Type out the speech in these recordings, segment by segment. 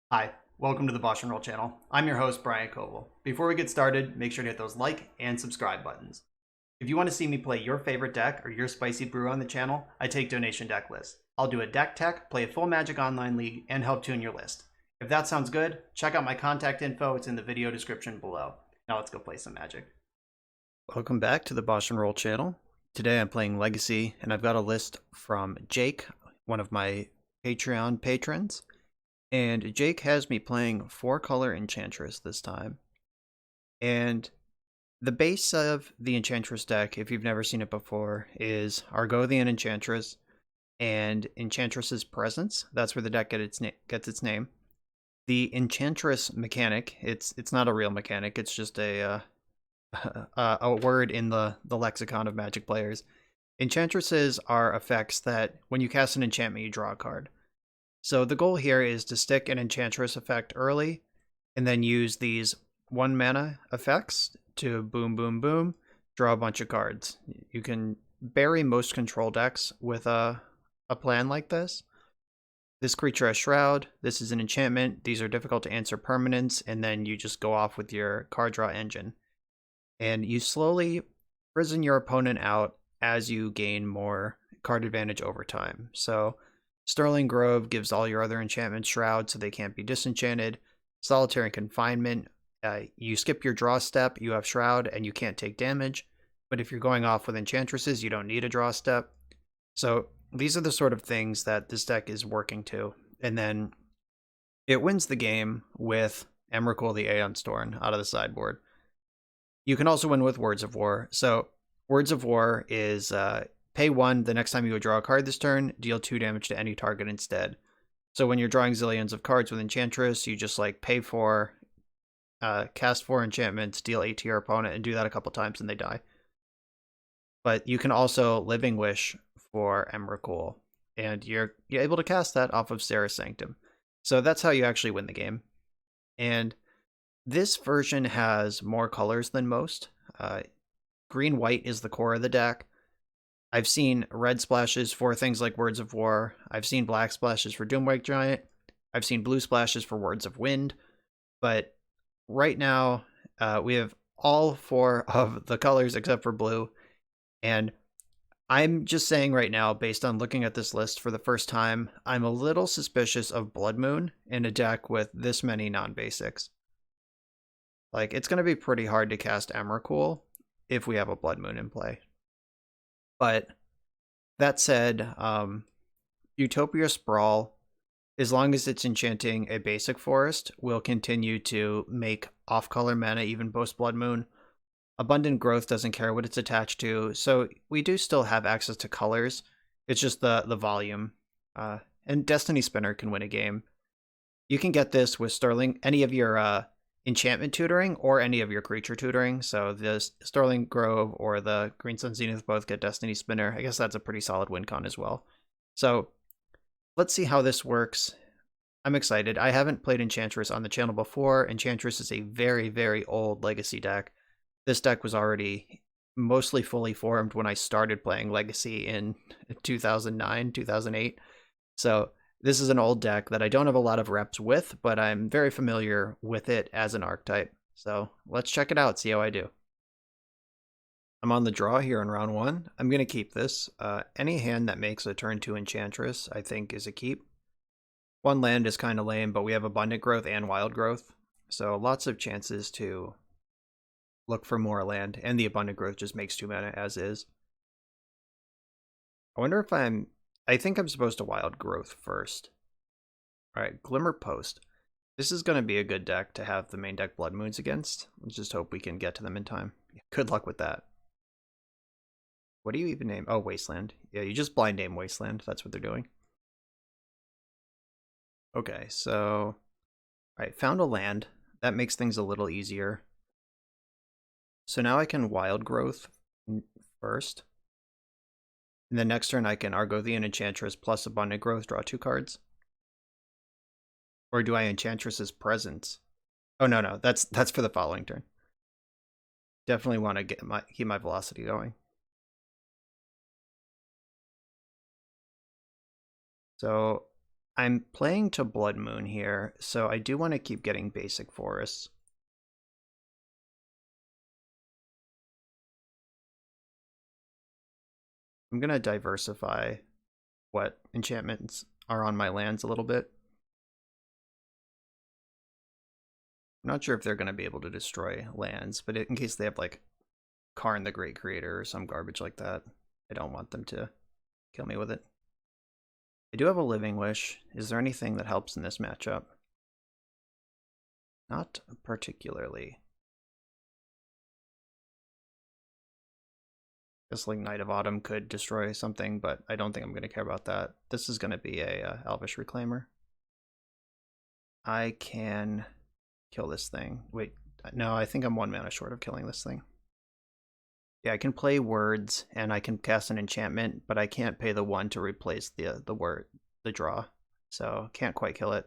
Hi, welcome to the BoshNRoll channel. I'm your host, Brian Koval. Before we get started, make sure to hit those like and subscribe buttons. If you want to see me play your favorite deck or your spicy brew on the channel, I take donation deck lists. I'll do a deck tech, play a full Magic Online League, and help tune your list. If that sounds good, check out my contact info. It's in the video description below. Now let's go play some Magic. Welcome back to the BoshNRoll channel. Today I'm playing Legacy, and I've got a list from Jake, one of my Patreon patrons. And Jake has me playing 4-color Enchantress this time. And the base of the Enchantress deck, if you've never seen it before, is Argothian Enchantress and Enchantress's Presence. That's where the deck gets its name. The Enchantress mechanic, it's not a real mechanic, it's just a word in the lexicon of Magic players. Enchantresses are effects that when you cast an enchantment, you draw a card. So the goal here is to stick an Enchantress effect early, and then use these 1-mana effects to boom, boom, boom, draw a bunch of cards. You can bury most control decks with a plan like this. This creature has Shroud, this is an enchantment, these are difficult to answer permanents, and then you just go off with your card draw engine. And you slowly prison your opponent out as you gain more card advantage over time. So Sterling Grove gives all your other enchantments Shroud so they can't be disenchanted. Solitary Confinement, you skip your draw step, you have Shroud, and you can't take damage. But if you're going off with Enchantresses, you don't need a draw step. So these are the sort of things that this deck is working to. And then it wins the game with Emrakul the Aeon Storm out of the sideboard. You can also win with Words of War. So Words of War is pay 1 the next time you draw a card this turn, deal 2 damage to any target instead. So when you're drawing zillions of cards with Enchantress, you just like pay 4, cast 4 enchantments, deal 8 to your opponent, and do that a couple times and they die. But you can also Living Wish for Emrakul, and you're able to cast that off of Serra's Sanctum. So that's how you actually win the game. And this version has more colors than most. Green-white is the core of the deck. I've seen red splashes for things like Words of War. I've seen black splashes for Doomwake Giant. I've seen blue splashes for Words of Wind. But right now, we have all 4 of the colors except for blue. And I'm just saying right now, based on looking at this list for the first time, I'm a little suspicious of Blood Moon in a deck with this many non-basics. Like, it's going to be pretty hard to cast Emrakul if we have a Blood Moon in play. But that said, Utopia Sprawl, as long as it's enchanting a basic forest, will continue to make off-color mana even post-Blood Moon. Abundant Growth doesn't care what it's attached to, so we do still have access to colors. It's just the volume. And Destiny Spinner can win a game. You can get this with Sterling, any of your enchantment tutoring or any of your creature tutoring. So the Sterling Grove or the Green Sun Zenith both get Destiny Spinner. I guess that's a pretty solid win con as well. So let's see how this works. I'm excited. I haven't played Enchantress on the channel before. Enchantress is a very, very old Legacy deck. This deck was already mostly fully formed when I started playing Legacy in 2009, 2008. So this is an old deck that I don't have a lot of reps with, but I'm very familiar with it as an archetype. So let's check it out, see how I do. I'm on the draw here in round 1. I'm going to keep this. Any hand that makes a turn 2 Enchantress, I think, is a keep. 1 land is kind of lame, but we have Abundant Growth and Wild Growth. So lots of chances to look for more land, and the Abundant Growth just makes 2 mana as is. I wonder if I think I'm supposed to Wild Growth first. Alright, Glimmer Post. This is going to be a good deck to have the main deck Blood Moons against. Let's just hope we can get to them in time. Good luck with that. What do you even name? Oh, Wasteland. Yeah, you just blind name Wasteland. That's what they're doing. Okay, so... Alright, found a land. That makes things a little easier. So now I can Wild Growth first. And then next turn I can Argothian Enchantress plus Abundant Growth, draw 2 cards. Or do I Enchantress's Presence? Oh no, that's for the following turn. Definitely want to keep my velocity going. So I'm playing to Blood Moon here, so I do want to keep getting basic forests. I'm going to diversify what enchantments are on my lands a little bit. I'm not sure if they're going to be able to destroy lands, but in case they have like Karn the Great Creator or some garbage like that, I don't want them to kill me with it. I do have a Living Wish. Is there anything that helps in this matchup? Not particularly. Just like Knight of Autumn could destroy something, but I don't think I'm going to care about that. This is going to be a Elvish Reclaimer. I can kill this thing. Wait, no, I think I'm 1 mana short of killing this thing. Yeah, I can play words and I can cast an enchantment, but I can't pay the 1 to replace the draw. So can't quite kill it.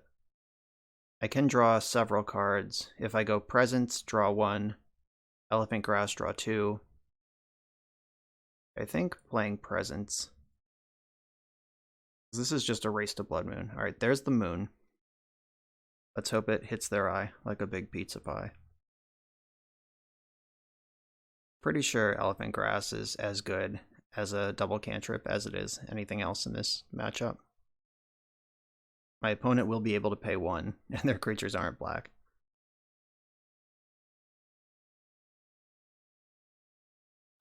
I can draw several cards. If I go Presence, draw 1. Elephant Grass, draw 2. I think playing Presence. This is just a race to Blood Moon. Alright, there's the moon. Let's hope it hits their eye like a big pizza pie. Pretty sure Elephant Grass is as good as a double cantrip as it is anything else in this matchup. My opponent will be able to pay 1, and their creatures aren't black.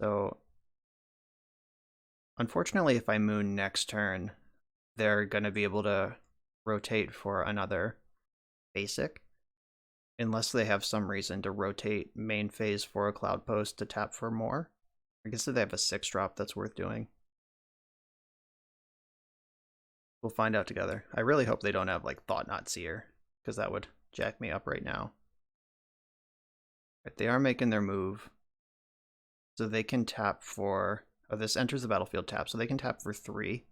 So, unfortunately, if I moon next turn, they're going to be able to rotate for another basic, unless they have some reason to rotate main phase for a Cloud Post to tap for more. I guess if they have a 6-drop, that's worth doing. We'll find out together. I really hope they don't have like Thought-Knot Seer, because that would jack me up right now. Right, they are making their move. So they can tap for... Oh, this enters the battlefield tap, so they can tap for 3.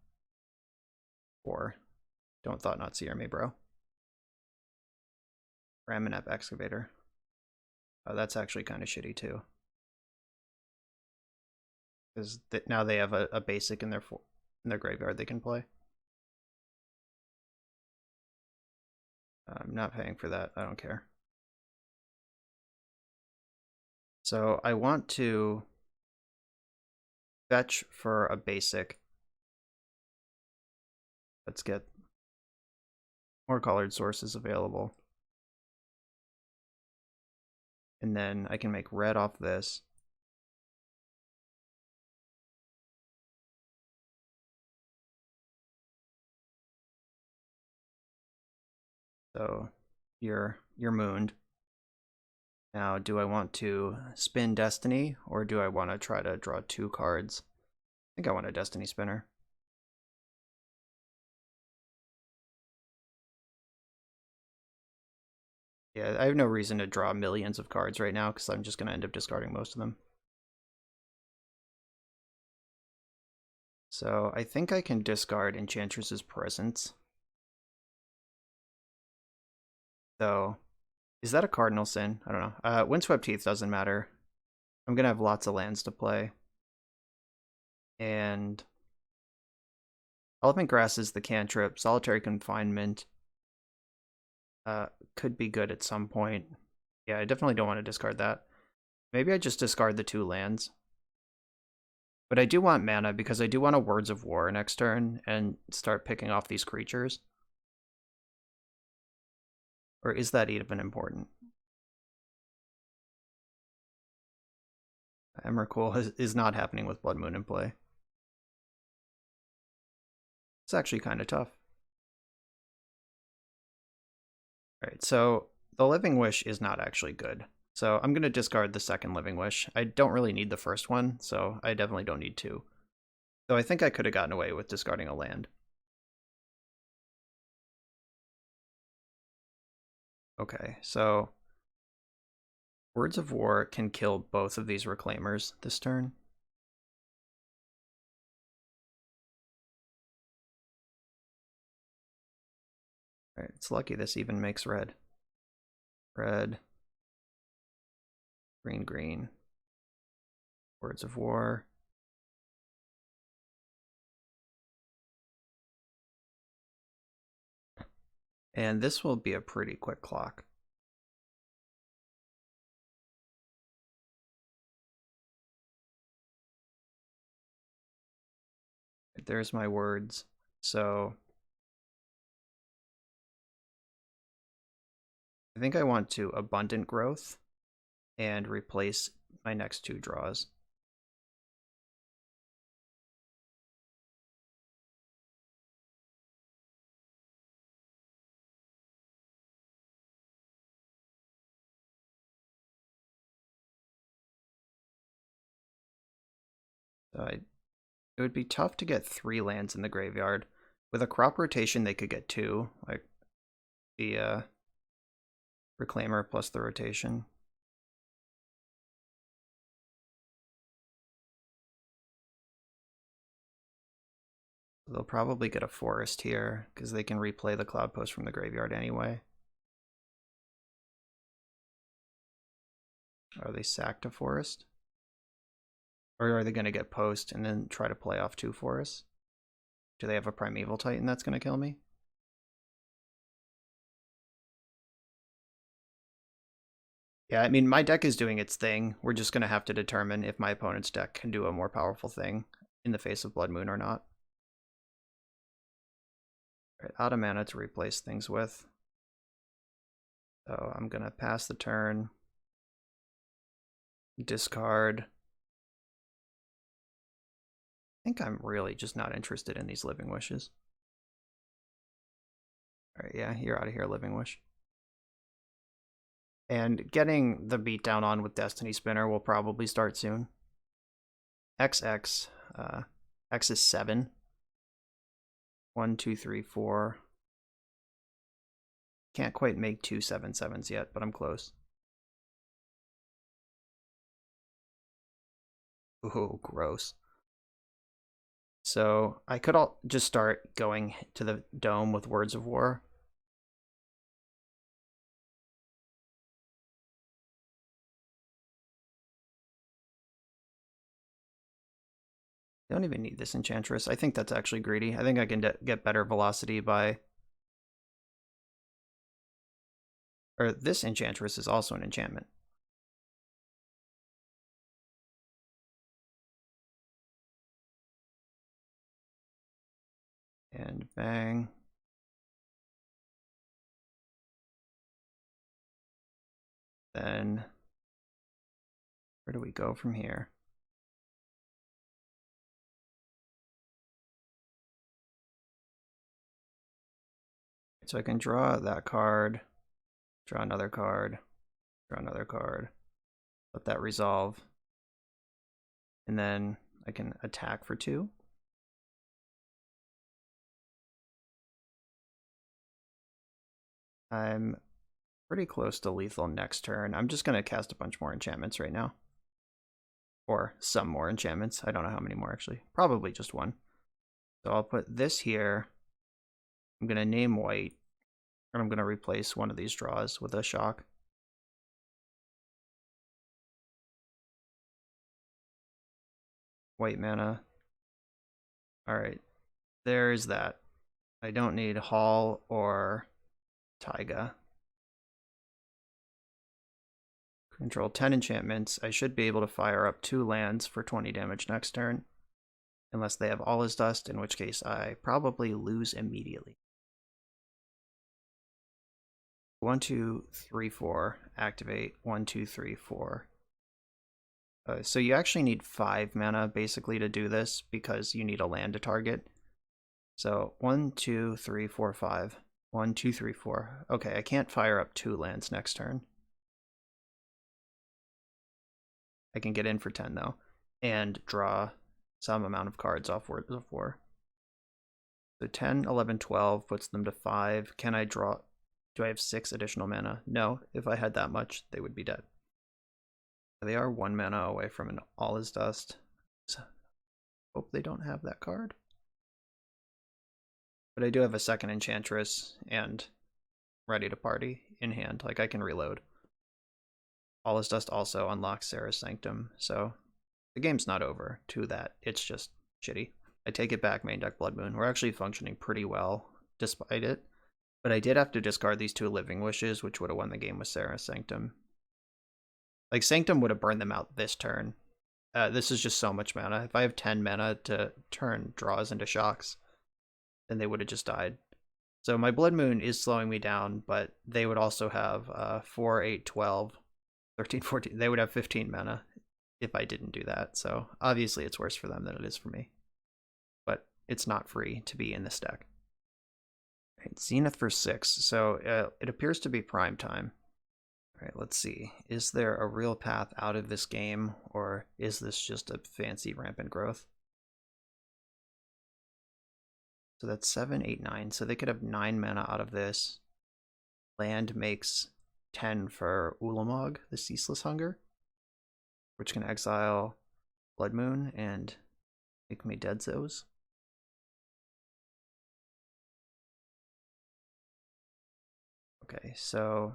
4. Don't Thought-Knot Seer me, bro. Raminep Excavator. Oh, that's actually kind of shitty too. Because now they have a basic in their graveyard they can play. I'm not paying for that. I don't care. So I want to fetch for a basic. Let's get more colored sources available. And then I can make red off this. So you're mooned. Now, do I want to spin Destiny, or do I want to try to draw 2 cards? I think I want a Destiny Spinner. Yeah, I have no reason to draw millions of cards right now, because I'm just going to end up discarding most of them. So I think I can discard Enchantress's Presence. So, is that a cardinal sin? I don't know. Windswept Heath doesn't matter. I'm going to have lots of lands to play. And Elephant Grass is the cantrip. Solitary Confinement could be good at some point. Yeah, I definitely don't want to discard that. Maybe I just discard the 2 lands. But I do want mana because I do want a Words of War next turn and start picking off these creatures. Or is that even important? Emrakul is not happening with Blood Moon in play. It's actually kind of tough. Alright, so the Living Wish is not actually good. So I'm going to discard the second Living Wish. I don't really need the first one, so I definitely don't need 2. So I think I could have gotten away with discarding a land. Okay, so Words of War can kill both of these Reclaimers this turn. Alright, it's lucky this even makes red. Red. Green, green. Words of War. And this will be a pretty quick clock. There's my words. So I think I want to abundant growth and replace my next 2 draws. So it would be tough to get 3 lands in the graveyard. With a crop rotation, they could get 2, like the Reclaimer plus the rotation. They'll probably get a forest here, because they can replay the Cloud Post from the graveyard anyway. Are they sacked a forest? Or are they going to get post and then try to play off 2 forests? Do they have a Primeval Titan that's going to kill me? Yeah, I mean, my deck is doing its thing. We're just going to have to determine if my opponent's deck can do a more powerful thing in the face of Blood Moon or not. All right, out of mana to replace things with. So I'm going to pass the turn. Discard. I think I'm really just not interested in these Living Wishes. All right, yeah, you're out of here, Living Wish. And getting the beatdown on with Destiny Spinner will probably start soon. XX. X is 7. 1, 2, 3, 4. Can't quite make 2 7/7s yet, but I'm close. Ooh, gross. So I could just start going to the dome with Words of War. I don't even need this Enchantress. I think that's actually greedy. I think I can get better velocity by... Or this Enchantress is also an enchantment. And bang. Then where do we go from here? So I can draw that card, draw another card, draw another card, let that resolve, and then I can attack for 2. I'm pretty close to lethal next turn. I'm just going to cast a bunch more enchantments right now. Or some more enchantments. I don't know how many more, actually. Probably just 1. So I'll put this here. I'm going to name white. And I'm going to replace one of these draws with a shock. White mana. Alright. There's that. I don't need Hall or Taiga. Control 10 enchantments. I should be able to fire up 2 lands for 20 damage next turn. Unless they have All is Dust, in which case I probably lose immediately. 1, 2, 3, 4. Activate. 1, 2, 3, 4. So you actually need 5 mana basically to do this because you need a land to target. So 1, 2, 3, 4, 5. 1, 2, 3, 4. Okay, I can't fire up 2 lands next turn. I can get in for 10 though, and draw some amount of cards off Words of War. So 10, 11, 12 puts them to 5. Can I draw? Do I have 6 additional mana? No. If I had that much, they would be dead. They are 1 mana away from an All is Dust. So hope they don't have that card. But I do have a second Enchantress and Ready to Party in hand. Like, I can reload. All is Dust also unlocks Sarah's Sanctum, so the game's not over to that. It's just shitty. I take it back, main deck Blood Moon. We're actually functioning pretty well despite it. But I did have to discard these 2 Living Wishes, which would have won the game with Sarah Sanctum. Like, Sanctum would have burned them out this turn. This is just so much mana. If I have 10 mana to turn draws into shocks, then they would have just died. So my Blood Moon is slowing me down, but they would also have 4, 8, 12, 13, 14. They would have 15 mana if I didn't do that. So obviously it's worse for them than it is for me. But it's not free to be in this deck. Right, Zenith for 6. So it appears to be prime time. All right, let's see. Is there a real path out of this game, or is this just a fancy rampant growth? So that's 7, 8, 9. So they could have 9 mana out of this. Land makes 10 for Ulamog, the Ceaseless Hunger, which can exile Blood Moon and make me Dead Zoes. Okay, so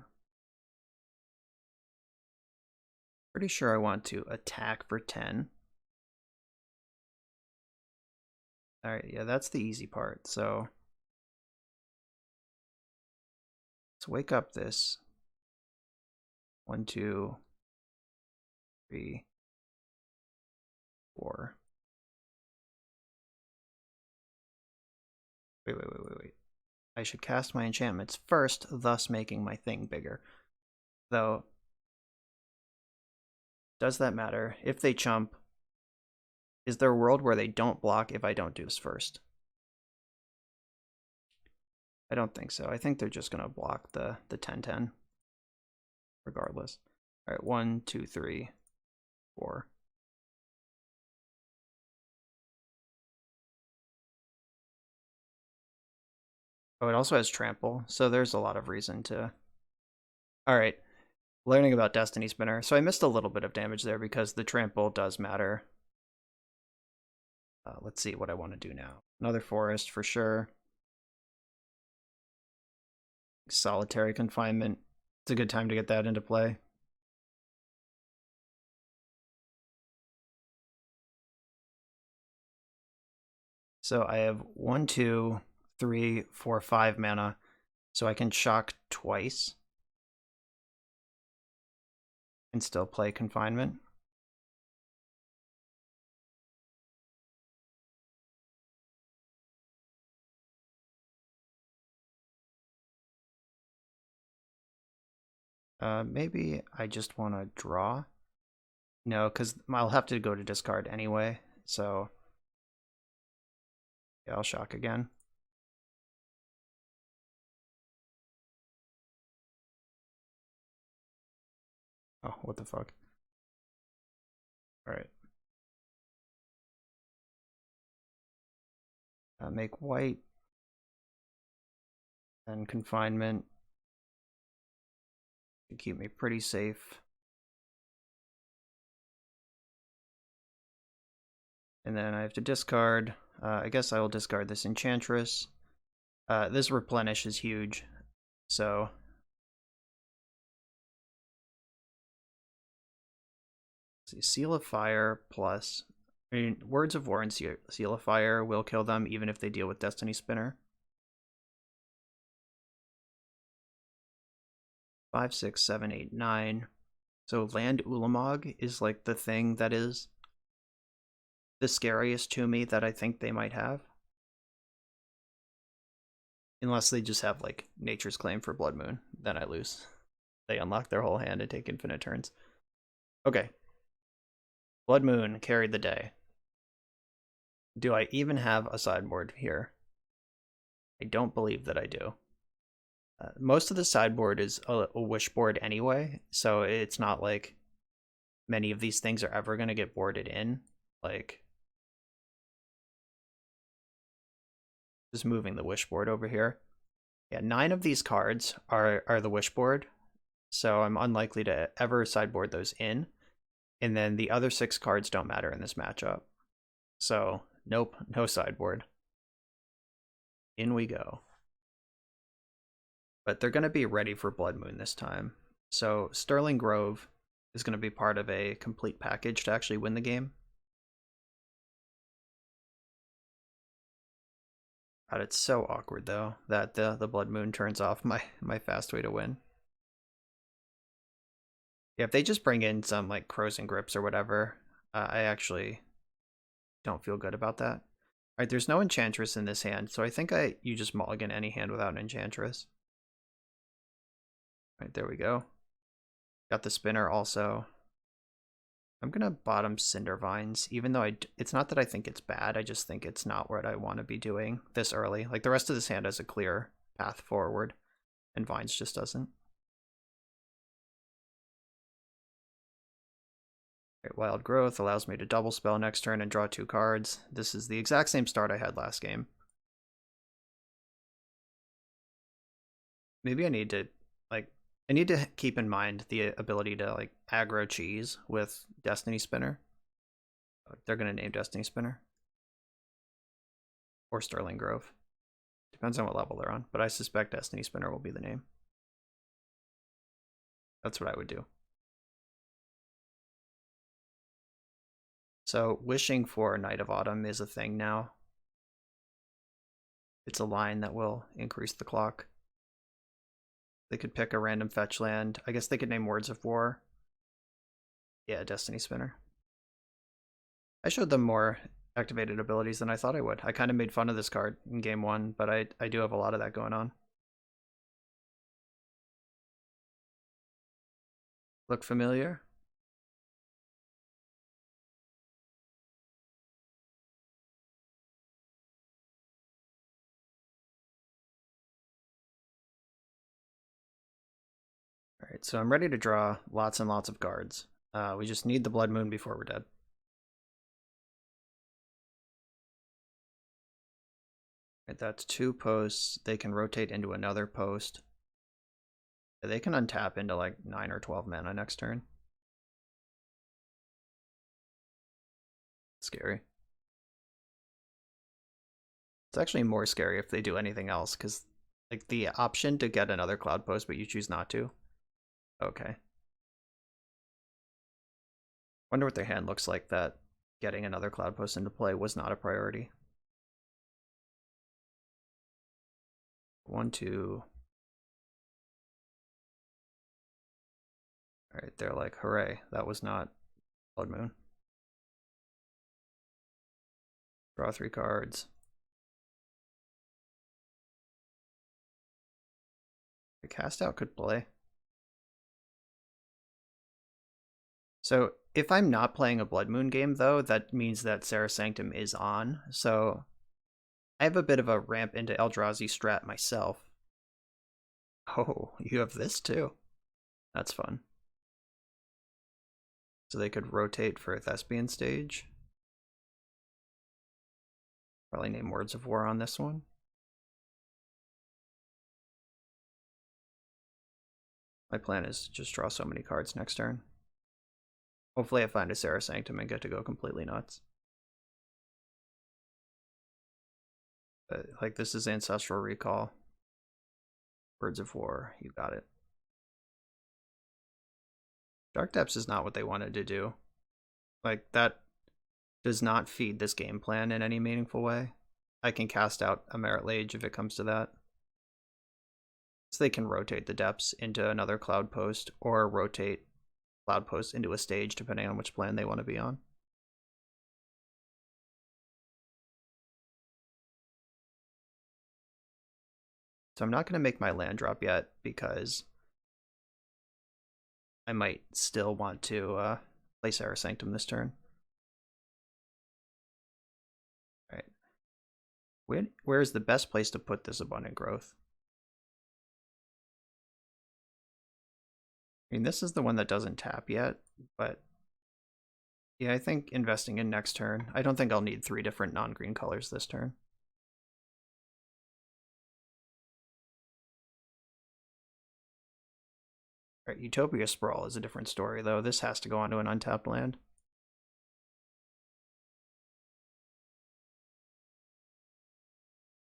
pretty sure I want to attack for 10. Alright, yeah, that's the easy part. So let's wake up this. 1, 2, 3, 4. Wait. I should cast my enchantments first, thus making my thing bigger. Though, does that matter? If they chump, is there a world where they don't block if I don't do this first? I don't think so. I think they're just going to block the 10-10 regardless. All right, 1, 2, 3, 4. Oh, it also has trample, so there's a lot of reason to... Alright, learning about Destiny Spinner. So I missed a little bit of damage there because the trample does matter. Let's see what I want to do now. Another forest for sure. Solitary confinement. It's a good time to get that into play. So I have 1, 2, 3, 4, 5 mana. So I can shock twice and still play confinement. Maybe I just want to draw. No, because I'll have to go to discard anyway, so yeah, I'll shock again. Oh, what the fuck? Alright. Make white, and confinement to keep me pretty safe. And then I have to discard. I guess I will discard this Enchantress. This replenish is huge, so let's see, Seal of Fire plus. I mean, Words of War and Seal of Fire will kill them even if they deal with Destiny Spinner. 5, 6, 7, 8, 9. So Land Ulamog is like the thing that is the scariest to me that I think they might have. Unless they just have like Nature's Claim for Blood Moon, then I lose. They unlock their whole hand and take infinite turns. Okay. Blood Moon carried the day. Do I even have a sideboard here? I don't believe that I do. Most of the sideboard is a wish board anyway, so it's not like many of these things are ever going to get boarded in. Like, just moving the wish board over here. Yeah, 9 of these cards are the wish board, so I'm unlikely to ever sideboard those in. And then the other 6 cards don't matter in this matchup. So, nope, no sideboard. In we go. But they're going to be ready for Blood Moon this time. So Sterling Grove is going to be part of a complete package to actually win the game. God, it's so awkward though that the Blood Moon turns off my fast way to win. Yeah, if they just bring in some like Crows and Grips or whatever, I actually don't feel good about that. Alright, there's no Enchantress in this hand, so I think you just mulligan any hand without an Enchantress. Alright, there we go. Got the spinner also. I'm gonna bottom Cinder Vines, even though it's not that I think it's bad, I just think it's not what I want to be doing this early. Like the rest of this hand has a clear path forward, and Vines just doesn't. Right, Wild Growth allows me to double spell next turn and draw 2 cards. This is the exact same start I had last game. Maybe I need to keep in mind the ability to like aggro cheese with Destiny Spinner. They're gonna name Destiny Spinner. Or Sterling Grove. Depends on what level they're on, but I suspect Destiny Spinner will be the name. That's what I would do. So wishing for Night of Autumn is a thing now. It's a line that will increase the clock. They could pick a random fetch land. I guess they could name Words of War. Yeah, Destiny Spinner. I showed them more activated abilities than I thought I would. I kind of made fun of this card in game 1, but I do have a lot of that going on. Look familiar? Alright, so I'm ready to draw lots and lots of cards. We just need the Blood Moon before we're dead. Right, that's 2 posts. They can rotate into another post. They can untap into like 9 or 12 mana next turn. Scary. It's actually more scary if they do anything else, because like the option to get another Cloud Post, but you choose not to. Okay. Wonder what their hand looks like that getting another Cloud Post into play was not a priority. 1, 2. Alright, they're like, hooray, that was not Blood Moon. Draw 3 cards. The cast out could play. So if I'm not playing a Blood Moon game, though, that means that Serra Sanctum is on. So I have a bit of a ramp into Eldrazi strat myself. Oh, you have this too. That's fun. So they could rotate for a Thespian stage. Probably name Words of War on this one. My plan is to just draw so many cards next turn. Hopefully I find a Serra Sanctum and get to go completely nuts. But like this is Ancestral Recall. Words of War, you got it. Dark Depths is not what they wanted to do. Like that does not feed this game plan in any meaningful way. I can cast out a Merit Lage if it comes to that. So they can rotate the depths into another Cloud Post or rotate Cloud Post into a stage depending on which plan they want to be on. So I'm not going to make my land drop yet because I might still want to play Serra Sanctum this turn. Alright. Where is the best place to put this Abundant Growth? I mean, this is the one that doesn't tap yet, but yeah, I think investing in next turn. I don't think I'll need 3 different non-green colors this turn. Right, Utopia Sprawl is a different story, though. This has to go onto an untapped land.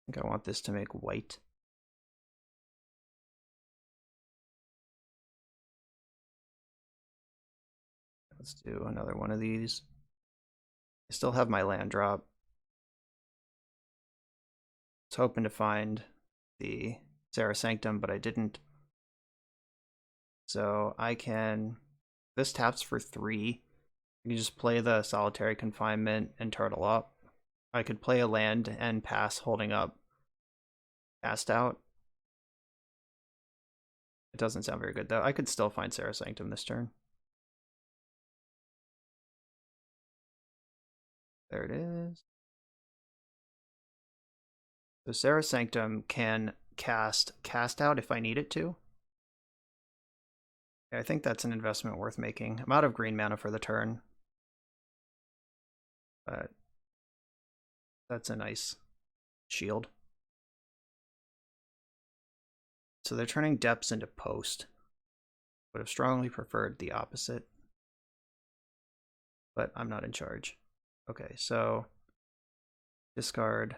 I think I want this to make white. Let's do another one of these. I still have my land drop. was hoping to find the Serra Sanctum, but I didn't. So I can... This taps for 3. I can just play the Solitary Confinement and turtle up. I could play a land and pass holding up Cast Out. It doesn't sound very good, though. I could still find Serra Sanctum this turn. There it is. So Serra Sanctum can cast Out if I need it to. I think that's an investment worth making. I'm out of green mana for the turn, but that's a nice shield. So they're turning depths into post. Would have strongly preferred the opposite, but I'm not in charge. Okay, so discard a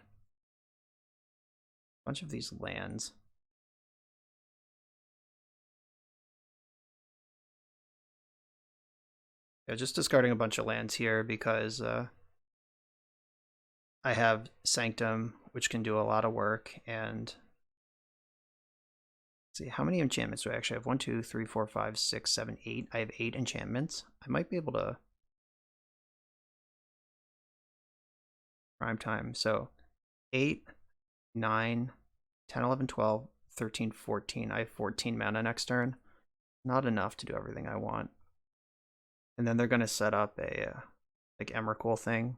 bunch of these lands. Yeah, just discarding a bunch of lands here because I have Sanctum, which can do a lot of work, and let's see, how many enchantments do I actually have? 1, 2, 3, 4, 5, 6, 7, 8. I have 8 enchantments. I might be able to prime time. So 8, 9, 10, 11, 12, 13, 14. I have 14 mana next turn. Not enough to do everything I want. And then they're going to set up a like Emrakul thing.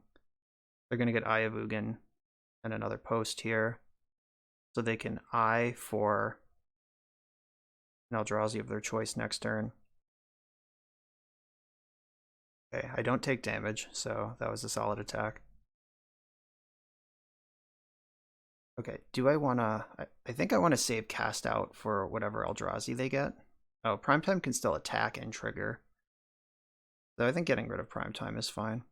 They're going to get Eye of Ugin and another post here. So they can Eye for an Eldrazi of their choice next turn. Okay, I don't take damage, so that was a solid attack. Okay, do I want to... I think I want to save Cast Out for whatever Eldrazi they get. Oh, Primetime can still attack and trigger. So I think getting rid of Primetime is fine.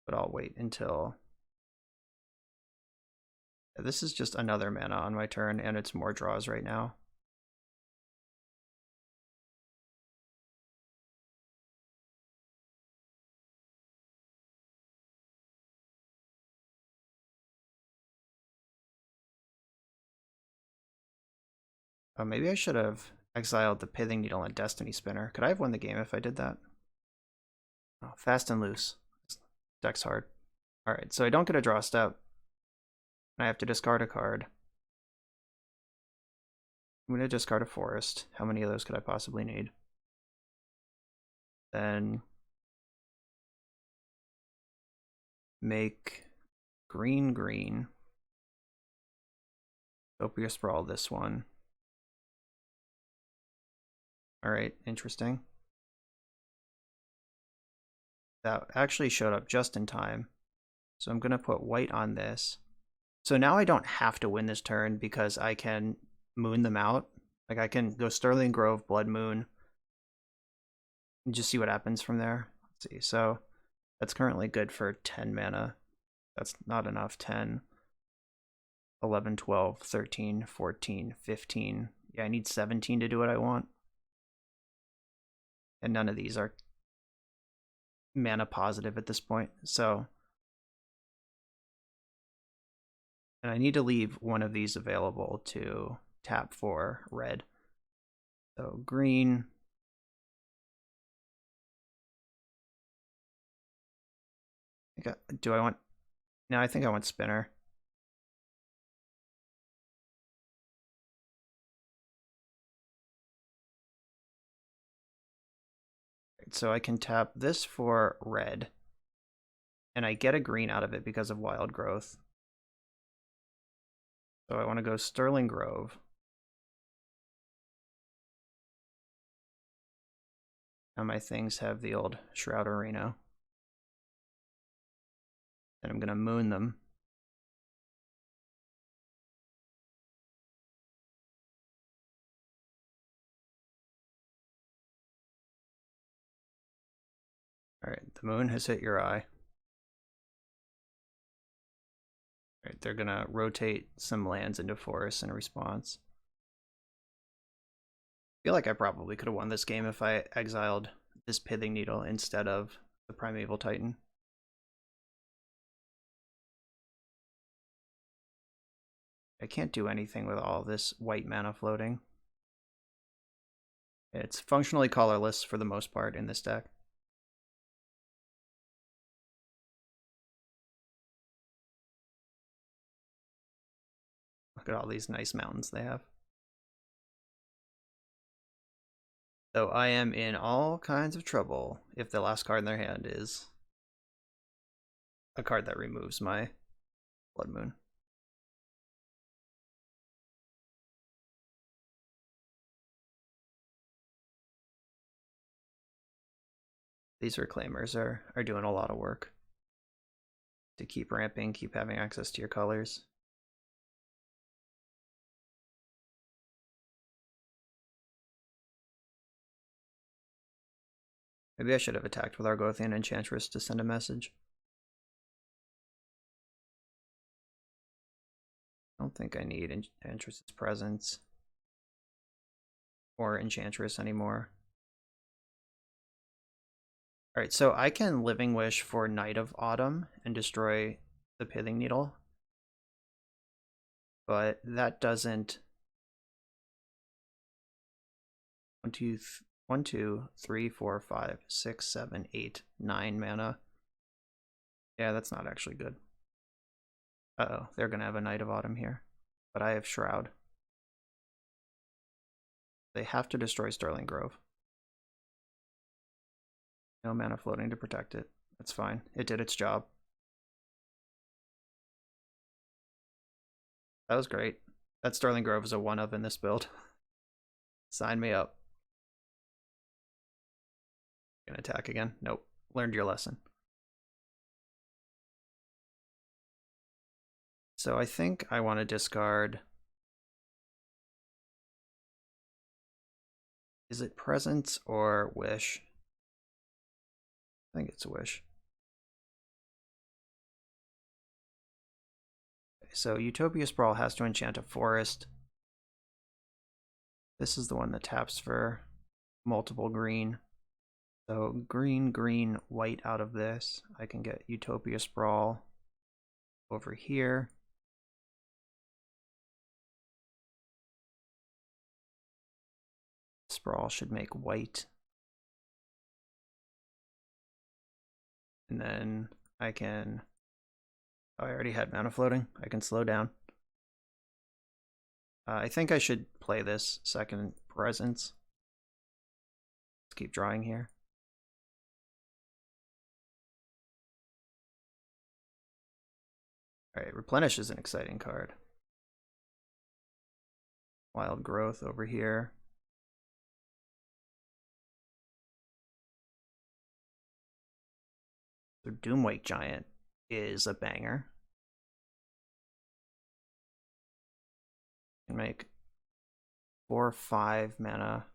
But I'll wait until... This is just another mana on my turn, and it's more draws right now. Oh, maybe I should have exiled the Pithing Needle and Destiny Spinner. Could I have won the game if I did that? Oh, fast and loose. Deck's hard. Alright, so I don't get a draw step. I have to discard a card. I'm going to discard a forest. How many of those could I possibly need? Then make green green. Utopia Sprawl this one. Alright, interesting. That actually showed up just in time. So I'm going to put white on this. So now I don't have to win this turn because I can moon them out. Like I can go Sterling Grove, Blood Moon, and just see what happens from there. Let's see. So that's currently good for 10 mana. That's not enough. 10, 11, 12, 13, 14, 15. Yeah, I need 17 to do what I want. And none of these are mana positive at this point. So, and I need to leave one of these available to tap for red. So green. Do I want... No, I think I want Spinner. So I can tap this for red, and I get a green out of it because of Wild Growth. So I want to go Sterling Grove. Now my things have the old Shroud Arena. And I'm going to moon them. Alright, the moon has hit your eye. Alright, they're gonna rotate some lands into forests in response. I feel like I probably could have won this game if I exiled this Pithing Needle instead of the Primeval Titan. I can't do anything with all this white mana floating. It's functionally colorless for the most part in this deck. Look at all these nice mountains they have. So I am in all kinds of trouble if the last card in their hand is a card that removes my Blood Moon. These reclaimers are doing a lot of work to keep ramping, keep having access to your colors. Maybe I should have attacked with Argothian Enchantress to send a message. I don't think I need Enchantress's presence or Enchantress anymore. Alright, so I can Living Wish for Night of Autumn and destroy the Pithing Needle. But that doesn't... 1, 2, 3, 4, 5, 6, 7, 8, 9 mana. Yeah, that's not actually good. Uh-oh, they're gonna have a Night of Autumn here. But I have Shroud. They have to destroy Sterling Grove. No mana floating to protect it. That's fine. It did its job. That was great. That Sterling Grove is a 1-of in this build. Sign me up. Gonna attack again? Nope. Learned your lesson. So I think I want to discard... Is it Presence or Wish? I think it's a Wish. Okay, so Utopia Sprawl has to enchant a forest. This is the one that taps for multiple green. So green, green, white out of this. I can get Utopia Sprawl over here. Sprawl should make white. And then I can... Oh, I already had mana floating. I can slow down. I think I should play this second Presence. Let's keep drawing here. Alright, Replenish is an exciting card. Wild Growth over here. So Doomwake Giant is a banger. I can make 4 or 5 mana.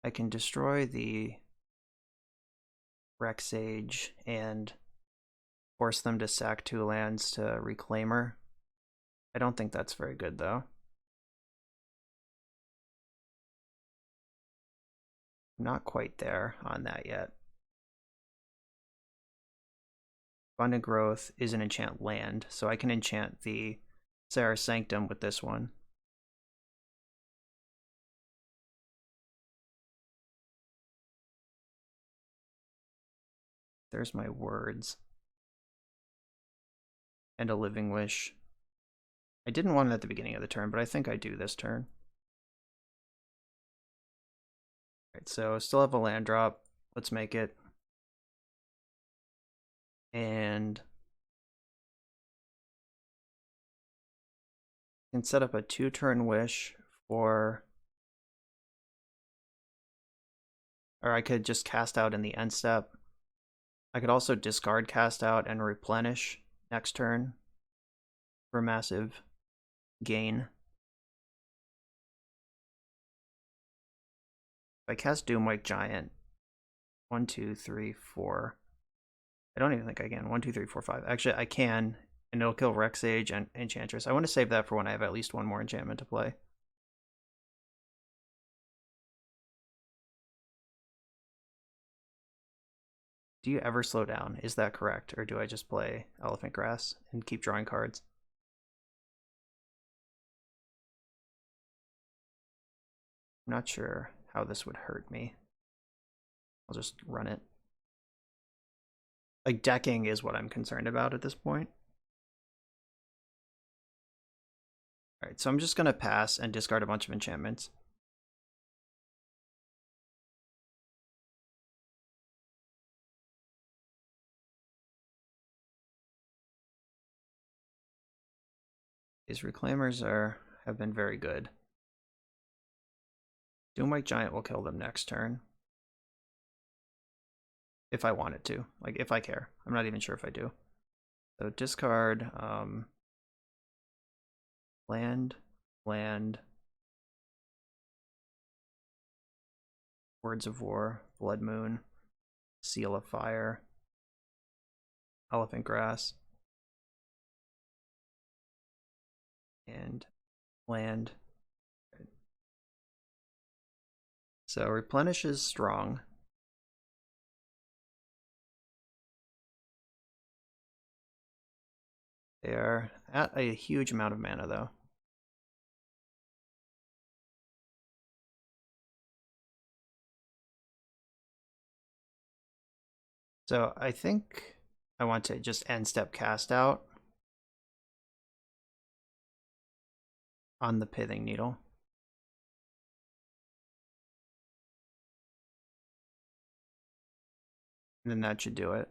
I can destroy the Rexage and force them to sack 2 lands to Reclaimer. I don't think that's very good though. I'm not quite there on that yet. Abundant Growth is an enchant land, so I can enchant the Sarah Sanctum with this one. There's my words. And a Living Wish. I didn't want it at the beginning of the turn, but I think I do this turn. Alright, so still have a land drop. Let's make it. And I can set up a 2-turn wish for... Or I could just cast out in the end step. I could also discard cast out and replenish next turn for massive gain. If I cast Doomwake Giant, 1, 2, 3, 4. I don't even think I can. 1, 2, 3, 4, 5. Actually, I can, and it'll kill Rexage and Enchantress. I want to save that for when I have at least one more enchantment to play. Do you ever slow down? Is that correct? Or do I just play Elephant Grass and keep drawing cards? I'm not sure how this would hurt me. I'll just run it. Like, decking is what I'm concerned about at this point. Alright, so I'm just going to pass and discard a bunch of enchantments. These Reclaimers have been very good. Doomwhite Giant will kill them next turn. If I want it to. Like, if I care. I'm not even sure if I do. So discard, land, Words of War, Blood Moon, Seal of Fire, Elephant Grass, and land. So Replenish is strong. They are at a huge amount of mana, though. So I think I want to just end step cast out on the Pithing Needle. And then that should do it.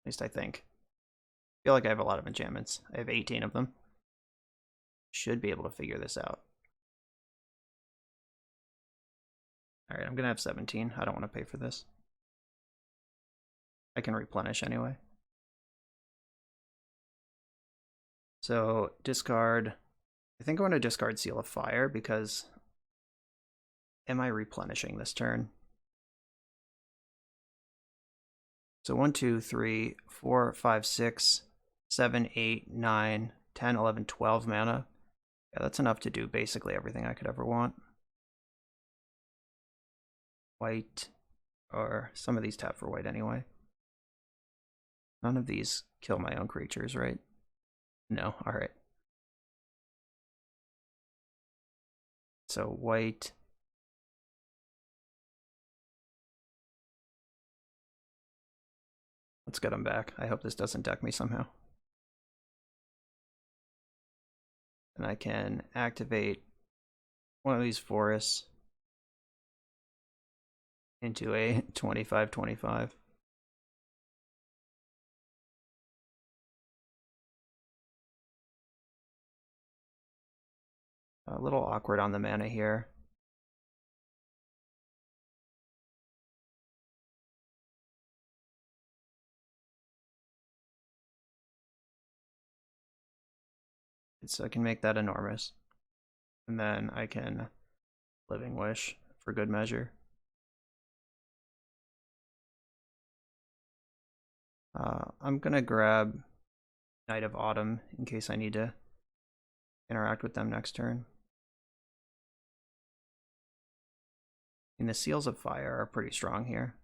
At least I think. I feel like I have a lot of enchantments. I have 18 of them. Should be able to figure this out. Alright, I'm gonna have 17. I don't want to pay for this. I can replenish anyway. So, discard. I think I want to discard Seal of Fire because am I replenishing this turn? So 1, 2, 3, 4, 5, 6, 7, 8, 9, 10, 11, 12 mana. Yeah, that's enough to do basically everything I could ever want. White, or some of these tap for white anyway. None of these kill my own creatures, right? No, alright. So white. Let's get them back. I hope this doesn't deck me somehow. And I can activate one of these forests into a 25/25. A little awkward on the mana here. So I can make that enormous. And then I can Living Wish for good measure. I'm gonna grab Knight of Autumn in case I need to interact with them next turn. And the Seals of Fire are pretty strong here.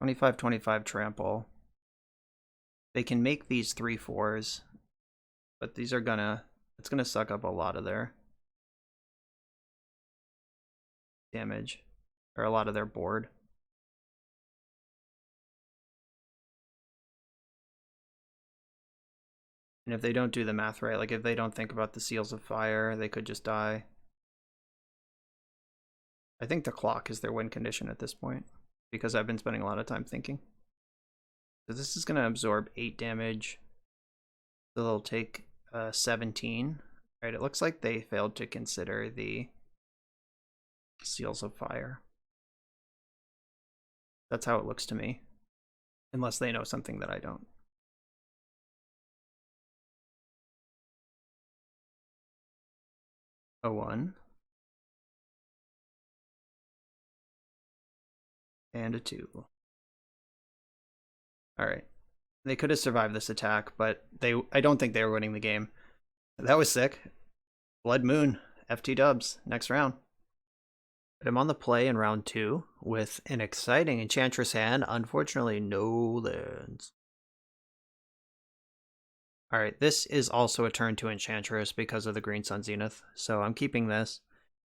25/25 trample. They can make these 3/4s, but these are it's gonna suck up a lot of their damage, or a lot of their board. And if they don't do the math right, like if they don't think about the Seals of Fire, they could just die. I think the clock is their win condition at this point, because I've been spending a lot of time thinking. So this is going to absorb 8 damage. So they'll take 17. Right, it looks like they failed to consider the Seals of Fire. That's how it looks to me. Unless they know something that I don't. A 1. And a 2. Alright. They could have survived this attack, but I don't think they were winning the game. That was sick. Blood Moon, FT dubs, next round. But I'm on the play in round 2 with an exciting Enchantress hand. Unfortunately, no lands. Alright, this is also a turn to Enchantress because of the Green Sun Zenith, so I'm keeping this.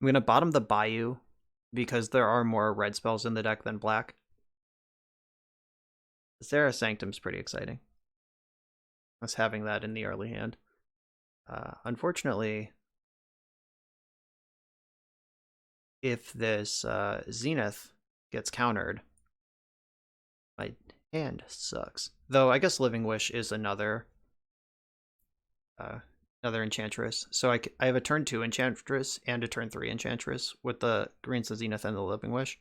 I'm going to bottom the Bayou because there are more red spells in the deck than black. Sarah Sanctum's pretty exciting. Us having that in the early hand. Unfortunately, if this Zenith gets countered, my hand sucks. Though I guess Living Wish is another Enchantress. So I have a turn 2 Enchantress and a turn 3 Enchantress with the Green Sun Zenith and the Living Wish.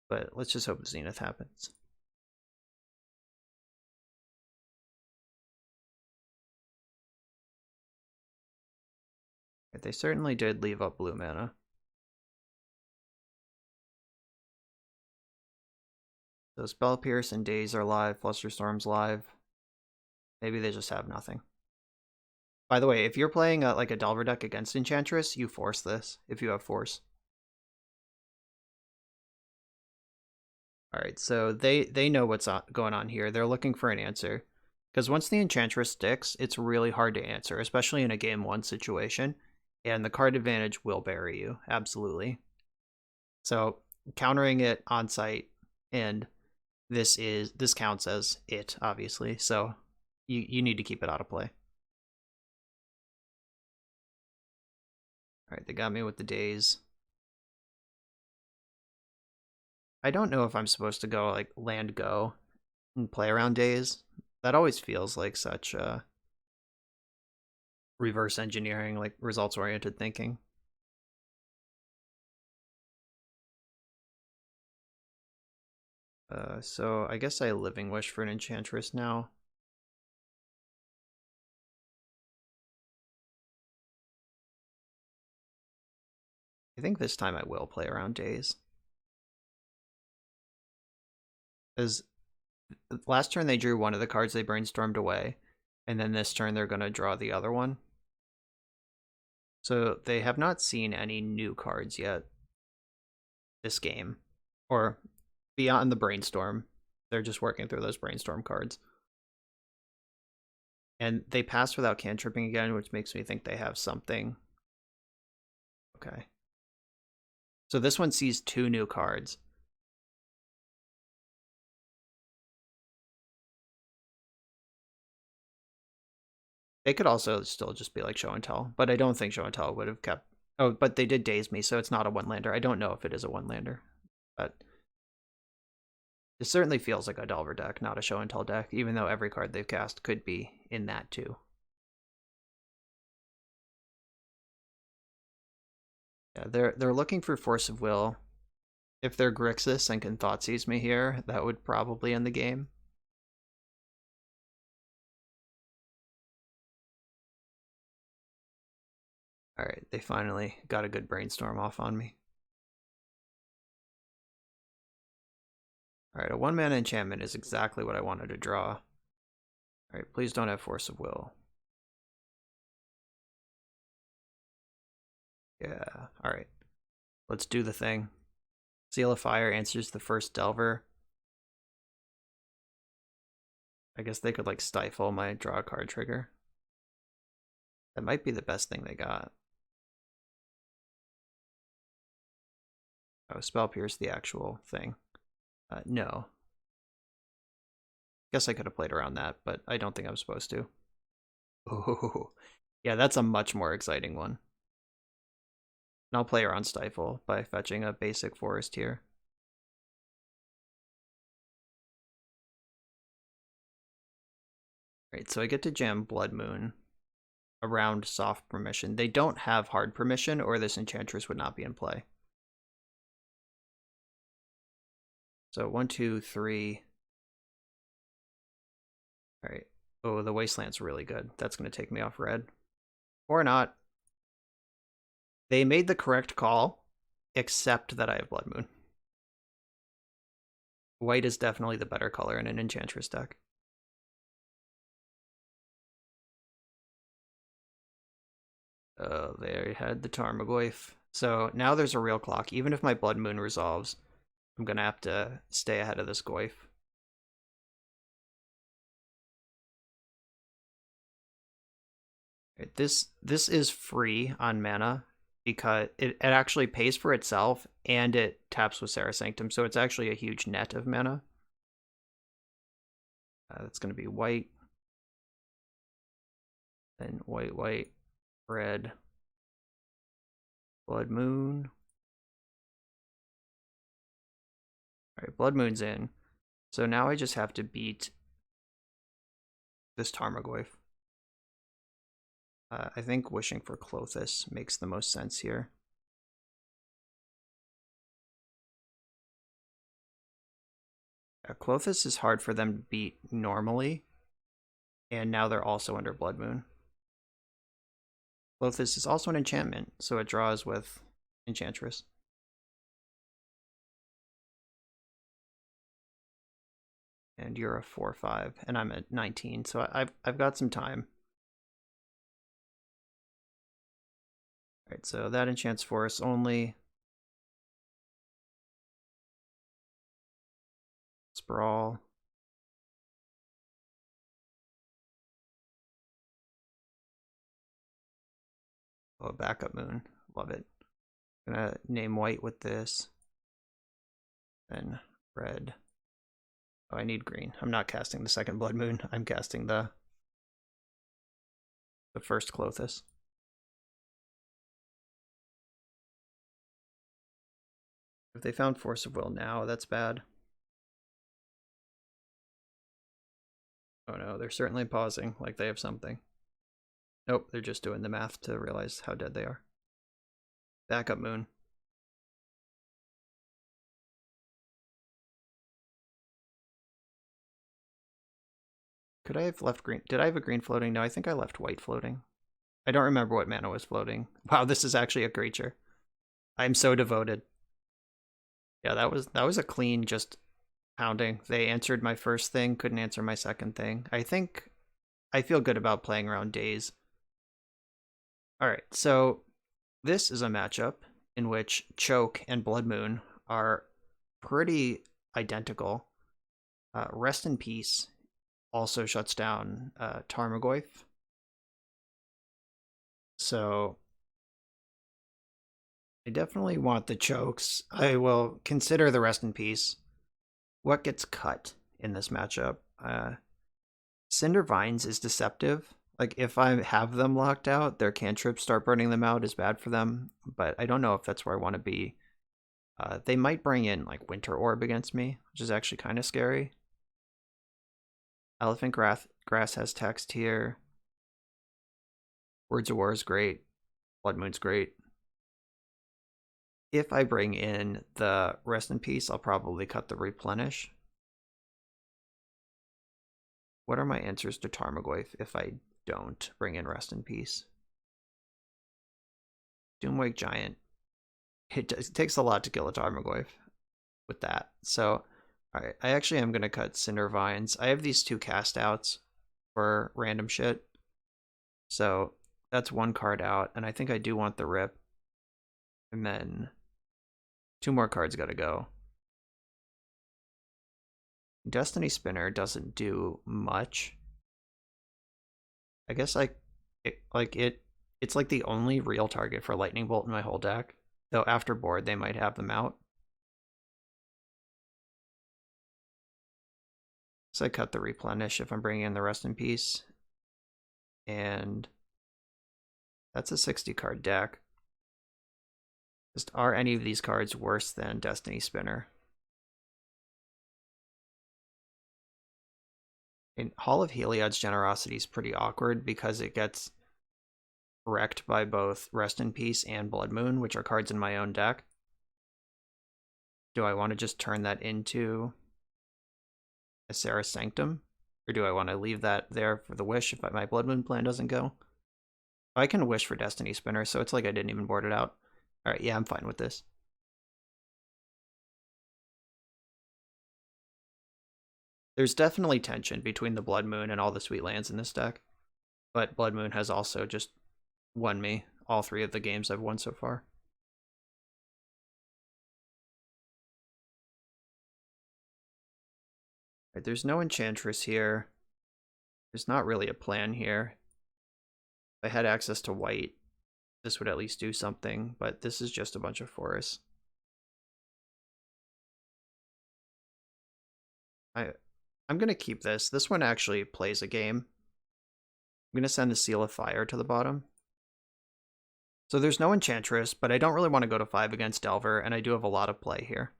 But let's just hope the Zenith happens. They certainly did leave up blue mana. So Spell Pierce and Daze are live, Flusterstorm's live. Maybe they just have nothing. By the way, if you're playing like a Delver deck against Enchantress, you force this if you have Force. Alright, so they know what's going on here. They're looking for an answer. Because once the Enchantress sticks, it's really hard to answer, especially in a game 1 situation. And the card advantage will bury you, absolutely. So countering it on site, and this counts as it, obviously. So you need to keep it out of play. Alright, they got me with the Daze. I don't know if I'm supposed to go like land go and play around Daze. That always feels like such reverse engineering, like results oriented thinking. So I guess I Living Wish for an Enchantress now. I think this time I will play around Daze. Because last turn they drew one of the cards they brainstormed away, and then this turn they're going to draw the other one. So they have not seen any new cards yet this game, or beyond the brainstorm. They're just working through those brainstorm cards. And they passed without cantripping again, which makes me think they have something. Okay. So this one sees 2 new cards. They could also still just be like Show and Tell, but I don't think Show and Tell would have kept... Oh, but they did Daze me, so it's not a one-lander. I don't know if it is a one-lander, but it certainly feels like a Delver deck, not a Show and Tell deck, even though every card they've cast could be in that too. Yeah, they're looking for Force of Will. If they're Grixis and can Thoughtseize me here, that would probably end the game. Alright, they finally got a good brainstorm off on me. Alright, a 1-mana enchantment is exactly what I wanted to draw. Alright, please don't have Force of Will. Yeah, alright. Let's do the thing. Seal of Fire answers the first Delver. I guess they could like stifle my draw a card trigger. That might be the best thing they got. Oh, Spell Pierce, the actual thing. No. Guess I could have played around that, but I don't think I'm supposed to. Oh, yeah, that's a much more exciting one. And I'll play around Stifle by fetching a basic forest here. Right, so I get to jam Blood Moon around soft permission. They don't have hard permission, or this Enchantress would not be in play. So 1, 2, 3. Alright. Oh, the Wasteland's really good. That's going to take me off red. Or not. They made the correct call, except that I have Blood Moon. White is definitely the better color in an Enchantress deck. Oh, they had the Tarmogoyf. So now there's a real clock. Even if my Blood Moon resolves, I'm going to have to stay ahead of this Goyf. Right, this is free on mana because it actually pays for itself and it taps with Serra Sanctum, so it's actually a huge net of mana. That's going to be white, then white, white, red, Blood Moon. All right, Blood Moon's in. So now I just have to beat this Tarmogoyf. I think wishing for Klothys makes the most sense here. Klothys is hard for them to beat normally, and now they're also under Blood Moon. Klothys is also an enchantment, so it draws with Enchantress. And you're a 4/5, and I'm at 19, so I've got some time. All right, so that enchants Forest only. Sprawl. Oh, backup moon. Love it. I'm gonna name white with this. Then red. Oh, I need green. I'm not casting the second Blood Moon. I'm casting the first Klothys. If they found Force of Will now, that's bad. Oh no, they're certainly pausing, like they have something. Nope, they're just doing the math to realize how dead they are. Backup moon. Could I have left green? Did I have a green floating? No, I think I left white floating. I don't remember what mana was floating. Wow, this is actually a creature. I'm so devoted. Yeah, that was a clean just pounding. They answered my first thing, couldn't answer my second thing. I think I feel good about playing around days. All right, so this is a matchup in which Choke and Blood Moon are pretty identical. Rest in Peace also shuts down Tarmogoyf. So I definitely want the chokes. I will consider the Rest in Peace. What gets cut in this matchup? Cinder Vines is deceptive. Like, if I have them locked out, their cantrips start burning them out is bad for them, but I don't know if that's where I want to be. They might bring in, like, Winter Orb against me, which is actually kind of scary. Elephant Grass has text here. Words of War is great. Blood Moon's great. If I bring in the Rest in Peace, I'll probably cut the Replenish. What are my answers to Tarmogoyf if I don't bring in Rest in Peace? Doomwake Giant. It takes a lot to kill a Tarmogoyf with that. So, alright, I actually am going to cut Cinder Vines. I have these two cast outs for random shit. So, that's one card out, and I think I do want the Rip. And then 2 more cards gotta go. Destiny Spinner doesn't do much. I guess it's like the only real target for Lightning Bolt in my whole deck. Though after board they might have them out. So I cut the Replenish if I'm bringing in the Rest in Peace. And that's a 60 card deck. Just are any of these cards worse than Destiny Spinner? And Hall of Heliod's Generosity is pretty awkward because it gets wrecked by both Rest in Peace and Blood Moon, which are cards in my own deck. Do I want to just turn that into a Serra Sanctum? Or do I want to leave that there for the wish if my Blood Moon plan doesn't go? I can wish for Destiny Spinner, so it's like I didn't even board it out. Alright, yeah, I'm fine with this. There's definitely tension between the Blood Moon and all the sweet lands in this deck. But Blood Moon has also just won me all 3 of the games I've won so far. Right, there's no Enchantress here. There's not really a plan here. If I had access to white, this would at least do something, but this is just a bunch of forests. I'm going to keep this. This one actually plays a game. I'm going to send the Seal of Fire to the bottom. So there's no Enchantress, but I don't really want to go to 5 against Delver, and I do have a lot of play here.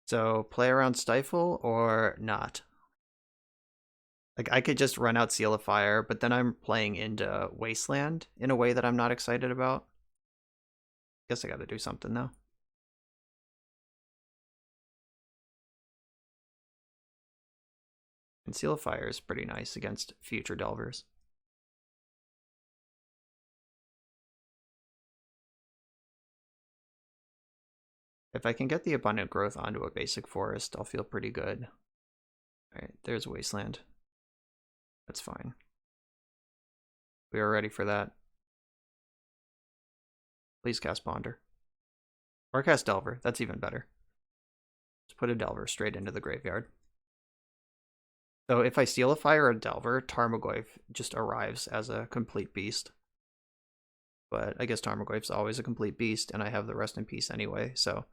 So play around Stifle or not. Like, I could just run out Seal of Fire, but then I'm playing into Wasteland in a way that I'm not excited about. Guess I gotta do something, though. And Seal of Fire is pretty nice against future Delvers. If I can get the Abundant Growth onto a basic forest, I'll feel pretty good. Alright, there's Wasteland. That's fine. We are ready for that. Please cast Ponder. Or cast Delver, that's even better. Let's put a Delver straight into the graveyard. So if I Seal of Fire a Delver, Tarmogoyf just arrives as a complete beast. But I guess Tarmogoyf's always a complete beast, and I have the Rest in Peace anyway, so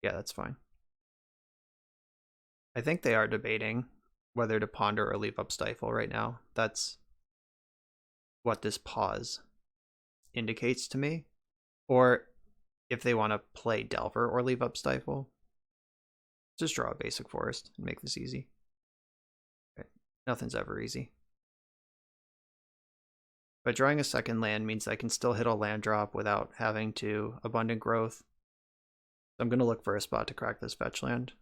yeah, that's fine. I think they are debating whether to Ponder or leave up Stifle right now. That's what this pause indicates to me. Or if they want to play Delver or leave up Stifle. Just draw a basic forest and make this easy. Okay. Nothing's ever easy. But drawing a second land means I can still hit a land drop without having to Abundant Growth. So I'm going to look for a spot to crack this fetch land.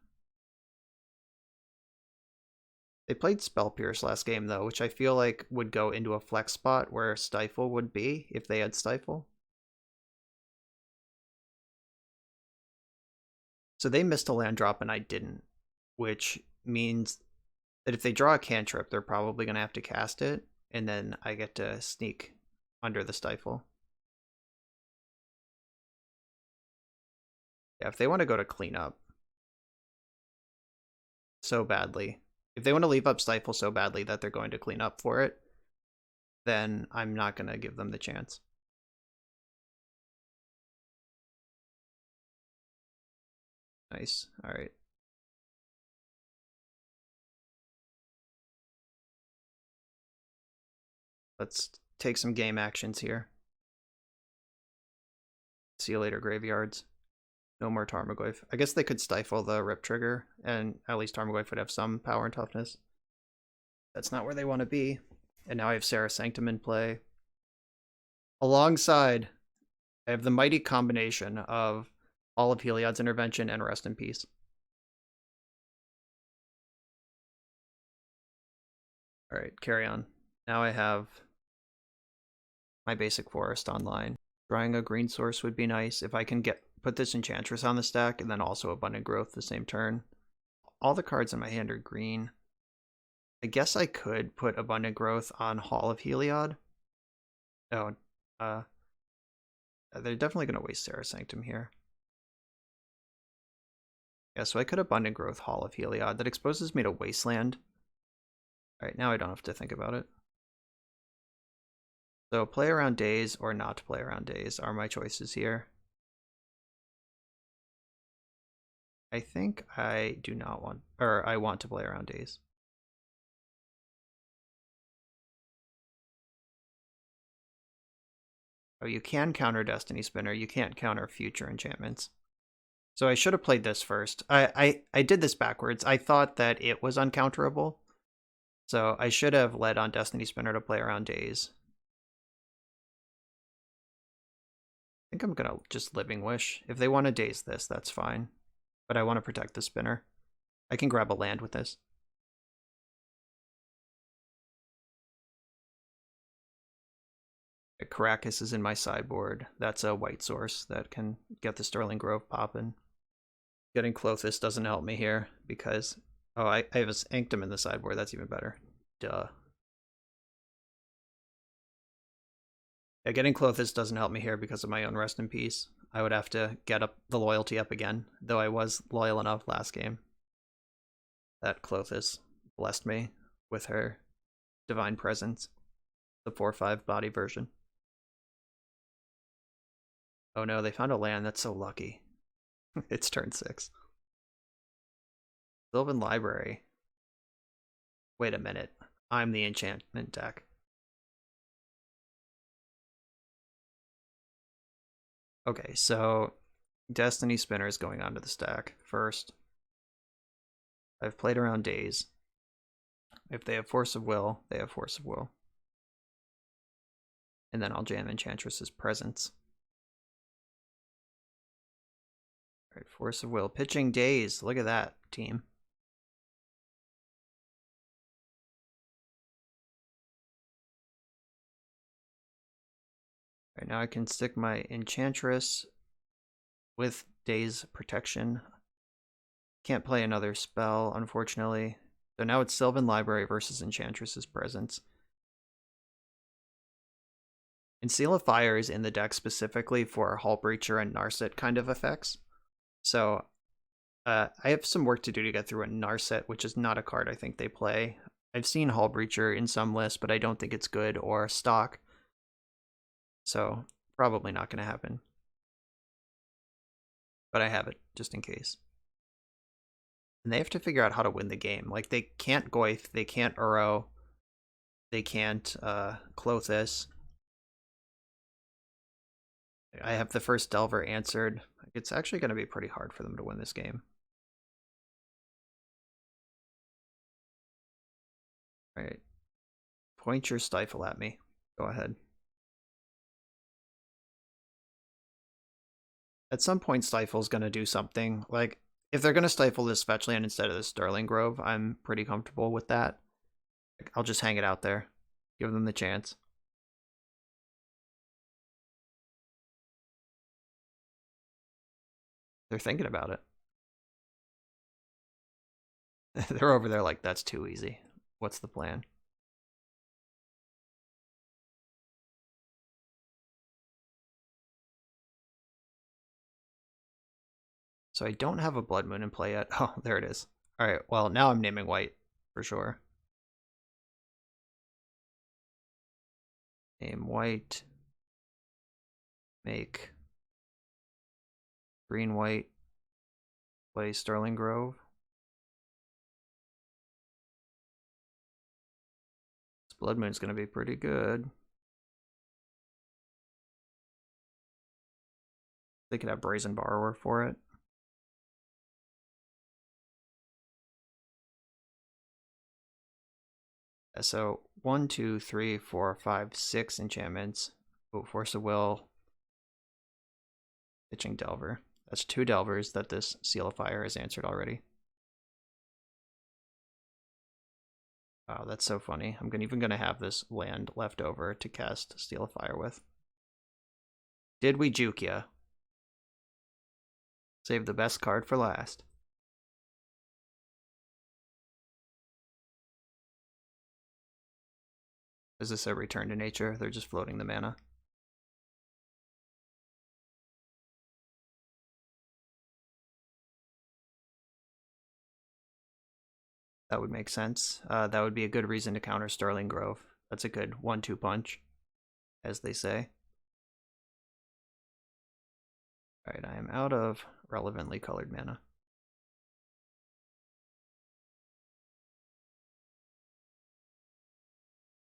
They played Spell Pierce last game, though, which I feel like would go into a flex spot where Stifle would be if they had Stifle. So they missed a land drop and I didn't, which means that if they draw a cantrip, they're probably going to have to cast it, and then I get to sneak under the Stifle. Yeah, if they want to go to cleanup so badly, if they want to leave up Stifle so badly that they're going to clean up for it, then I'm not going to give them the chance. Nice. All right. Let's take some game actions here. See you later, graveyards. No more Tarmogoyf. I guess they could Stifle the Rip Trigger, and at least Tarmogoyf would have some power and toughness. That's not where they want to be. And now I have Sarah Sanctum in play. Alongside, I have the mighty combination of all of Heliod's Intervention and Rest in Peace. Alright, carry on. Now I have my basic forest online. Drawing a green source would be nice if I can put this Enchantress on the stack and then also Abundant Growth the same turn. All the cards in my hand are green. I guess I could put Abundant Growth on Hall of Heliod. Oh, they're definitely going to waste Sarah Sanctum here. Yeah, so I could Abundant Growth Hall of Heliod. That exposes me to Wasteland. Alright, now I don't have to think about it. So play around Days or not play around Days are my choices here. I think I do not want, or I want to play around Days. Oh, you can counter Destiny Spinner. You can't counter future enchantments. So I should have played this first. I did this backwards. I thought that it was uncounterable. So I should have led on Destiny Spinner to play around Days. I think I'm going to just Living Wish. If they want to Daze this, that's fine. But I want to protect the Spinner. I can grab a land with this. Caracas is in my sideboard. That's a white source that can get the Sterling Grove popping. Getting Clothis doesn't help me here because... Oh, I have a Sanctum in the sideboard. That's even better. Duh. Yeah, getting Clothis doesn't help me here because of my own Rest in Peace. I would have to get up the loyalty up again, though I was loyal enough last game. That Clothis blessed me. with her Divine Presence, the 4/5 body version. Oh no, they found a land. That's so lucky. It's turn 6. Sylvan Library. Wait a minute. I'm the enchantment deck. Okay, so Destiny Spinner is going onto the stack first. I've played around Days. If they have Force of Will, they have Force of Will. And then I'll jam Enchantress's Presence. Alright, Force of Will. Pitching Days. Look at that, team. Alright, now I can stick my Enchantress with Days Protection. Can't play another spell, unfortunately. So now it's Sylvan Library versus Enchantress's Presence. And Seal of Fire is in the deck specifically for Hull Breacher and Narset kind of effects. So I have some work to do to get through a Narset, which is not a card I think they play. I've seen Hull Breacher in some lists, but I don't think it's good or stock. So probably not going to happen. But I have it, just in case. And they have to figure out how to win the game. Like, they can't Goyf, they can't Uro, they can't Clothis. I have the first Delver answered. It's actually going to be pretty hard for them to win this game. Alright. Point your Stifle at me. Go ahead. At some point, Stifle's going to do something. Like, if they're going to Stifle this Fetch Land instead of the Sterling Grove, I'm pretty comfortable with that. I'll just hang it out there. Give them the chance. They're thinking about it. They're over there like, that's too easy. What's the plan? So I don't have a Blood Moon in play yet. Oh, there it is. Alright, well, now I'm naming white, for sure. Name white. Make green white. Play Sterling Grove. This Blood Moon's gonna be pretty good. They could have Brazen Borrower for it. So 1, 2, 3, 4, 5, 6 enchantments. Oh, Force of Will. Pitching Delver. That's 2 Delvers that this Seal of Fire has answered already. Wow, that's so funny. I'm even going to have this land left over to cast Seal of Fire with. Did we juke ya? Save the best card for last. Is this a return to nature? They're just floating the mana. That would make sense. That would be a good reason to counter Sterling Grove. That's a good 1-2 punch, as they say. Alright, I am out of relevantly colored mana.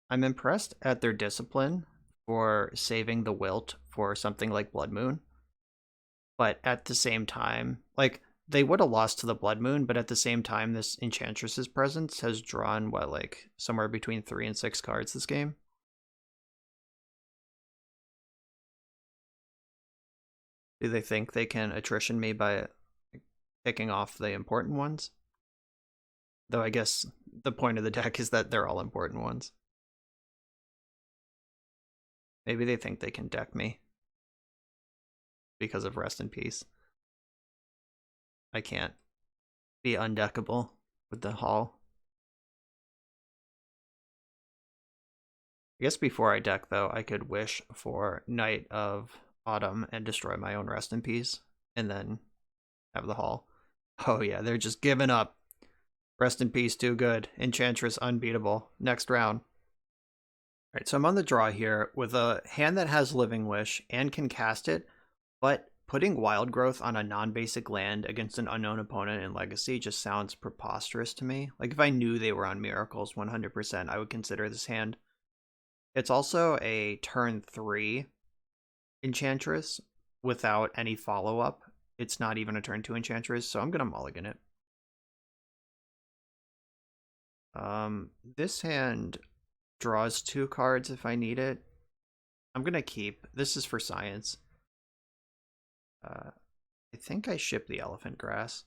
I'm impressed at their discipline for saving the Wilt for something like Blood Moon. But at the same time, like, they would have lost to the Blood Moon, but at the same time, this Enchantress's Presence has drawn, what, like, somewhere between 3 and 6 cards this game? Do they think they can attrition me by picking off the important ones? Though I guess the point of the deck is that they're all important ones. Maybe they think they can deck me because of Rest in Peace. I can't be undeckable with the Hall. I guess before I deck, though, I could wish for Night of Autumn and destroy my own Rest in Peace, and then have the Hall. Oh yeah, they're just giving up. Rest in peace, too good. Enchantress unbeatable. Next round. Alright, so I'm on the draw here with a hand that has Living Wish and can cast it, but putting Wild Growth on a non-basic land against an unknown opponent in Legacy just sounds preposterous to me. Like, if I knew they were on Miracles 100%, I would consider this hand. It's also a turn 3 Enchantress without any follow-up. It's not even a turn 2 Enchantress, so I'm going to mulligan it. This hand draws 2 cards if I need it. I'm going to keep. This is for science. I think I ship the Elephant Grass.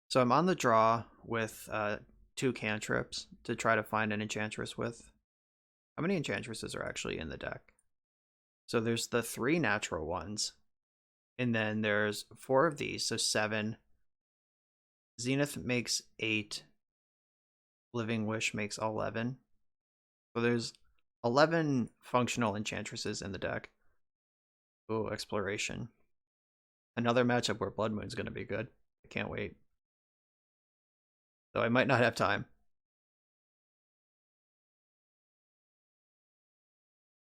So I'm on the draw with 2 cantrips to try to find an Enchantress with. How many Enchantresses are actually in the deck? So there's the 3 natural ones. And then there's 4 of these, so 7. Zenith makes 8. Living Wish makes 11. So there's 11 functional Enchantresses in the deck. Ooh, Exploration. Another matchup where Blood Moon's going to be good. I can't wait. Though I might not have time.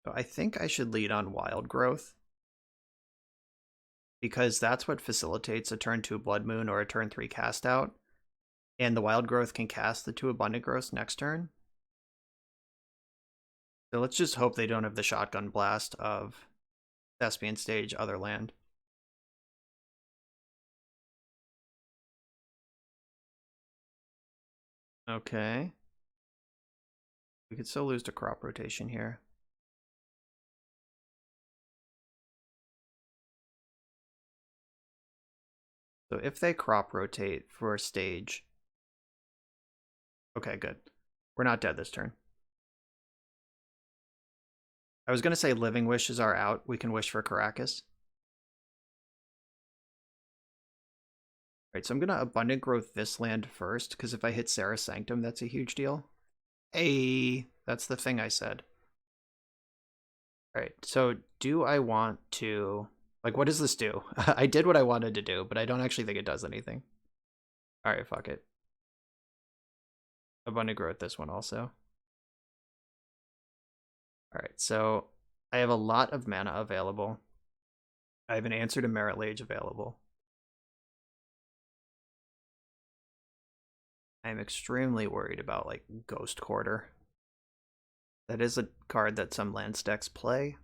So I think I should lead on Wild Growth, because that's what facilitates a turn 2 Blood Moon or a turn 3 cast out. And the Wild Growth can cast the 2 Abundant Growths next turn. So let's just hope they don't have the Shotgun Blast of Thespian Stage, other land. Okay. We could still lose to Crop Rotation here. So if they Crop Rotate for a stage... Okay, good. We're not dead this turn. I was going to say Living Wish is our out. We can wish for Caracas. Alright, so I'm going to Abundant Growth this land first, because if I hit Sarah Sanctum, that's a huge deal. Hey, that's the thing I said. Alright, so do I want to... Like, what does this do? I did what I wanted to do, but I don't actually think it does anything. Alright, fuck it. Abundant Growth this one also. Alright, so I have a lot of mana available. I have an Answer to Merit Lage available. I'm extremely worried about, like, Ghost Quarter. That is a card that some land decks play.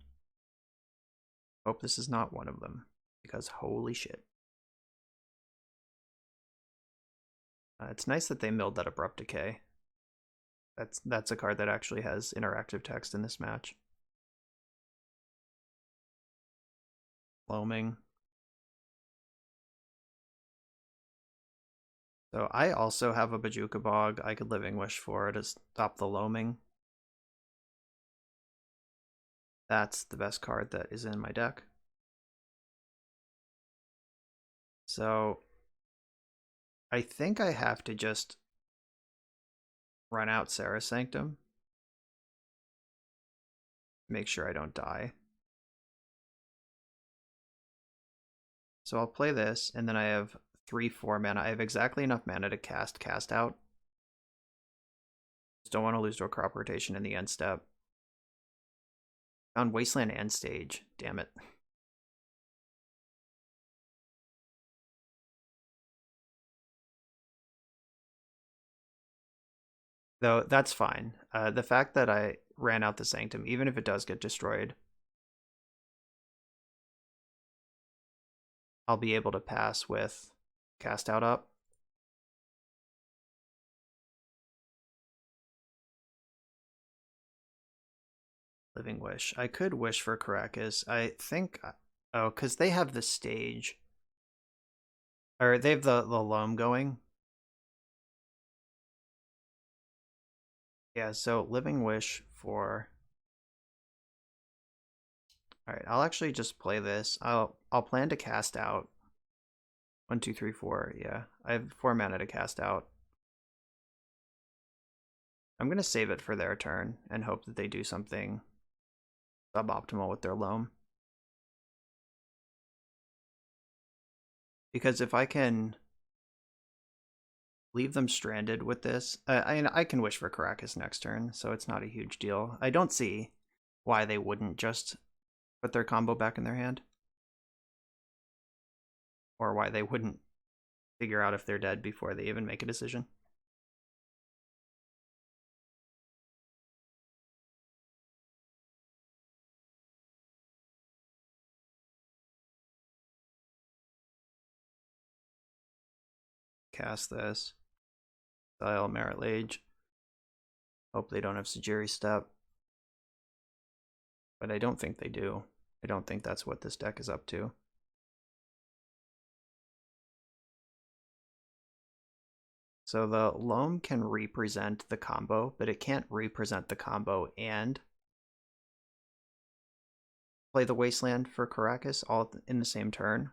Hope this is not one of them, because holy shit. It's nice that they milled that Abrupt Decay. That's a card that actually has interactive text in this match. Loaming. So I also have a Bajuka Bog I could Living Wish for to stop the loaming. That's the best card that is in my deck. So I think I have to just run out Sarah Sanctum. Make sure I don't die. So I'll play this, and then I have 3-4 mana. I have exactly enough mana to cast Out. Just don't want to lose to a Crop Rotation in the end step. Found Wasteland End Stage. Damn it. Though that's fine. The fact that I ran out the Sanctum, even if it does get destroyed, I'll be able to pass with Cast Out up. Living Wish. I could wish for Caracas. I think... Oh, because they have the stage. Or they have the loam going. Yeah, so Living Wish for... Alright, I'll actually just play this. I'll plan to cast out. 1, 2, 3, 4. Yeah, I have 4 mana to cast out. I'm going to save it for their turn and hope that they do something suboptimal with their loam. Because if I can leave them stranded with this. I can wish for Caracas next turn, so it's not a huge deal. I don't see why they wouldn't just put their combo back in their hand. Or why they wouldn't figure out if they're dead before they even make a decision. Cast this. Style Merit Lage. Hope they don't have Sajiri Step. But I don't think they do. I don't think that's what this deck is up to. So the Loam can represent the combo, but it can't represent the combo and play the Wasteland for Caracas all in the same turn.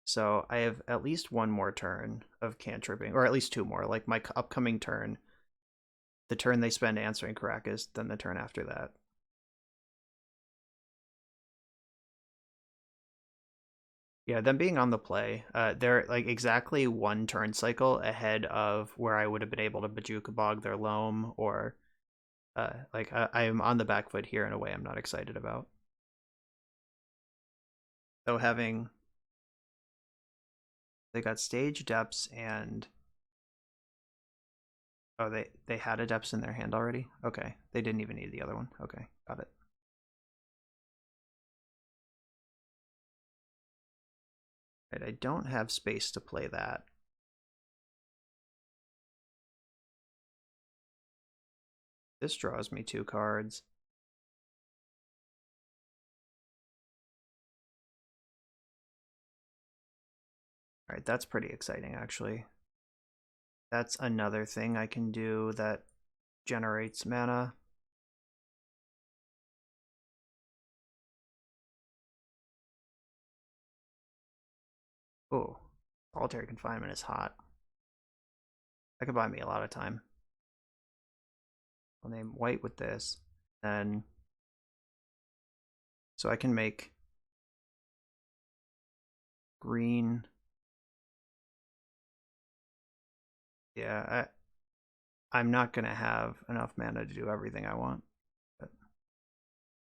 So I have at least one more turn of cantripping, or at least two more, like my upcoming turn, the turn they spend answering Caracas, then the turn after that. Yeah, them being on the play, they're like exactly one turn cycle ahead of where I would have been able to Bajuka Bog their Loam, or like I'm on the back foot here in a way I'm not excited about. So having, they got Stage Depths and, oh, they had a Depths in their hand already? Okay, they didn't even need the other one. Okay, got it. Right, I don't have space to play that. This draws me 2 cards. Alright, that's pretty exciting, actually. That's another thing I can do that generates mana. Oh, Solitary Confinement is hot. That could buy me a lot of time. I'll name white with this, then so I can make green. Yeah, I'm not gonna have enough mana to do everything I want, but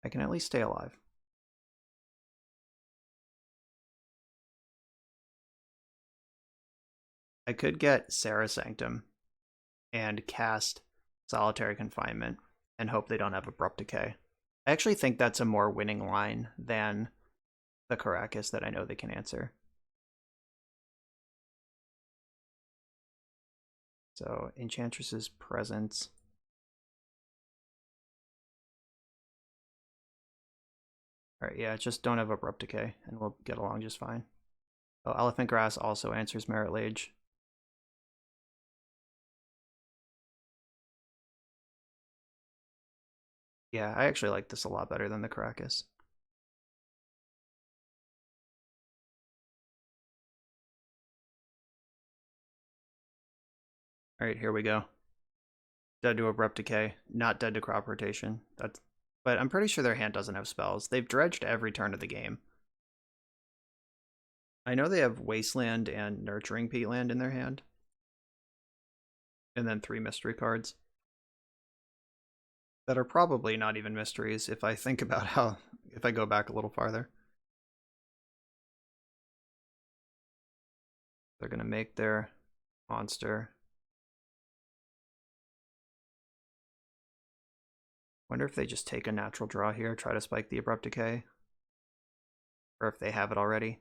I can at least stay alive. I could get Sarah Sanctum and cast Solitary Confinement and hope they don't have Abrupt Decay. I actually think that's a more winning line than the Caracas that I know they can answer. So Enchantress's Presence. Alright, yeah, just don't have Abrupt Decay and we'll get along just fine. Oh, Elephant Grass also answers Merit Lage. Yeah, I actually like this a lot better than the Caracas. Alright, here we go. Dead to Abrupt Decay, not dead to Crop Rotation. But I'm pretty sure their hand doesn't have spells. They've dredged every turn of the game. I know they have Wasteland and Nurturing Peatland in their hand. And then 3 mystery cards. That are probably not even mysteries if I think about how, if I go back a little farther. They're going to make their monster. Wonder if they just take a natural draw here, try to spike the Abrupt Decay. Or if they have it already.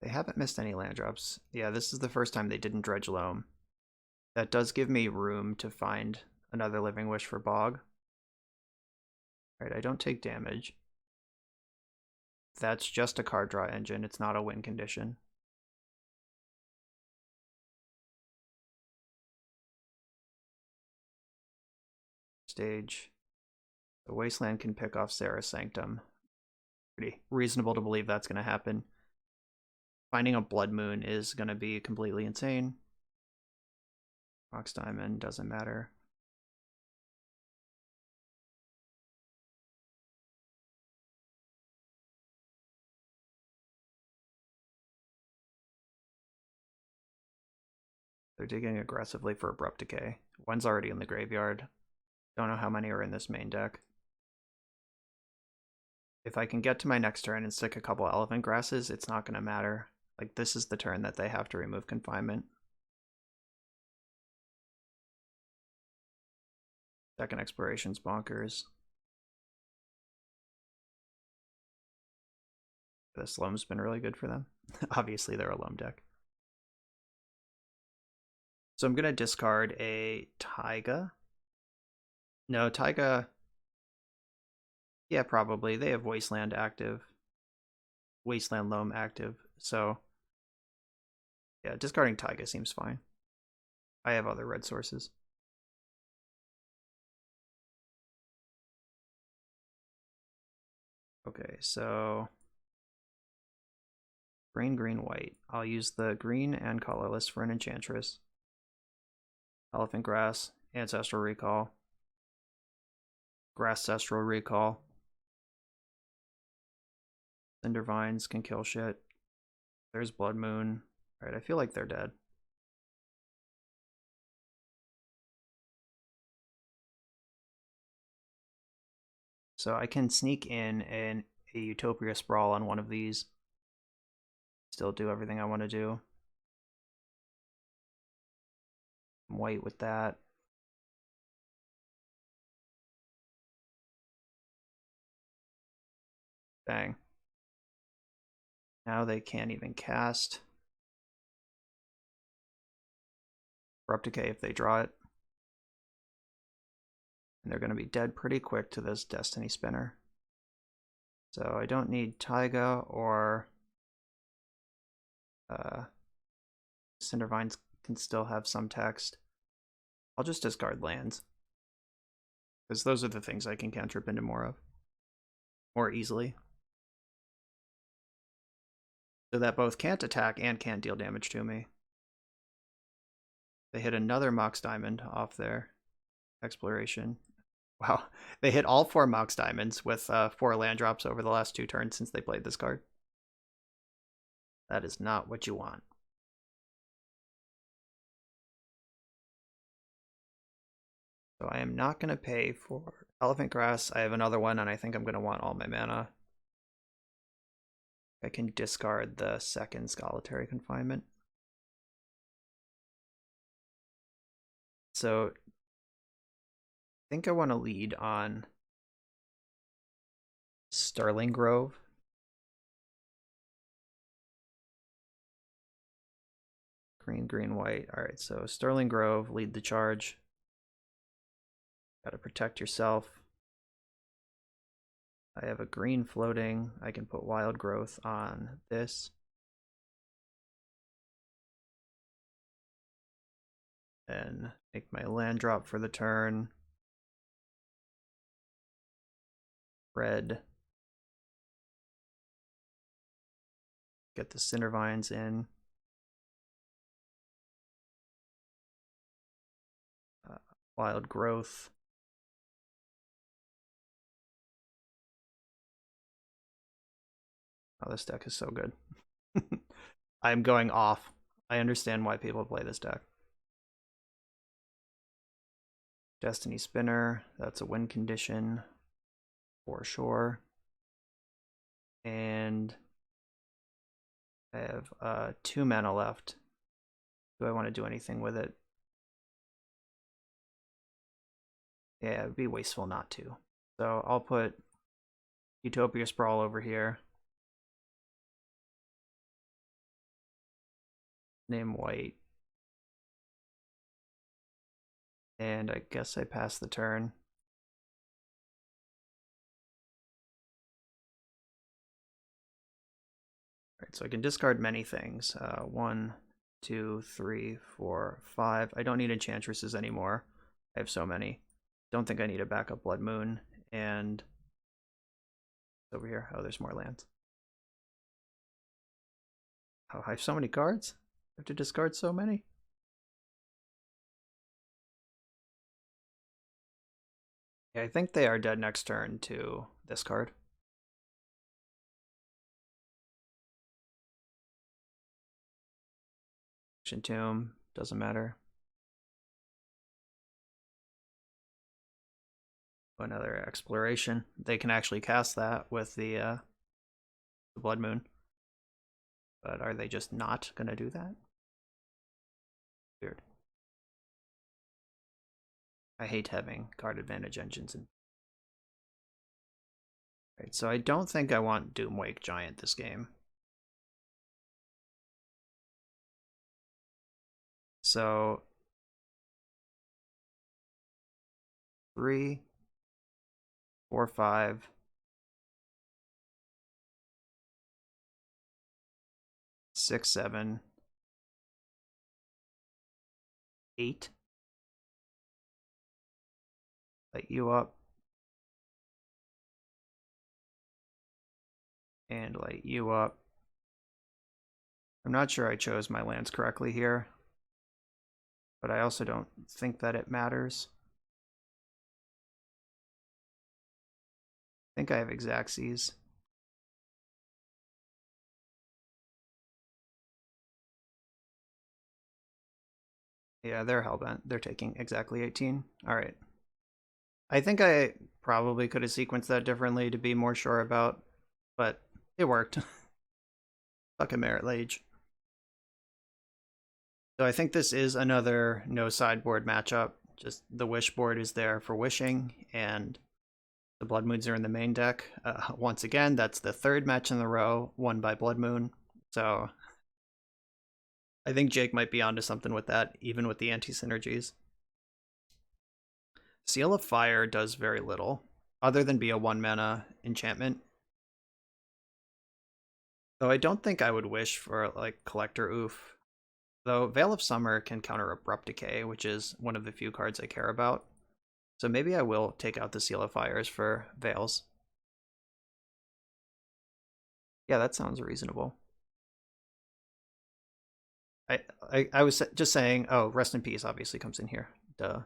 They haven't missed any land drops. Yeah, this is the first time they didn't dredge Loam. That does give me room to find another Living Wish for Bog. Alright, I don't take damage. That's just a card draw engine, it's not a win condition. Stage. The Wasteland can pick off Sarah's Sanctum. Pretty reasonable to believe that's going to happen. Finding a Blood Moon is going to be completely insane. Fox Diamond doesn't matter. They're digging aggressively for Abrupt Decay. One's already in the graveyard. Don't know how many are in this main deck. If I can get to my next turn and stick a couple Elephant Grasses, it's not going to matter. Like, this is the turn that they have to remove Confinement. Second Exploration's bonkers. This Loam's been really good for them. Obviously, they're a Loam deck. So I'm going to discard a Taiga. No, Taiga... Yeah, probably. They have Wasteland active. Wasteland Loam active. So, yeah, discarding Taiga seems fine. I have other red sources. Okay, so... Green, green, white. I'll use the green and colorless for an Enchantress. Elephant Grass, Ancestral Recall. Grass-cestral Recall. Cinder Vines can kill shit. There's Blood Moon. Alright, I feel like they're dead. So I can sneak in a Utopia Sprawl on one of these. Still do everything I want to do. White with that. Bang. Now they can't even cast Abrupt Decay if they draw it. And they're going to be dead pretty quick to this Destiny Spinner. So I don't need Taiga or Cindervines can still have some text. I'll just discard lands. Because those are the things I can cantrip into more of. More easily. So that both can't attack and can't deal damage to me. They hit another Mox Diamond off their exploration. Wow, they hit all 4 Mox Diamonds with 4 land drops over the last 2 turns since they played this card. That is not what you want. So I am not going to pay for Elephant Grass. I have another one, and I think I'm going to want all my mana. I can discard the second Solitary Confinement. So I think I want to lead on Sterling Grove. Green, green, white. All right, so Sterling Grove, lead the charge. Gotta protect yourself. I have a green floating. I can put Wild Growth on this. And make my land drop for the turn. Red. Get the Cindervines in. Wild Growth. Oh, this deck is so good. I'm going off. I understand why people play this deck. Destiny Spinner, that's a win condition for sure. And I have 2 mana left. Do I want to do anything with it? Yeah, it would be wasteful not to. So I'll put Utopia Sprawl over here. Name white. And I guess I pass the turn. Alright, so I can discard many things. 1, 2, 3, 4, 5. I don't need Enchantresses anymore. I have so many. Don't think I need a backup Blood Moon. And over here, oh, there's more lands. Oh, I have so many cards. I have to discard so many. Yeah, I think they are dead next turn to this card. Tomb. Doesn't matter. Another exploration. They can actually cast that with the Blood Moon. But are they just not going to do that? Weird. I hate having card advantage engines. Right, so I don't think I want Doomwake Giant this game. So 3, 4, 5. 6, 7, 8. Light you up. And light you up. I'm not sure I chose my lands correctly here, but I also don't think that it matters. I think I have Xaxes. Yeah, they're hellbent. They're taking exactly 18. All right. I think I probably could have sequenced that differently to be more sure about, but it worked. Fuck a Merit Lage. So I think this is another no sideboard matchup. Just the wish board is there for wishing, and the Blood Moons are in the main deck. Once again, that's the third match in a row won by Blood Moon. So I think Jake might be onto something with that, even with the anti-synergies. Seal of Fire does very little, other than be a 1-mana enchantment. Though I don't think I would wish for, like, Collector Oof. Though Veil of Summer can counter Abrupt Decay, which is one of the few cards I care about. So maybe I will take out the Seal of Fires for Veils. Yeah, that sounds reasonable. I was just saying, oh, Rest in Peace obviously comes in here. Duh.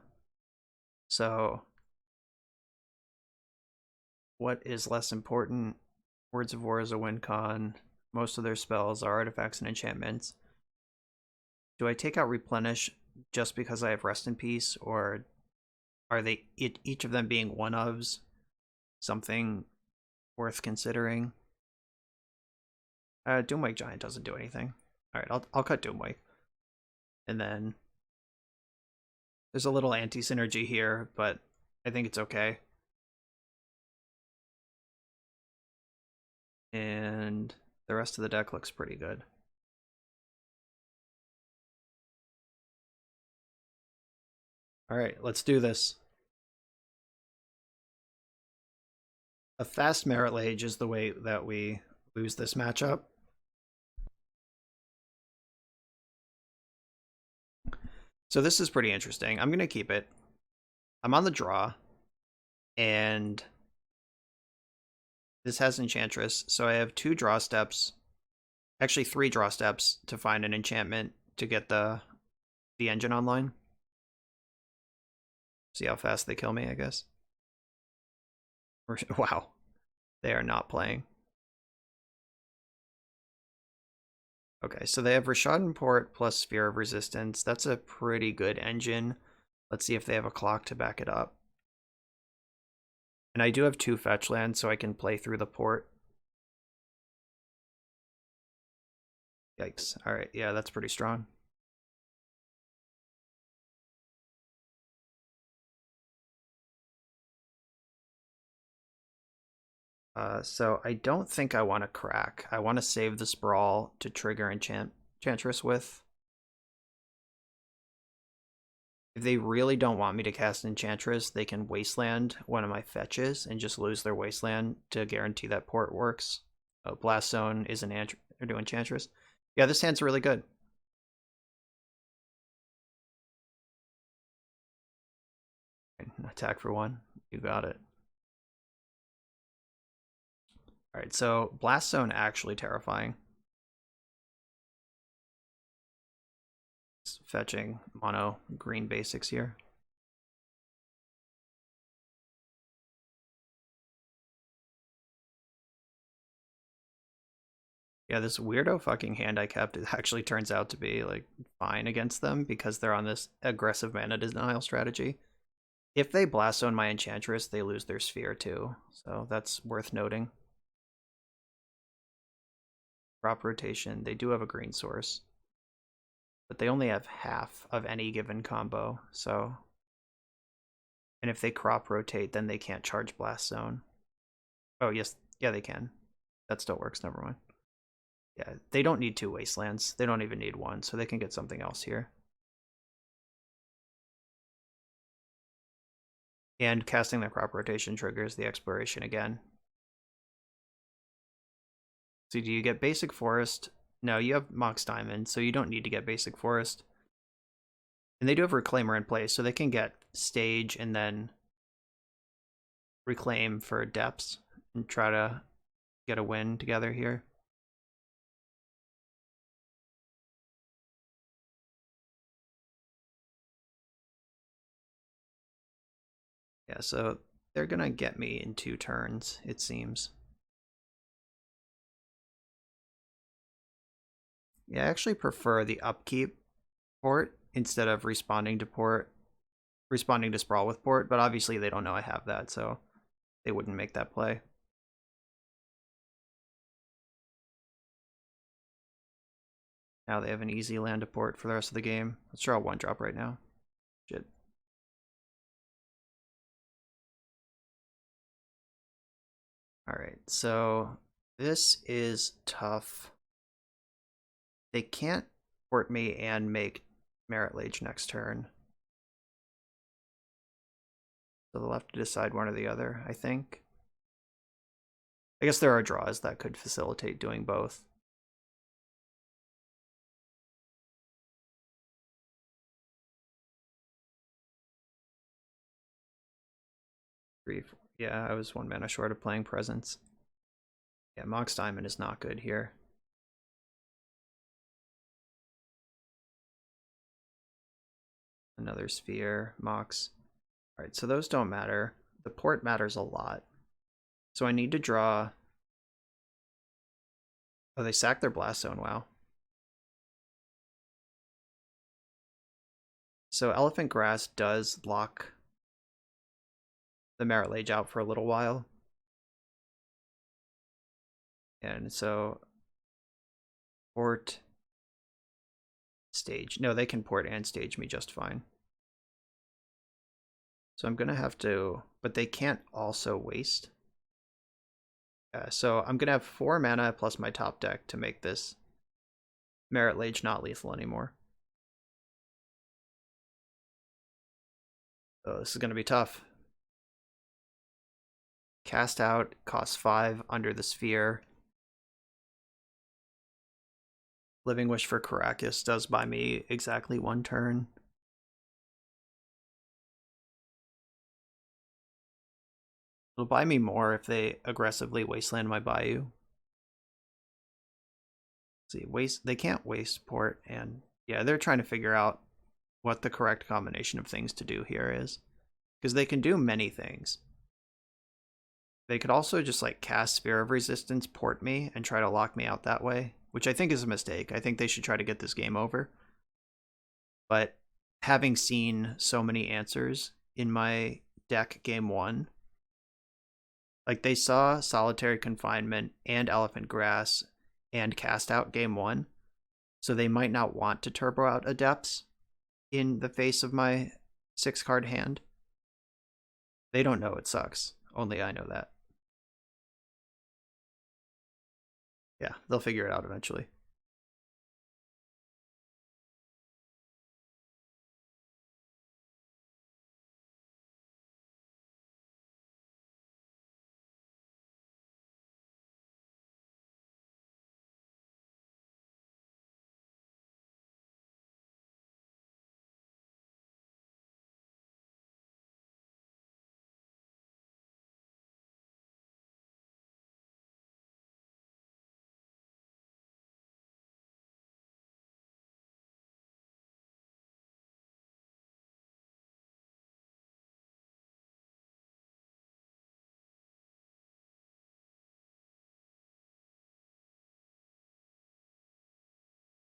So what is less important? Words of War is a win con. Most of their spells are artifacts and enchantments. Do I take out Replenish just because I have Rest in Peace, or are they each of them being one-ofs something worth considering? Doomwake Giant doesn't do anything. All right, I'll cut Doomwake. And then there's a little anti-synergy here, but I think it's okay. And the rest of the deck looks pretty good. All right, let's do this. A fast Merit Lage is the way that we lose this matchup. So this is pretty interesting. I'm going to keep it. I'm on the draw, and this has Enchantress, so I have 2 draw steps, actually 3 draw steps to find an enchantment to get the engine online. See how fast they kill me, I guess. Wow, they are not playing. Okay, so they have Rashad Port plus Sphere of Resistance. That's a pretty good engine. Let's see if they have a clock to back it up. And I do have 2 fetch lands, so I can play through the port. Yikes. Alright, yeah, that's pretty strong. So I don't think I want to crack. I want to save the Sprawl to trigger Enchantress with. If they really don't want me to cast Enchantress, they can Wasteland one of my fetches and just lose their Wasteland to guarantee that port works. Oh, Blast Zone is an Enchantress. Yeah, this hand's really good. Attack for 1. You got it. Alright, so Blast Zone actually terrifying. It's fetching mono green basics here. Yeah, this weirdo fucking hand I kept, it actually turns out to be like fine against them because they're on this aggressive mana denial strategy. If they blast zone my Enchantress, they lose their sphere too, so that's worth noting. Crop rotation, they do have a green source, but they only have half of any given combo, so. And if they crop rotate, then they can't charge blast zone. Oh, yes, yeah, they can. That still works, never mind. Yeah, they don't need 2 wastelands. They don't even need 1, so they can get something else here. And casting the crop rotation triggers the exploration again. So do you get basic forest? No, you have Mox Diamond, so you don't need to get basic forest. And they do have Reclaimer in place, so they can get stage and then reclaim for depths and try to get a win together here. Yeah, so they're gonna get me in 2 turns, it seems. Yeah, I actually prefer the upkeep port instead of responding to Sprawl with port, but obviously they don't know I have that, so they wouldn't make that play. Now they have an easy land to port for the rest of the game. Let's draw a 1-drop right now. Shit. Alright, so this is tough. They can't port me and make Merit Lage next turn. So they'll have to decide one or the other, I think. I guess there are draws that could facilitate doing both. Yeah, I was 1 mana short of playing Presence. Yeah, Mox Diamond is not good here. Another Sphere, Mox. Alright, so those don't matter. The port matters a lot. So I need to draw... Oh, they sacked their Blast Zone, wow. So Elephant Grass does lock the Merit Lage out for a little while. And so... Port... Stage. No, they can port and stage me just fine. So I'm gonna have to... But they can't also waste. So I'm gonna have 4 mana plus my top deck to make this Merit Lage not lethal anymore. Oh, this is gonna be tough. Cast out, costs 5 under the sphere. Living Wish for Caracas does buy me exactly 1 turn. It'll buy me more if they aggressively wasteland my Bayou. See, they can't waste port, and yeah, they're trying to figure out what the correct combination of things to do here is. Because they can do many things. They could also just like cast Sphere of Resistance, port me, and try to lock me out that way, which I think is a mistake. I think they should try to get this game over. But having seen so many answers in my deck game 1, like they saw Solitary Confinement and Elephant Grass and Cast Out game 1, so they might not want to turbo out Adepts in the face of my 6-card hand. They don't know it sucks. Only I know that. Yeah, they'll figure it out eventually.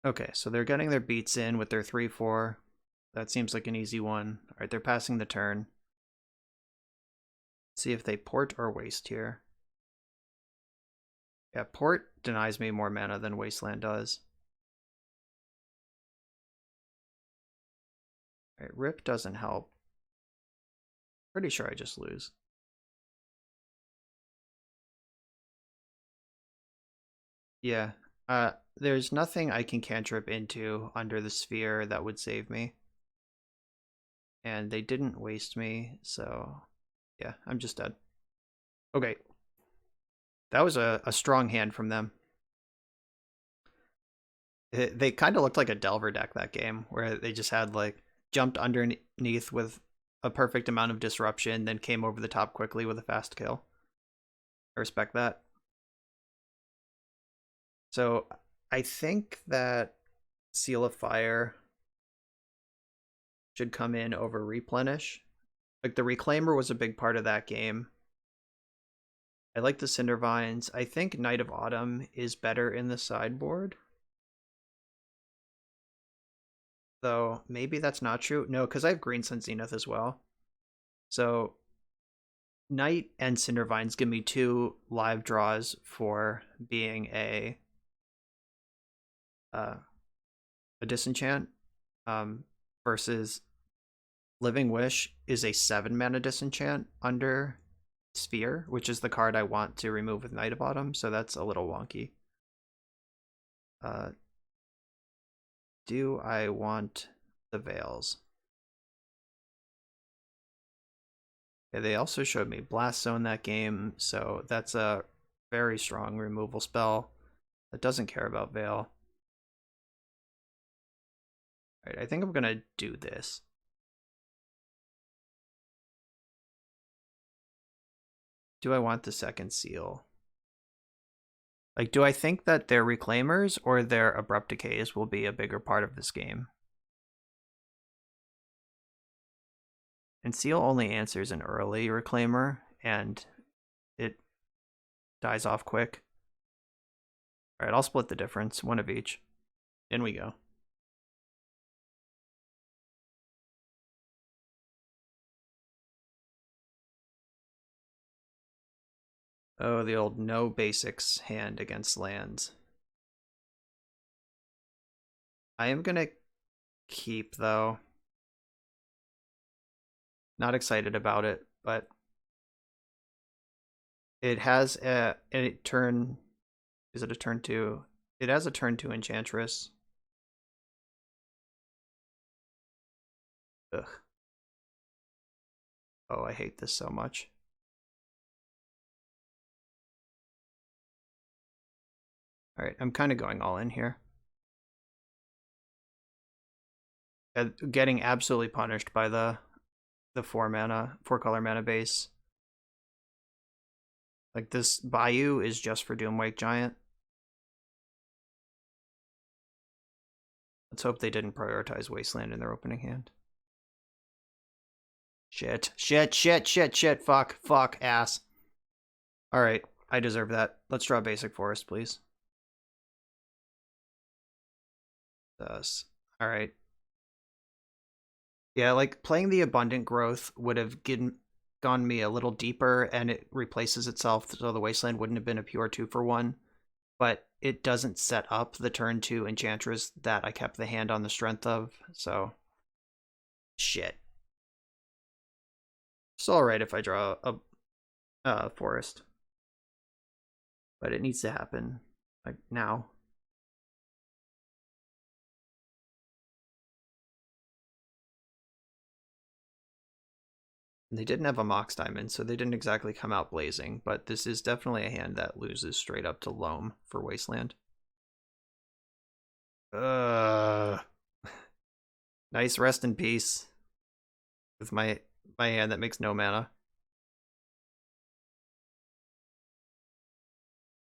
Okay, so they're getting their beats in with their 3-4. That seems like an easy one. All right, they're passing the turn. See if they port or waste here. Yeah, port denies me more mana than Wasteland does. All right, rip doesn't help. Pretty sure I just lose. Yeah, there's nothing I can cantrip into under the sphere that would save me. And they didn't waste me, so yeah, I'm just dead. Okay. That was a strong hand from them. They kind of looked like a Delver deck that game, where they just had like jumped underneath with a perfect amount of disruption, then came over the top quickly with a fast kill. I respect that. So I think that Seal of Fire should come in over Replenish. Like the Reclaimer was a big part of that game. I like the Cindervines. I think Knight of Autumn is better in the sideboard. Though maybe that's not true. No, because I have Green Sun Zenith as well. So Knight and Cindervines give me 2 live draws for being a disenchant. Versus Living Wish is a 7 mana disenchant under Sphere, which is the card I want to remove with Knight of Autumn, so that's a little wonky. Do I want the Veils? Yeah, they also showed me Blast Zone that game, so that's a very strong removal spell that doesn't care about Veil. Alright, I think I'm gonna do this. Do I want the second seal? Like, do I think that their Reclaimers or their Abrupt Decays will be a bigger part of this game? And Seal only answers an early Reclaimer, and it dies off quick. Alright, I'll split the difference, 1 of each. In we go. Oh, the old no basics hand against lands. I am gonna keep, though. Not excited about it, but it has a turn. Is it a turn 2? It has a turn 2 Enchantress. Ugh. Oh, I hate this so much. Alright, I'm kind of going all in here. Getting absolutely punished by the 4 color mana base. Like, this Bayou is just for Doomwake Giant. Let's hope they didn't prioritize Wasteland in their opening hand. Shit, shit, shit, shit, shit, fuck, fuck, ass. Alright, I deserve that. Let's draw Basic Forest, please. Thus. Alright. Yeah, like, playing the Abundant Growth would have gone me a little deeper, and it replaces itself, so the Wasteland wouldn't have been a pure 2-for-1. But it doesn't set up the turn 2 Enchantress that I kept the hand on the strength of, so... Shit. It's alright if I draw a forest. But it needs to happen, like, now. They didn't have a Mox Diamond, so they didn't exactly come out blazing, but this is definitely a hand that loses straight up to Loam for Wasteland. Nice rest in peace with my hand that makes no mana.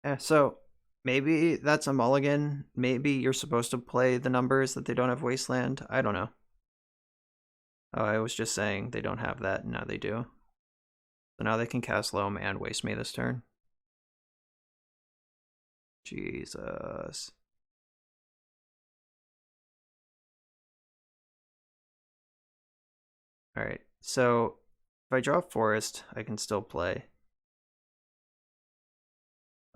Yeah, so maybe that's a mulligan. Maybe you're supposed to play the numbers that they don't have Wasteland. I don't know. Oh, I was just saying they don't have that, and now they do. So now they can cast Loam and waste me this turn. Jesus. Alright, so if I draw forest, I can still play.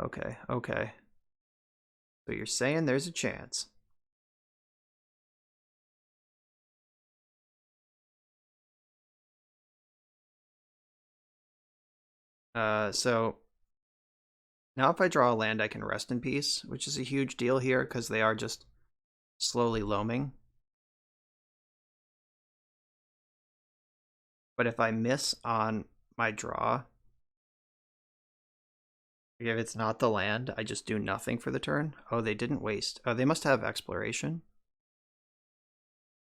Okay, okay. So you're saying there's a chance. So now if I draw a land, I can rest in peace, which is a huge deal here because they are just slowly loaming. But if I miss on my draw, if it's not the land, I just do nothing for the turn. Oh, they didn't waste. Oh, they must have exploration.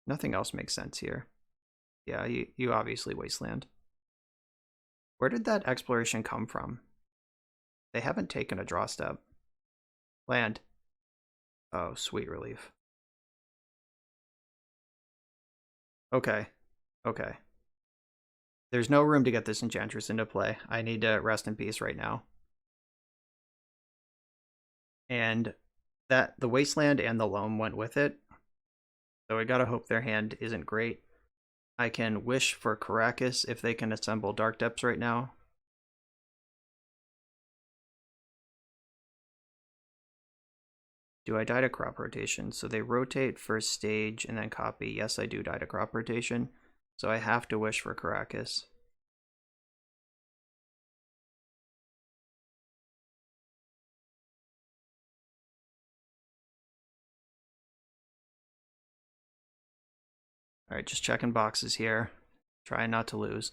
Nothing else makes sense here. Yeah, you obviously wasteland. Where did that exploration come from? They haven't taken a draw step. Land. Oh, sweet relief. Okay. Okay. There's no room to get this Enchantress into play. I need to rest in peace right now. And that the Wasteland and the Loam went with it. So I gotta hope their hand isn't great. I can wish for Caracas if they can assemble Dark Depths right now. Do I die to crop rotation? So they rotate first stage and then copy. Yes, I do die to crop rotation. So I have to wish for Caracas. Alright, just checking boxes here. Trying not to lose.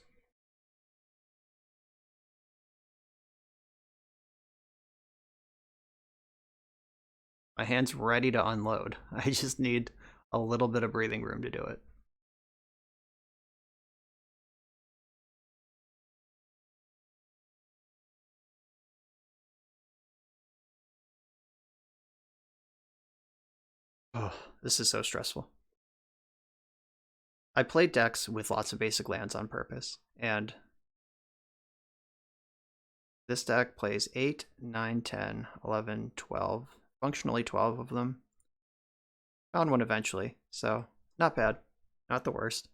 My hand's ready to unload. I just need a little bit of breathing room to do it. Oh, this is so stressful. I play decks with lots of basic lands on purpose, and this deck plays 8, 9, 10, 11, 12, functionally 12 of them. Found one eventually, so not bad. Not the worst.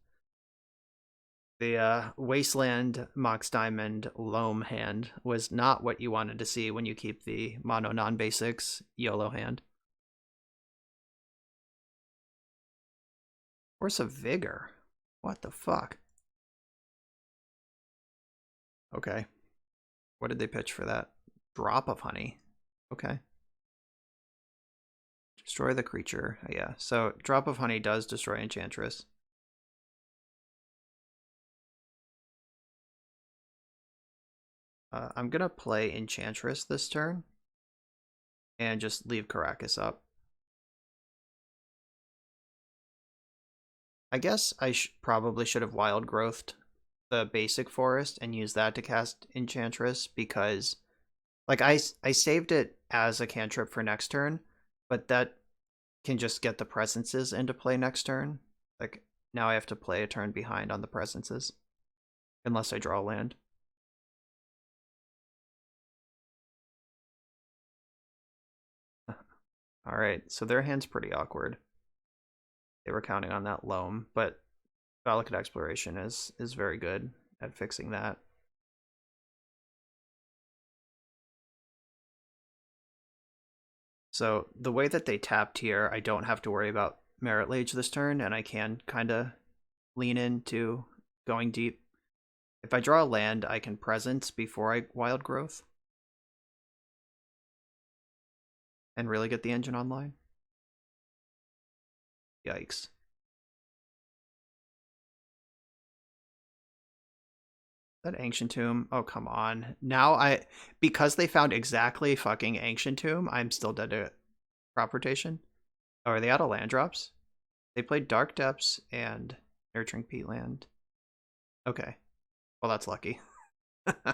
The Wasteland Mox Diamond Loam hand was not what you wanted to see when you keep the mono non-basics YOLO hand. Force of Vigor? What the fuck? Okay. What did they pitch for that? Drop of Honey. Okay. Destroy the creature. Yeah, so Drop of Honey does destroy Enchantress. I'm gonna play Enchantress this turn and just leave Caracas up. I guess I probably should have Wild Growthed the basic forest and used that to cast Enchantress because, like, I saved it as a cantrip for next turn, but that can just get the presences into play next turn. Like, now I have to play a turn behind on the presences unless I draw land. All right, so their hand's pretty awkward. They were counting on that loam, but Valakut Exploration is very good at fixing that. So the way that they tapped here, I don't have to worry about Merit Lage this turn, and I can kind of lean into going deep. If I draw a land, I can Presence before I Wild Growth and really get the engine online. Yikes. That Ancient Tomb, oh come on. Now because they found exactly fucking Ancient Tomb, I'm still dead to crop rotation. Oh, are they out of land drops? They played Dark Depths and Nurturing Peatland. Okay. Well, that's lucky. I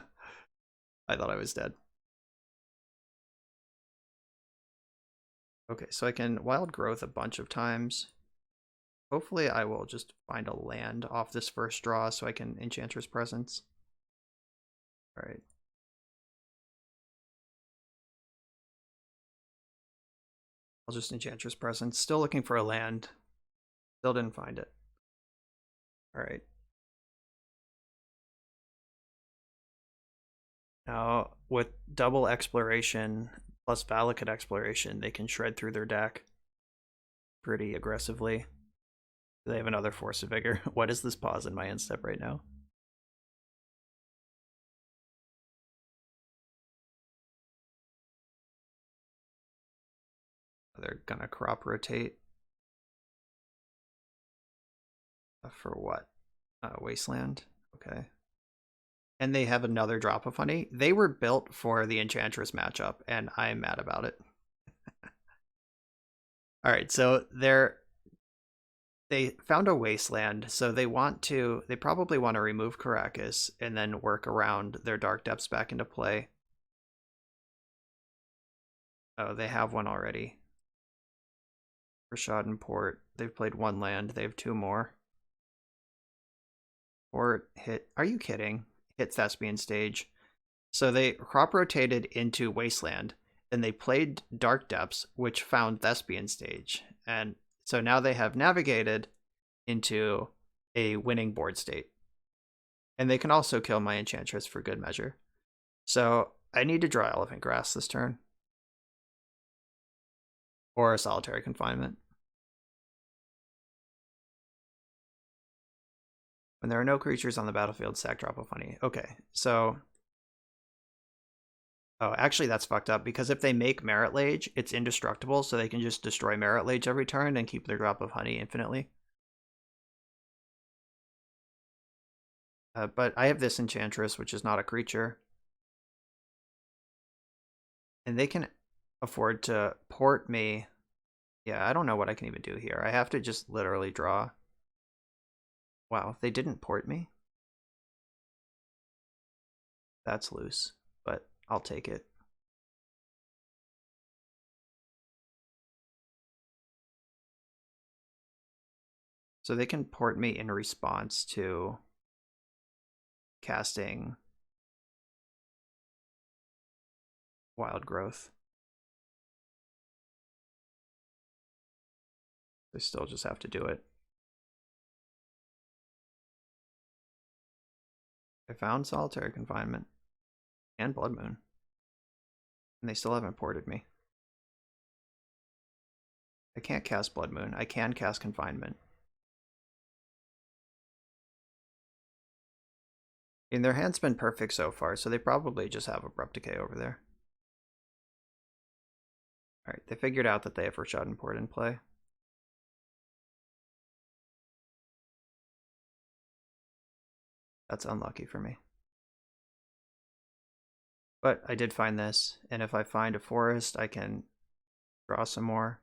thought I was dead. Okay, so I can Wild Growth a bunch of times. Hopefully I will just find a land off this first draw so I can Enchantress Presence. Alright. I'll just Enchantress Presence. Still looking for a land. Still didn't find it. Alright. Now, with double exploration plus Valakut exploration, they can shred through their deck pretty aggressively. They have another Force of Vigor. What is this pause in my end step right now? They're gonna crop rotate. For what? Wasteland. Okay. And they have another drop of honey. They were built for the Enchantress matchup, and I'm mad about it. All right, so they found a wasteland, so they probably want to remove Caracas and then work around their Dark Depths back into play. Oh, they have one already. Rashad and Port. They've played one land. They have two more. Port hit. Are you kidding? Hit Thespian Stage. So they crop rotated into Wasteland, and they played Dark Depths, which found Thespian Stage. And so now they have navigated into a winning board state. And they can also kill my Enchantress for good measure. So I need to draw Elephant Grass this turn. Or a Solitary Confinement. When there are no creatures on the battlefield, sack Drop of Honey. Okay, so... Oh, actually that's fucked up, because if they make Merit Lage, it's indestructible, so they can just destroy Merit Lage every turn and keep their Drop of Honey infinitely. But I have this Enchantress, which is not a creature. And they can afford to port me. Yeah, I don't know what I can even do here. I have to just literally draw. Wow, they didn't port me? That's loose, but I'll take it. So they can port me in response to casting Wild Growth. They still just have to do it. I found Solitary Confinement and Blood Moon, and they still haven't ported me. I can't cast Blood Moon. I can cast Confinement. And their hand's been perfect so far, so they probably just have Abrupt Decay over there. Alright, they figured out that they have Rashad and Port in play. That's unlucky for me. But I did find this, and if I find a forest, I can draw some more.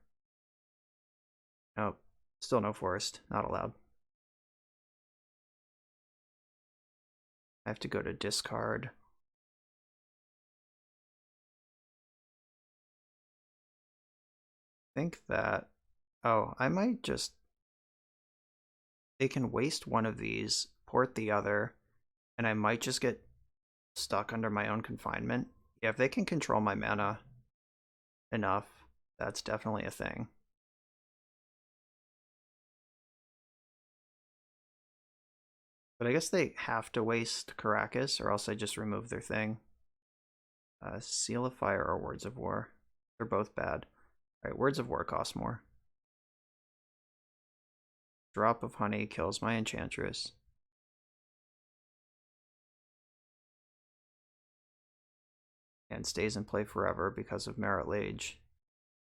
Nope, still no forest, not allowed. I have to go to discard. I think that, oh, I might just, they can waste one of these, port the other, and I might just get stuck under my own confinement. Yeah, if they can control my mana enough, that's definitely a thing. But I guess they have to waste Caracas, or else I just remove their thing. Seal of Fire or Words of War. They're both bad. Alright, Words of War cost more. Drop of Honey kills my Enchantress. And stays in play forever because of Merit Lage.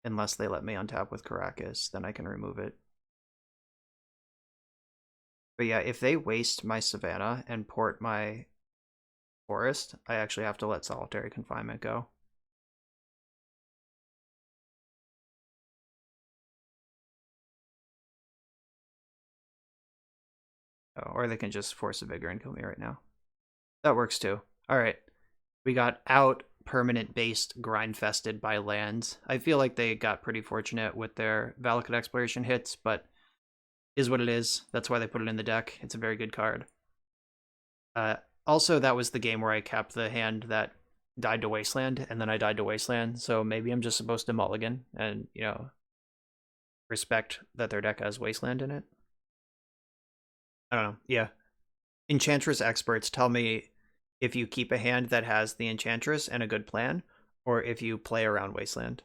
Unless they let me untap with Caracas, then I can remove it. But yeah, if they waste my Savannah and port my Forest, I actually have to let Solitary Confinement go. Oh, or they can just Force a Vigor and kill me right now. That works too. Alright. We got out permanent based grind fested by lands. I feel like they got pretty fortunate with their Valakut Exploration hits, but is what it is. That's why they put it in the deck. It's a very good card. Also, that was the game where I kept the hand that died to Wasteland, and then I died to Wasteland, so maybe I'm just supposed to mulligan and, you know, respect that their deck has Wasteland in it. I don't know. Yeah. Enchantress experts tell me if you keep a hand that has the Enchantress and a good plan, or if you play around Wasteland.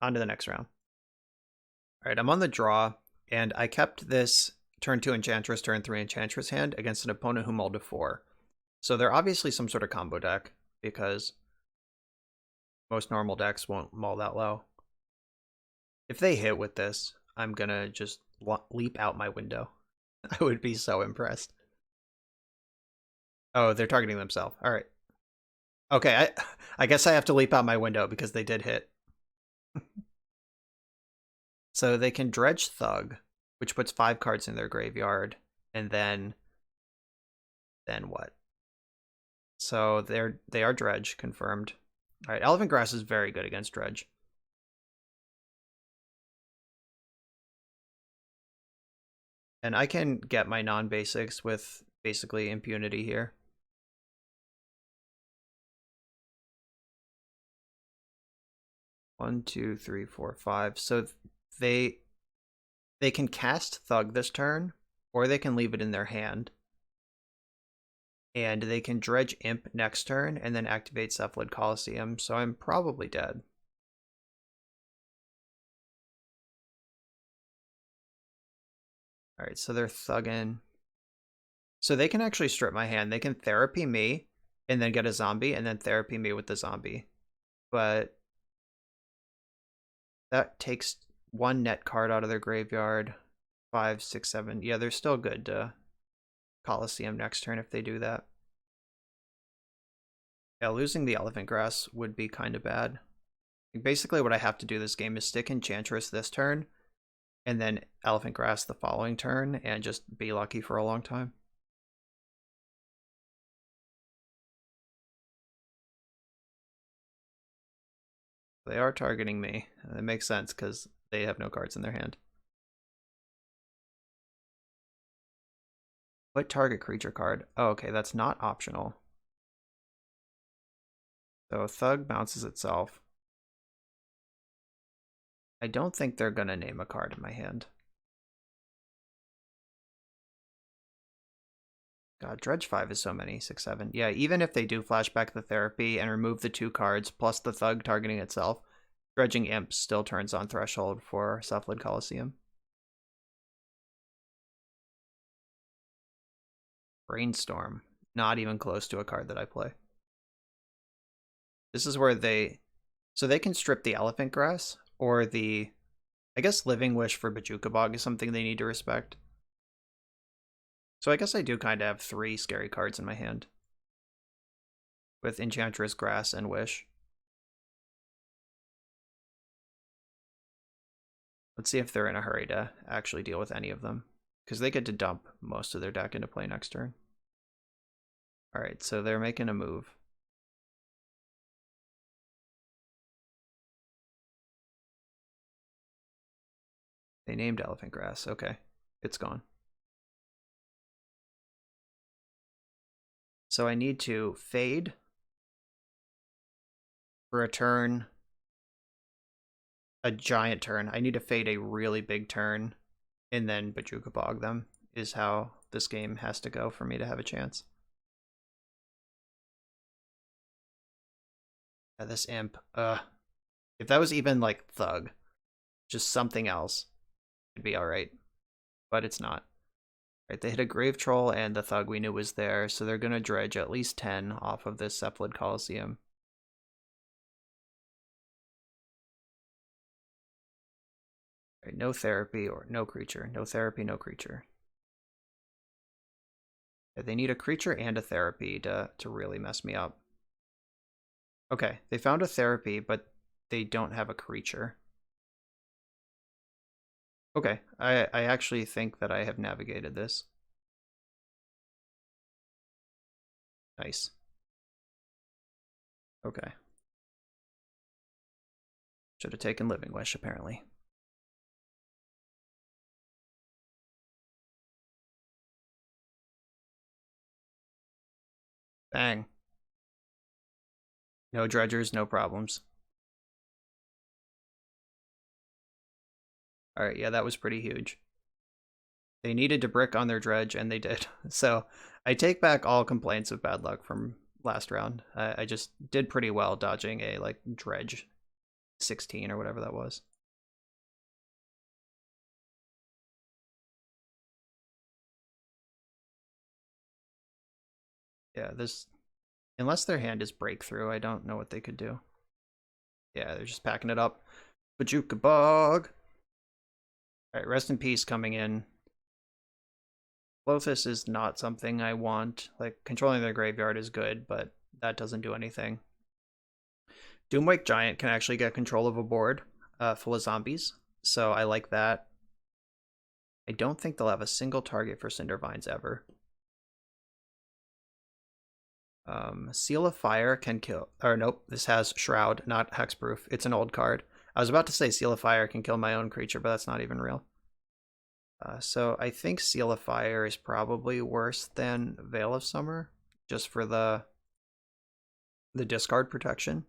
On to the next round. All right, I'm on the draw, and I kept this turn 2 Enchantress, turn 3 Enchantress hand against an opponent who mulled to 4. So they're obviously some sort of combo deck, because most normal decks won't mull that low. If they hit with this, I'm gonna just leap out my window. I would be so impressed. Oh, they're targeting themselves. All right. Okay, I guess I have to leap out my window because they did hit. So they can Dredge Thug, which puts 5 cards in their graveyard, and then what? So they are Dredge, confirmed. All right, Elephant Grass is very good against Dredge. And I can get my non-basics with basically impunity here. One, two, three, four, five. So they can cast Thug this turn, or they can leave it in their hand. And they can Dredge Imp next turn and then activate Cephalid Coliseum, so I'm probably dead. Alright, so they're thugging. So they can actually strip my hand. They can therapy me and then get a zombie and then therapy me with the zombie. But that takes 1 net card out of their graveyard. 5, 6, 7. Yeah, they're still good to Coliseum next turn if they do that. Yeah, losing the Elephant Grass would be kind of bad. Basically what I have to do this game is stick Enchantress this turn, and then Elephant Grass the following turn, and just be lucky for a long time. They are targeting me. That makes sense, because they have no cards in their hand. What target creature card? Oh, okay, that's not optional. So Thug bounces itself. I don't think they're gonna name a card in my hand. God, Dredge 5 is so many. 6, 7. Yeah, even if they do flashback the therapy and remove the 2 cards plus the Thug targeting itself, Dredging Imp still turns on Threshold for Cephalid Coliseum. Brainstorm. Not even close to a card that I play. This is where so they can strip the Elephant Grass, or the, I guess Living Wish for Bajuka Bog is something they need to respect. So I guess I do kind of have 3 scary cards in my hand. With Enchantress, Grass, and Wish. Let's see if they're in a hurry to actually deal with any of them, because they get to dump most of their deck into play next turn. Alright, so they're making a move. They named Elephant Grass. Okay, it's gone. So I need to fade for a turn, a giant turn. I need to fade a really big turn, and then Bajuka Bog them, is how this game has to go for me to have a chance. Yeah, this Imp, if that was even like Thug, just something else, it'd be alright. But it's not. Right, they hit a Grave Troll and the Thug we knew was there, so they're gonna dredge at least 10 off of this Cephalid Coliseum. Right, no therapy or no creature. No therapy, no creature. Yeah, they need a creature and a therapy to really mess me up. Okay, they found a therapy, but they don't have a creature. Okay, I actually think that I have navigated this. Nice. Okay. Should have taken Living Wish, apparently. Bang. No dredgers, no problems. Alright, yeah, that was pretty huge. They needed to brick on their dredge, and they did. So I take back all complaints of bad luck from last round. I just did pretty well dodging a like dredge 16 or whatever that was. Yeah, this unless their hand is breakthrough, I don't know what they could do. Yeah, they're just packing it up. Bajuka Bog. Alright, rest in peace coming in. Lothus is not something I want. Like, controlling their graveyard is good, but that doesn't do anything. Doomwake Giant can actually get control of a board full of zombies, so I like that. I don't think they'll have a single target for Cindervines ever. Seal of Fire can kill... Or nope, this has Shroud, not Hexproof. It's an old card. I was about to say Seal of Fire can kill my own creature, but that's not even real. So I think Seal of Fire is probably worse than Veil of Summer, just for the discard protection.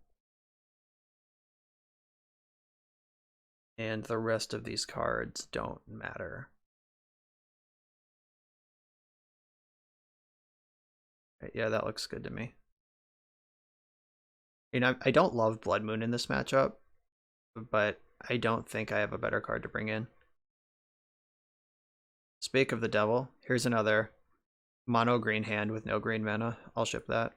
And the rest of these cards don't matter. Right, yeah, that looks good to me. You know, I don't love Blood Moon in this matchup, but I don't think I have a better card to bring in. Spake of the Devil. Here's another mono green hand with no green mana. I'll ship that.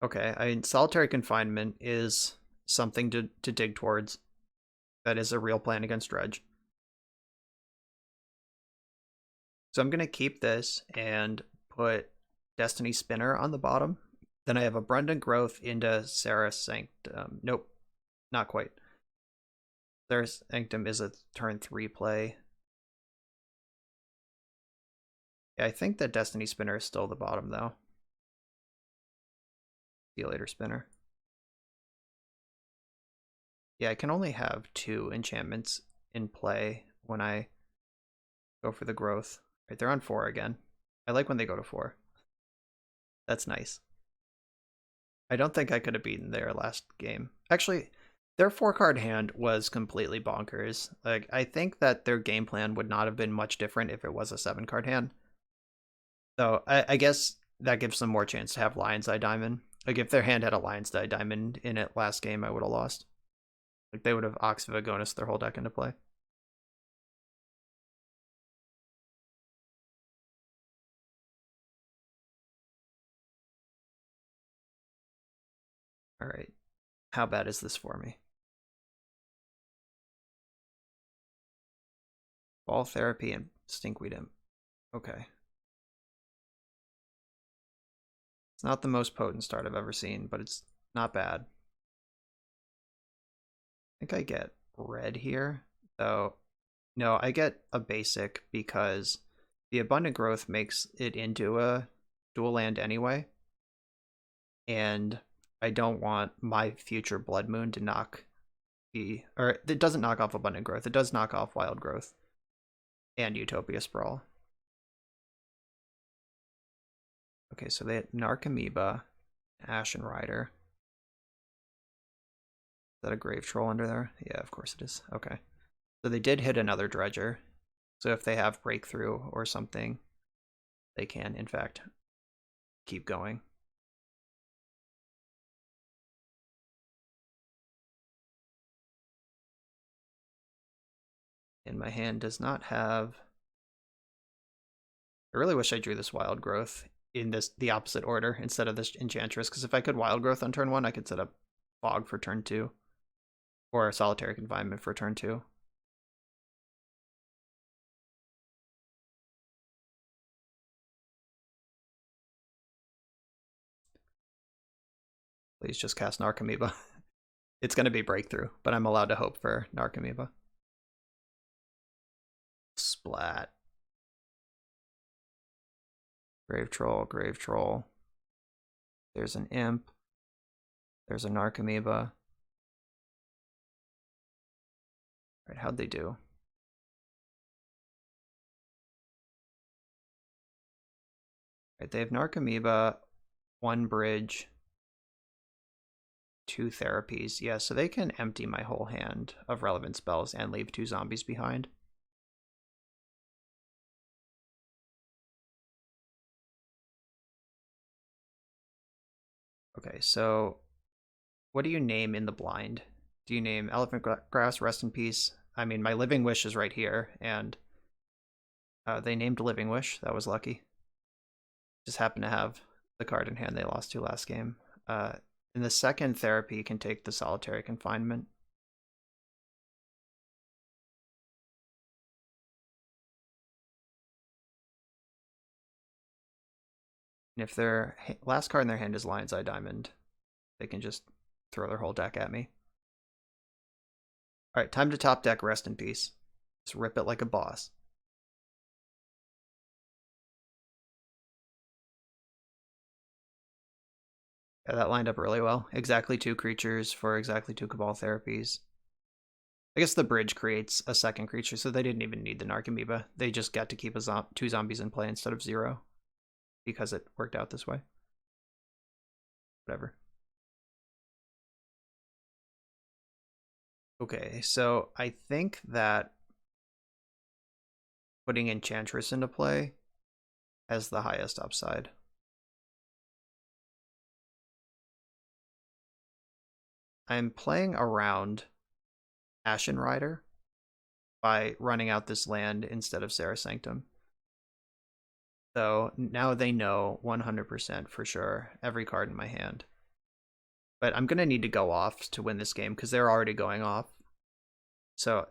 Okay, I mean, Solitary Confinement is something to dig towards. That is a real plan against Dredge. So I'm going to keep this and put Destiny Spinner on the bottom. Then I have Abundant Growth into Sarah's Sanctum. Nope, not quite. Sarah's Sanctum is a turn 3 play. Yeah, I think that Destiny Spinner is still the bottom, though. See you later, Spinner. Yeah, I can only have 2 enchantments in play when I go for the growth. Right, they're on 4 again. I like when they go to 4. That's nice. I don't think I could have beaten their last game. Actually, their 4-card hand was completely bonkers. Like, I think that their game plan would not have been much different if it was a 7-card hand. So I guess that gives them more chance to have Lion's Eye Diamond. Like, if their hand had a Lion's Eye Diamond in it last game, I would have lost. Like, they would have Ox Vagonis their whole deck into play. Alright. How bad is this for me? Ball Therapy and Stinkweed Imp. Okay. It's not the most potent start I've ever seen, but it's not bad. I think I get red here, though. No, I get a basic because the Abundant Growth makes it into a dual land anyway. And I don't want my future Blood Moon to knock the... Or it doesn't knock off Abundant Growth. It does knock off Wild Growth and Utopia Sprawl. Okay, so they had Narcomoeba, Ashen Rider. Is that a Grave Troll under there? Yeah, of course it is. Okay. So they did hit another Dredger. So if they have Breakthrough or something, they can, in fact, keep going. And my hand does not have... I really wish I drew this Wild Growth in the opposite order instead of this Enchantress, because if I could Wild Growth on turn 1, I could set up Fog for turn 2. Or Solitary Confinement for turn 2. Please just cast Narcomoeba. It's going to be Breakthrough, but I'm allowed to hope for Narcomoeba. Splat. Grave Troll, Grave Troll. There's an Imp. There's a Narcomoeba. Right, how'd they do? Right, they have Narcomoeba, 1 bridge, 2 therapies. Yeah, so they can empty my whole hand of relevant spells and leave 2 zombies behind. Okay, so what do you name in the blind? Do you name Elephant Grass, Rest in Peace? I mean, my Living Wish is right here, and they named Living Wish. That was lucky. Just happened to have the card in hand they lost to last game. In the second therapy, you can take the Solitary Confinement. And if their last card in their hand is Lion's Eye Diamond, they can just throw their whole deck at me. Alright, time to top deck Rest in Peace. Just rip it like a boss. Yeah, that lined up really well. Exactly 2 creatures for exactly 2 Cabal therapies. I guess the bridge creates a second creature, so they didn't even need the Narcomoeba. They just got to keep 2 zombies in play instead of 0. Because it worked out this way. Whatever. Okay, so I think that putting Enchantress into play has the highest upside. I'm playing around Ashen Rider by running out this land instead of Serra Sanctum. So now they know 100% for sure every card in my hand. But I'm going to need to go off to win this game because they're already going off. So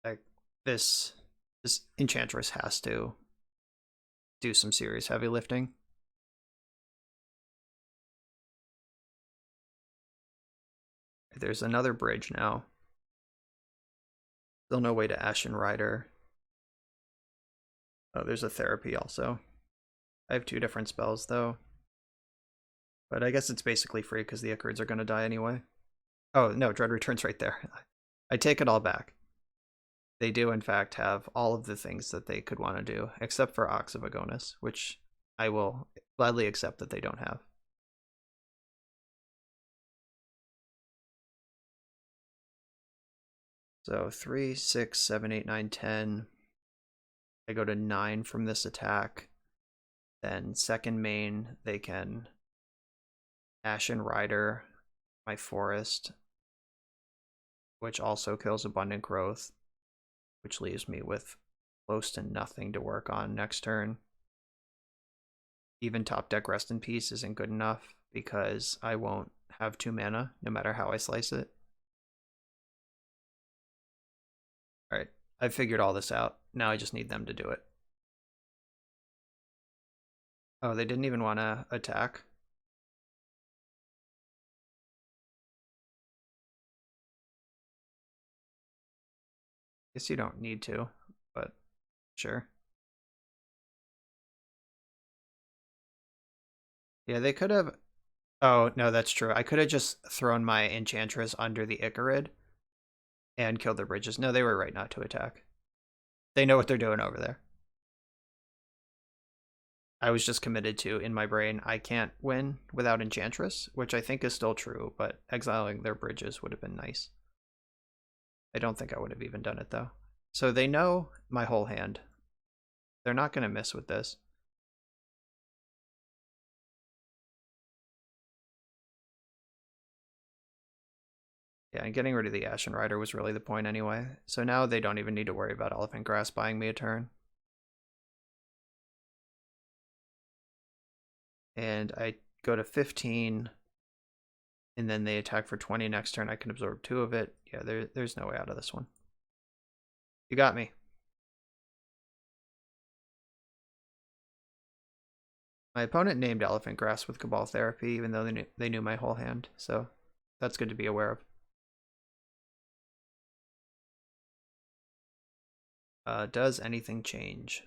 like this Enchantress has to do some serious heavy lifting. There's another bridge now. Still no way to Ashen Rider. Oh, there's a therapy also. I have 2 different spells though. But I guess it's basically free because the Ichorids are going to die anyway. Oh, no, Dread Return's right there. I take it all back. They do, in fact, have all of the things that they could want to do, except for Ox of Agonis, which I will gladly accept that they don't have. So 3, 6, 7, 8, 9, 10. I go to 9 from this attack. Then second main, they can Ashen Rider my forest, which also kills Abundant Growth, which leaves me with close to nothing to work on next turn. Even top deck Rest in Peace isn't good enough because I won't have 2 mana no matter how I slice it. Alright, I've figured all this out. Now I just need them to do it. Oh, they didn't even want to attack. Guess you don't need to, but sure. Yeah, they could have... Oh, no, that's true. I could have just thrown my Enchantress under the Ichorid and killed their bridges. No, they were right not to attack. They know what they're doing over there. I was just committed to, in my brain, I can't win without Enchantress, which I think is still true, but exiling their bridges would have been nice. I don't think I would have even done it, though. So they know my whole hand. They're not going to miss with this. Yeah, and getting rid of the Ashen Rider was really the point anyway. So now they don't even need to worry about Elephant Grass buying me a turn. And I go to 15, and then they attack for 20 next turn. I can absorb 2 of it. Yeah, there's no way out of this one. You got me. My opponent named Elephant Grass with Cabal Therapy, even though they knew my whole hand, so that's good to be aware of. Does anything change?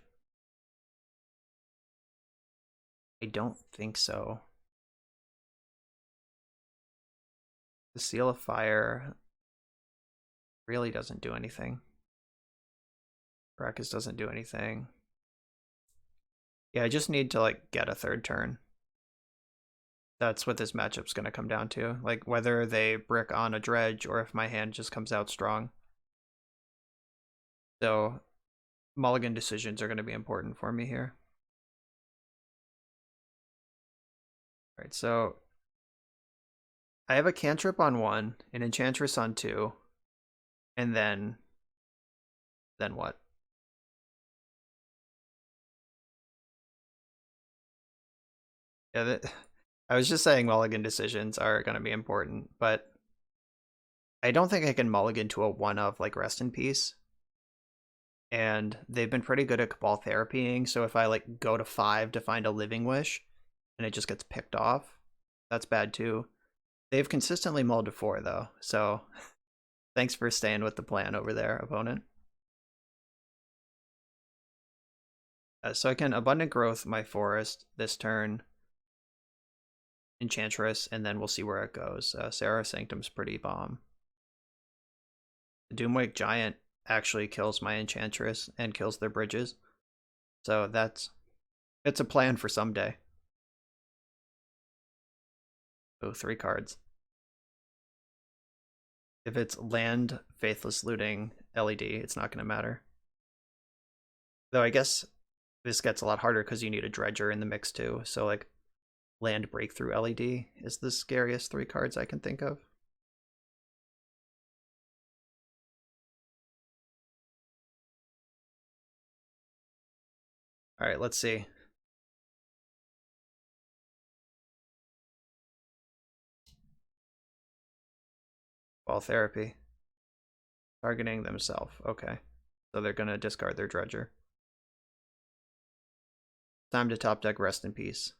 I don't think so. The Seal of Fire really doesn't do anything. Brackus doesn't do anything. Yeah, I just need to like get a 3rd turn. That's what this matchup's going to come down to. Like whether they brick on a dredge or if my hand just comes out strong. So mulligan decisions are going to be important for me here. Alright, so I have a cantrip on 1, an Enchantress on 2, and then what? Yeah, I was just saying mulligan decisions are going to be important, but I don't think I can mulligan to a 1 of like Rest in Peace. And they've been pretty good at Cabal therapying, so if I like go to 5 to find a Living Wish and it just gets picked off, that's bad too. They've consistently mulled to 4 though, so thanks for staying with the plan over there, opponent. So I can Abundant Growth my Forest this turn, Enchantress, and then we'll see where it goes. Sarah Sanctum's pretty bomb. The Doomwake Giant actually kills my Enchantress and kills their bridges. So it's a plan for someday. Oh, 3 cards. If it's land, Faithless Looting, LED, it's not going to matter. Though I guess this gets a lot harder because you need a Dredger in the mix too. So like land Breakthrough LED is the scariest 3 cards I can think of. All right, let's see. Ball Therapy. Targeting themselves. Okay. So they're going to discard their Dredger. Time to top deck Rest in Peace.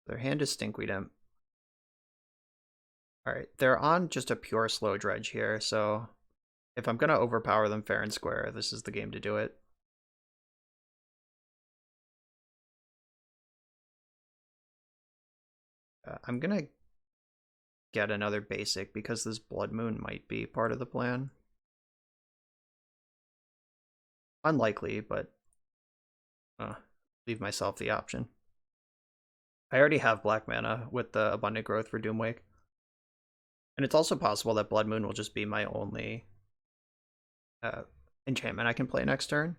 Their hand is Stinkweed Imp. Alright, they're on just a pure slow dredge here, so if I'm going to overpower them fair and square, this is the game to do it. I'm going to get another basic because this Blood Moon might be part of the plan. Unlikely, but leave myself the option. I already have black mana with the Abundant Growth for Doomwake. And it's also possible that Blood Moon will just be my only enchantment I can play next turn.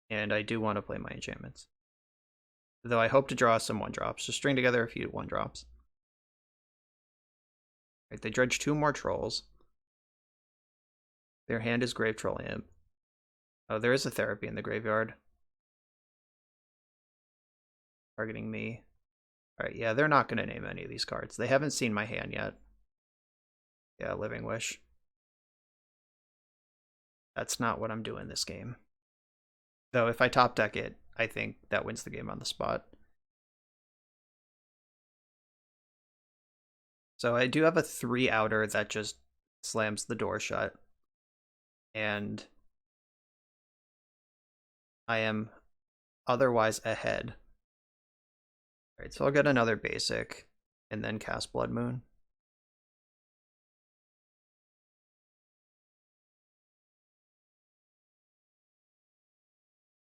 And I do want to play my enchantments. Though I hope to draw some 1-drops. Just string together a few 1-drops. Right, they dredge 2 more trolls. Their hand is Grave Troll Imp. Oh, there is a therapy in the graveyard. Targeting me. Alright, yeah, they're not going to name any of these cards. They haven't seen my hand yet. Yeah, Living Wish. That's not what I'm doing this game. Though if I top deck it, I think that wins the game on the spot. So I do have a 3-outer that just slams the door shut. And I am otherwise ahead. Alright, so I'll get another basic and then cast Blood Moon.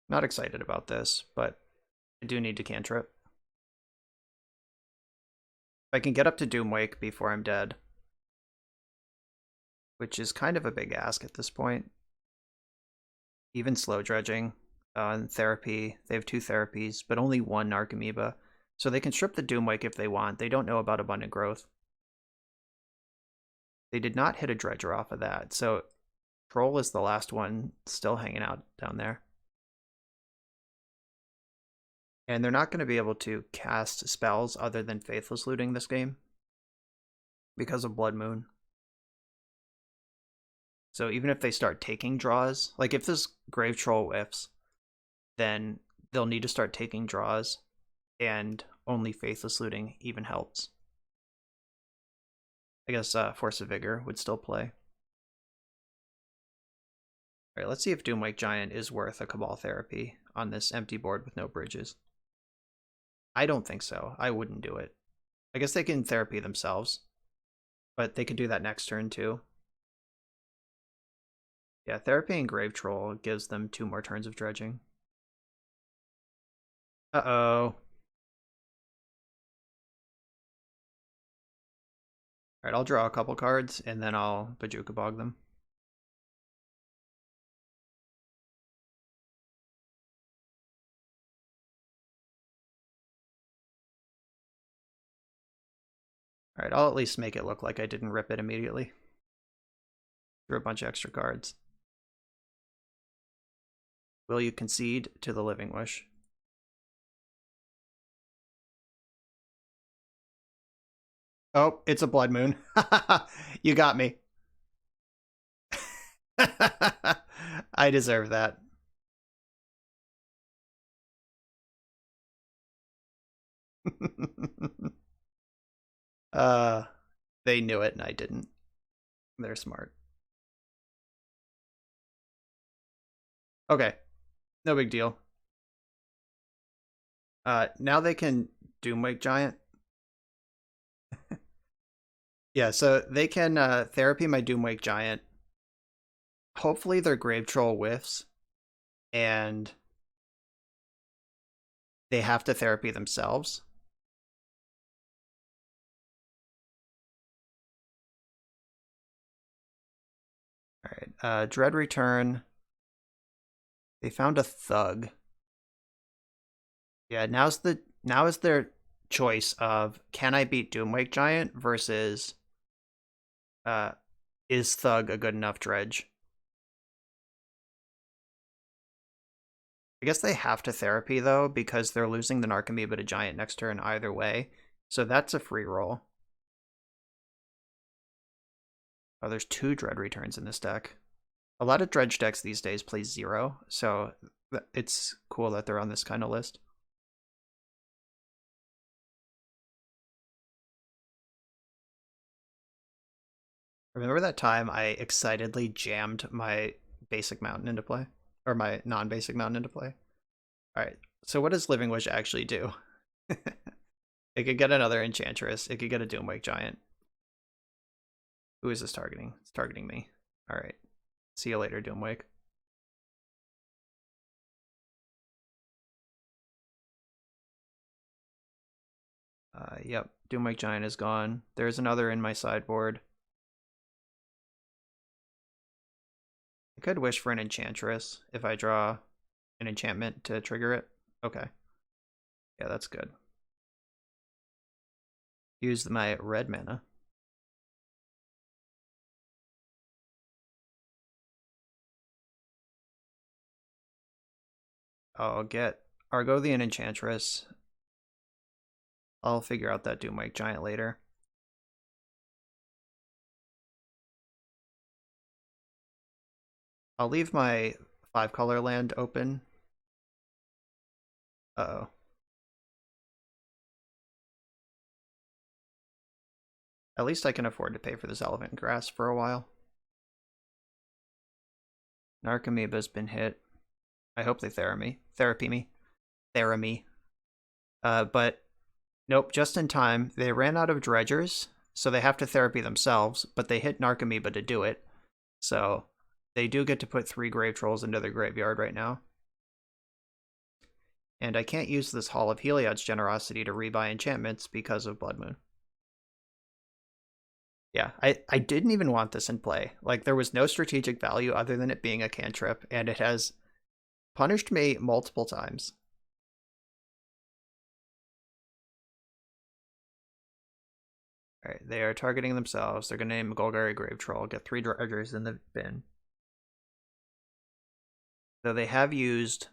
Not excited about this, but I do need to cantrip. If I can get up to Doomwake before I'm dead, which is kind of a big ask at this point. Even slow dredging and therapy. They have 2 therapies, but only 1 Narcomoeba. So they can strip the Doomwake if they want. They don't know about Abundant Growth. They did not hit a Dredger off of that, so Troll is the last one still hanging out down there. And they're not going to be able to cast spells other than Faithless Looting this game because of Blood Moon. So even if they start taking draws, like if this Grave Troll whiffs, then they'll need to start taking draws, and only Faithless Looting even helps. I guess Force of Vigor would still play. Alright, let's see if Doomwake Giant is worth a Cabal Therapy on this empty board with no bridges. I don't think so. I wouldn't do it. I guess they can therapy themselves, but they could do that next turn too. Yeah, Therapy and Grave Troll gives them 2 more turns of dredging. Uh-oh. Alright, I'll draw a couple cards, and then I'll Bajuka Bog them. Alright, I'll at least make it look like I didn't rip it immediately. Drew a bunch of extra cards. Will you concede to the Living Wish? Oh, it's a Blood Moon. You got me. I deserve that. uh, they knew it and I didn't. They're smart. Okay, no big deal. Now they can Doomwake Giant. Yeah, so they can therapy my Doomwake Giant. Hopefully their Grave Troll whiffs, and they have to therapy themselves. Alright, Dread Return. They found a Thug. Yeah, now is their choice of can I beat Doomwake Giant versus is Thug a good enough dredge? I guess they have to therapy though because they're losing the Narcomoeba to Giant next turn either way. So that's a free roll. Oh, there's 2 Dread Returns in this deck. A lot of dredge decks these days play 0, so it's cool that they're on this kind of list. Remember that time I excitedly jammed my basic mountain into play? Or my non-basic mountain into play? Alright, so what does Living Wish actually do? It could get another Enchantress. It could get a Doomwake Giant. Who is this targeting? It's targeting me. Alright. See you later, Doomwake. Yep, Doomwake Giant is gone. There's another in my sideboard. I could wish for an Enchantress if I draw an enchantment to trigger it. Okay. Yeah, that's good. Use my red mana. I'll get Argo the Enchantress. I'll figure out that Doomwake Giant later. I'll leave my 5-color land open. Uh-oh. At least I can afford to pay for this Elephant Grass for a while. Narcomoeba's been hit. I hope they therapy me. But nope, just in time. They ran out of dredgers, so they have to therapy themselves, but they hit Narcomoeba to do it. So they do get to put 3 Grave Trolls into their graveyard right now. And I can't use this Hall of Heliod's Generosity to rebuy enchantments because of Blood Moon. Yeah, I didn't even want this in play. Like, there was no strategic value other than it being a cantrip, and it has punished me multiple times. Alright, they are targeting themselves. They're going to name Golgari Grave Troll, get 3 dredgers in the bin. So they have used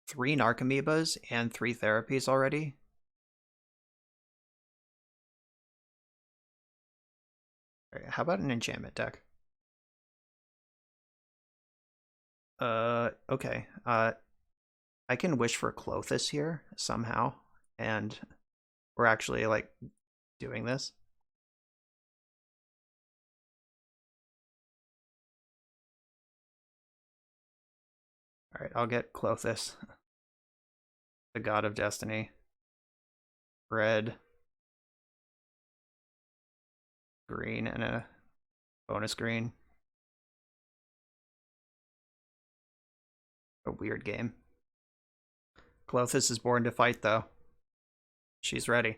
3 Narcomoebas and 3 therapies already. Alright, how about an enchantment deck? Okay. I can wish for Clothis here somehow, and we're actually, like, doing this. Alright, I'll get Clothis, the God of Destiny. Red, green, and a bonus green. A weird game. Clothis is born to fight, though. She's ready.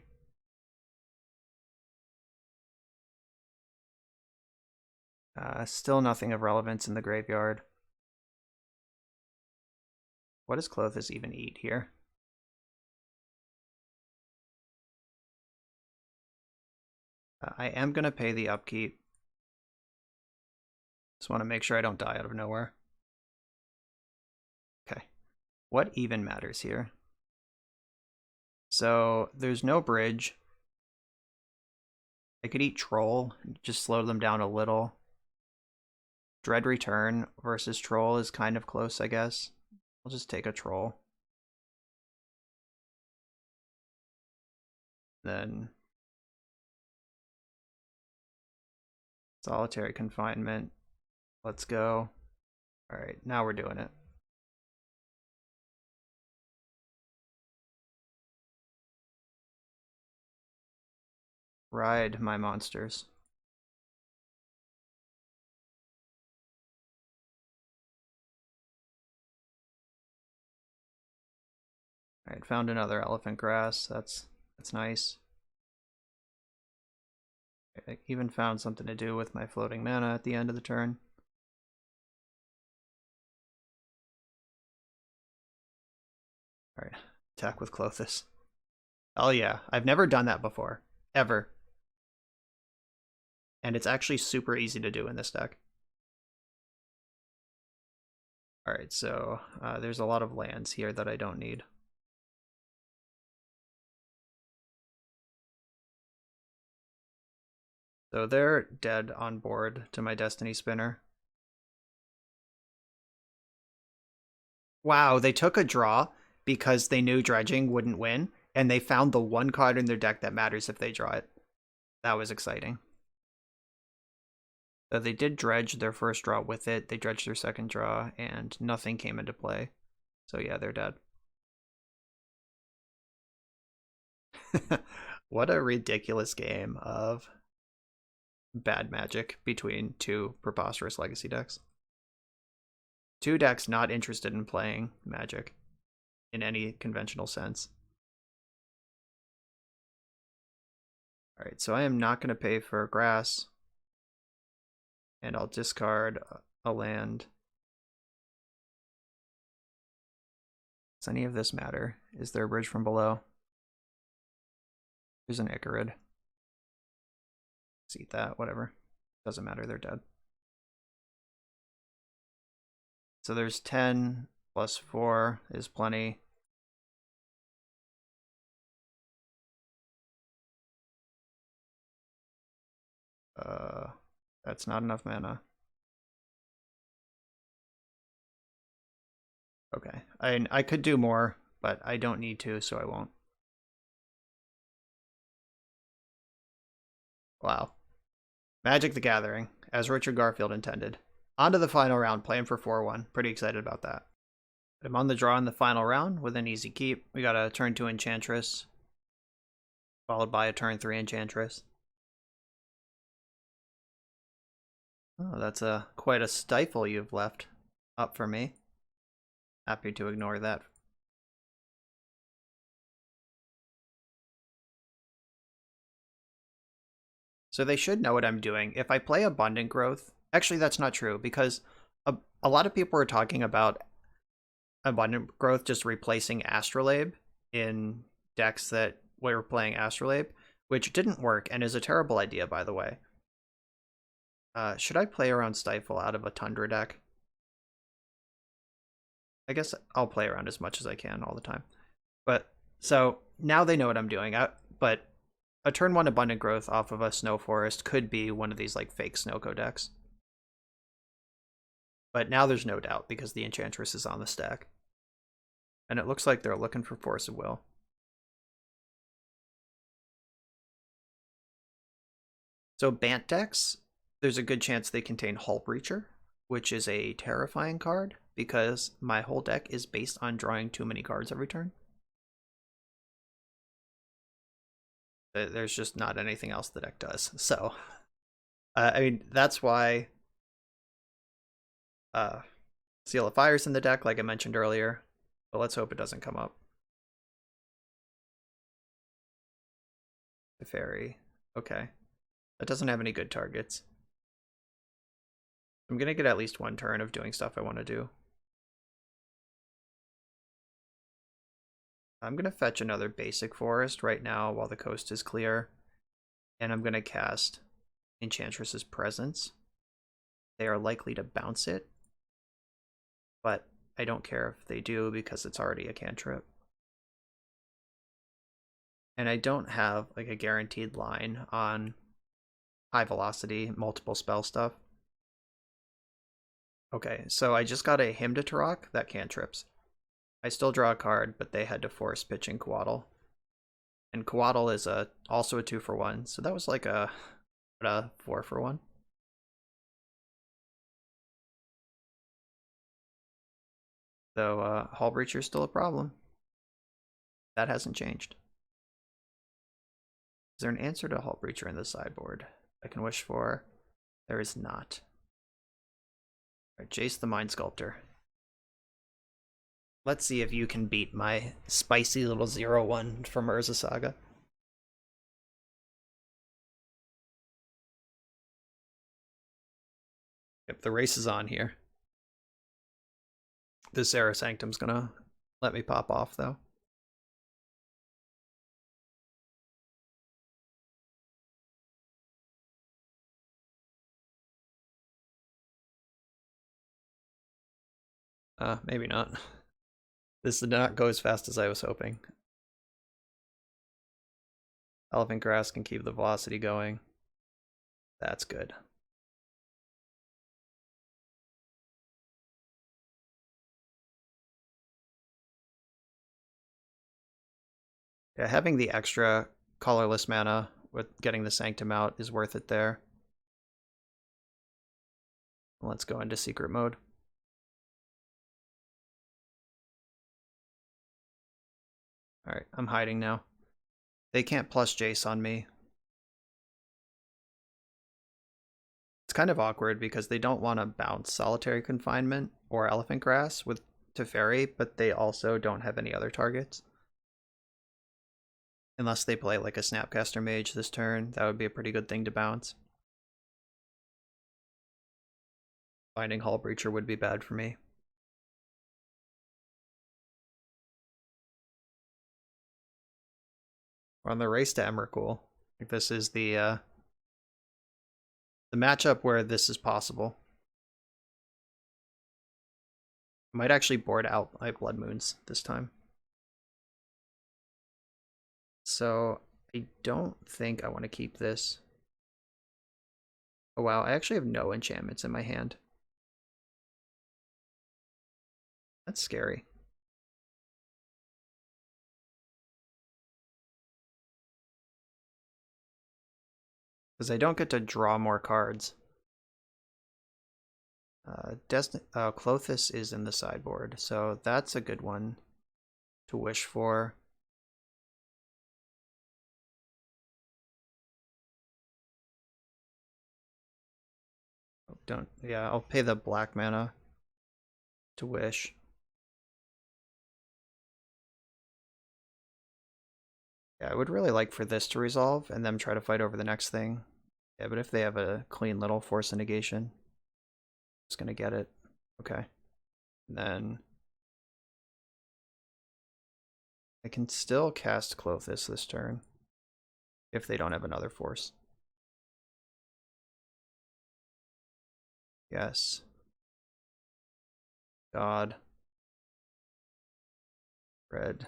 Still nothing of relevance in the graveyard. What does Clothis even eat here? I am going to pay the upkeep. Just want to make sure I don't die out of nowhere. Okay. What even matters here? So there's no bridge. I could eat Troll, just slow them down a little. Dread Return versus Troll is kind of close, I guess. I'll just take a Troll. Then Solitary Confinement. Let's go. Alright, now we're doing it. Ride my monsters. Alright, found another elephant grass. That's nice. I even found something to do with my floating mana at the end of the turn. Alright, attack with Clothis. Oh yeah, I've never done that before. Ever. And it's actually super easy to do in this deck. Alright, so there's a lot of lands here that I don't need. So they're dead on board to my Destiny Spinner. Wow, they took a draw because they knew Dredging wouldn't win, and they found the one card in their deck that matters if they draw it. That was exciting. They did dredge their first draw with it, they dredged their second draw, and nothing came into play. So yeah, they're dead. What a ridiculous game of bad magic between two preposterous legacy decks. Two decks not interested in playing Magic in any conventional sense. Alright, so I am not going to pay for grass. And I'll discard a land. Does any of this matter? Is there a bridge from below? There's an Icarid. Let's eat that, whatever. Doesn't matter, they're dead. So there's 10 plus 4 is plenty. That's not enough mana. Okay, I could do more, but I don't need to, so I won't. Wow. Magic the Gathering, as Richard Garfield intended. On to the final round, playing for 4-1. Pretty excited about that. I'm on the draw in the final round with an easy keep. We got a turn 2 Enchantress, followed by a turn 3 Enchantress. Oh, that's quite a stifle you've left up for me. Happy to ignore that. So they should know what I'm doing. If I play Abundant Growth, actually that's not true, because a lot of people are talking about Abundant Growth just replacing Astrolabe in decks that were playing Astrolabe, which didn't work and is a terrible idea, by the way. Should I play around Stifle out of a Tundra deck? I guess I'll play around as much as I can all the time. But so now they know what I'm doing. But a turn 1 Abundant Growth off of a Snow Forest could be one of these like fake Snowco decks. But now there's no doubt because the Enchantress is on the stack. And it looks like they're looking for Force of Will. So Bant decks, there's a good chance they contain Hull Breacher, which is a terrifying card because my whole deck is based on drawing too many cards every turn. There's just not anything else the deck does. So, I mean, that's why Seal of Fire's in the deck, like I mentioned earlier. But let's hope it doesn't come up. The Fairy. Okay. That doesn't have any good targets. I'm going to get at least one turn of doing stuff I want to do. I'm going to fetch another basic forest right now while the coast is clear. And I'm going to cast Enchantress's Presence. They are likely to bounce it, but I don't care if they do because it's already a cantrip. And I don't have like a guaranteed line on high velocity, multiple spell stuff. Okay, so I just got a Hymn to Turok that cantrips. I still draw a card, but they had to force pitching Coatl. And Coatl is also a 2-for-1, so that was like a 4-for-1. So Hull Breacher's still a problem. That hasn't changed. Is there an answer to Hull Breacher in the sideboard I can wish for? There is not. All right, Jace the Mind Sculptor. Let's see if you can beat my spicy little 0-1 from Urza Saga. Yep, the race is on here. This Sarah Sanctum's gonna let me pop off, though. Maybe not. This did not go as fast as I was hoping. Elephant Grass can keep the velocity going. That's good. Yeah, having the extra colorless mana with getting the Sanctum out is worth it there. Let's go into secret mode. Alright, I'm hiding now. They can't plus Jace on me. It's kind of awkward because they don't want to bounce Solitary Confinement or Elephant Grass with Teferi, but they also don't have any other targets. Unless they play like a Snapcaster Mage this turn, that would be a pretty good thing to bounce. Finding Hull Breacher would be bad for me. We're on the race to Emrakul. This is the matchup where this is possible. I might actually board out my Blood Moons this time. So I don't think I want to keep this. Oh wow, I actually have no enchantments in my hand. That's scary. Because I don't get to draw more cards. Klothys is in the sideboard, so that's a good one to wish for. Yeah, I'll pay the black mana to wish. Yeah, I would really like for this to resolve and them try to fight over the next thing. Yeah, but if they have a clean little force of negation, it's gonna get it. Okay. And then I can still cast Klothys this turn if they don't have another force. Yes. God. Red.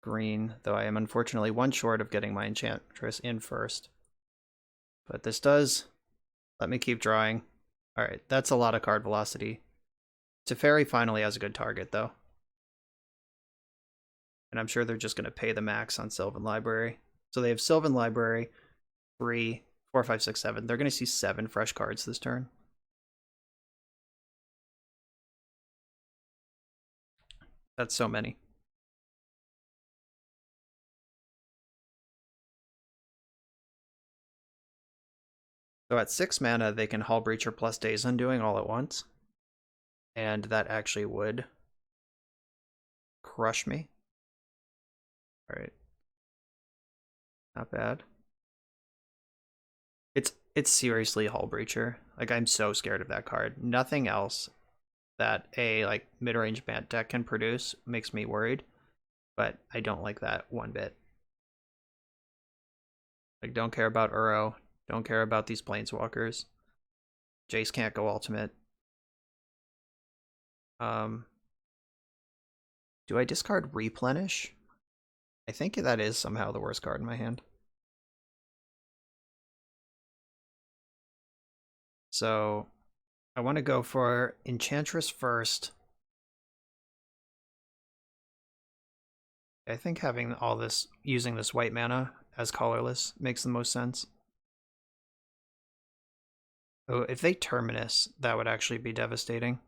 Green, though I am unfortunately one short of getting my Enchantress in first. But this does let me keep drawing. Alright, that's a lot of card velocity. Teferi finally has a good target, though. And I'm sure they're just going to pay the max on Sylvan Library. So they have Sylvan Library, 3, 4, 5, 6, 7. They're going to see 7 fresh cards this turn. That's so many. So at 6 mana, they can Hull Breacher plus Days Undoing all at once. And that actually would crush me. Alright. Not bad. It's seriously Hull Breacher. Like, I'm so scared of that card. Nothing else that a like mid-range bant deck can produce makes me worried. But I don't like that one bit. Like, don't care about Uro. Don't care about these planeswalkers. Jace can't go ultimate. Do I discard Replenish? I think that is somehow the worst card in my hand. So I want to go for Enchantress first. I think having all this, using this white mana as colorless makes the most sense. Oh, if they Terminus, that would actually be devastating.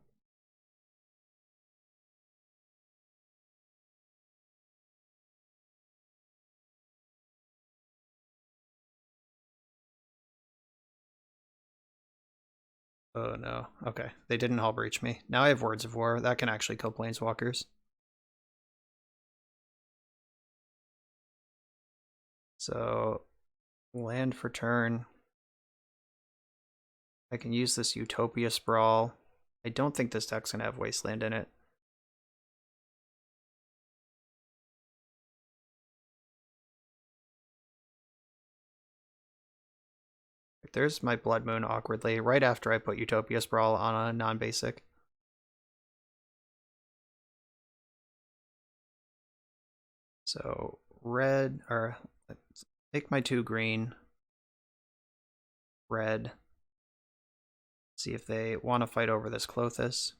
Oh no. Okay. They didn't Hull Breach me. Now I have Words of War. That can actually kill planeswalkers. So, land for turn. I can use this Utopia Sprawl. I don't think this deck's gonna have Wasteland in it. There's my Blood Moon awkwardly, right after I put Utopia Sprawl on a non-basic. So red, or let's make my 2 green. Red. See if they want to fight over this Klothys.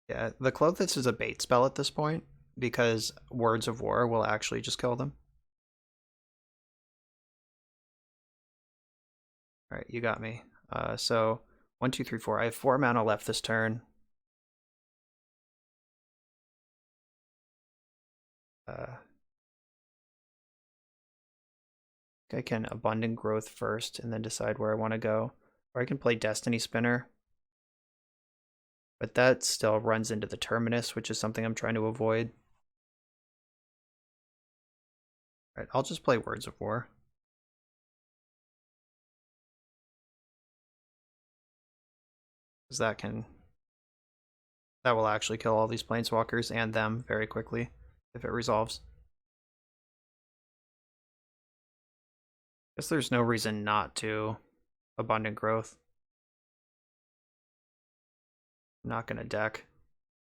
Yeah, the Klothys is a bait spell at this point, because Words of War will actually just kill them. Alright, you got me. So 1, 2, 3, 4. I have 4 mana left this turn. I can Abundant Growth first and then decide where I want to go. Or I can play Destiny Spinner. But that still runs into the Terminus, which is something I'm trying to avoid. Alright, I'll just play Words of War. Because that will actually kill all these planeswalkers and them very quickly if it resolves. Guess there's no reason not to Abundant Growth. I'm not gonna deck.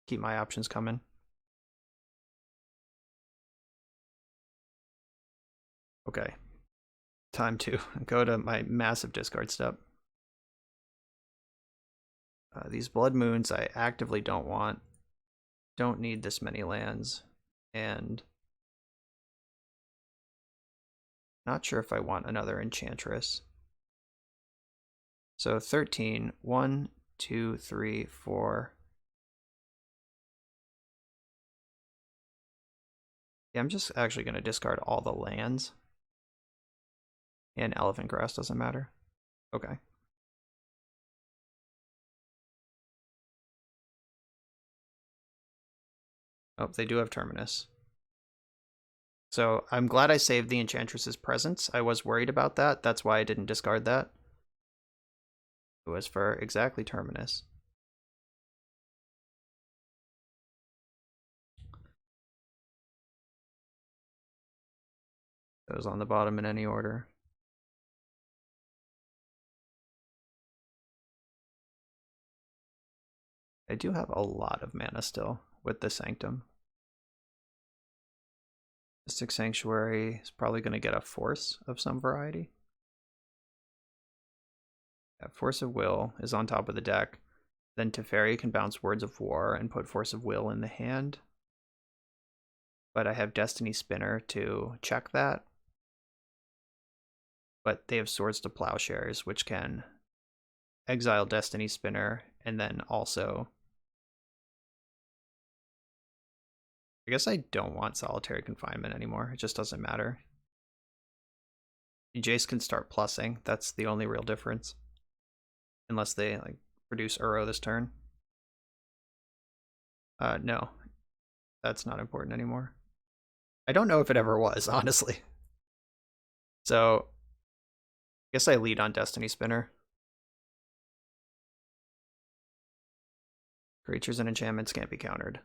Keep my options coming. Okay. Time to go to my massive discard step. These Blood Moons I actively don't want. Don't need this many lands. And not sure if I want another Enchantress. So 13. 1, 2, 3, 4. Yeah, I'm just actually going to discard all the lands. And Elephant Grass doesn't matter. Okay. Oh, they do have Terminus. So I'm glad I saved the Enchantress's presence. I was worried about that. That's why I didn't discard that. It was for exactly Terminus. Those on the bottom in any order. I do have a lot of mana still with the Sanctum. Mystic Sanctuary is probably going to get a Force of some variety. Yeah, Force of Will is on top of the deck. Then Teferi can bounce Words of War and put Force of Will in the hand. But I have Destiny Spinner to check that. But they have Swords to Plowshares, which can exile Destiny Spinner and then also... I guess I don't want Solitary Confinement anymore. It just doesn't matter. Jace can start plussing. That's the only real difference. Unless they like produce Uro this turn. No. That's not important anymore. I don't know if it ever was, honestly. So, I guess I lead on Destiny Spinner. Creatures and enchantments can't be countered.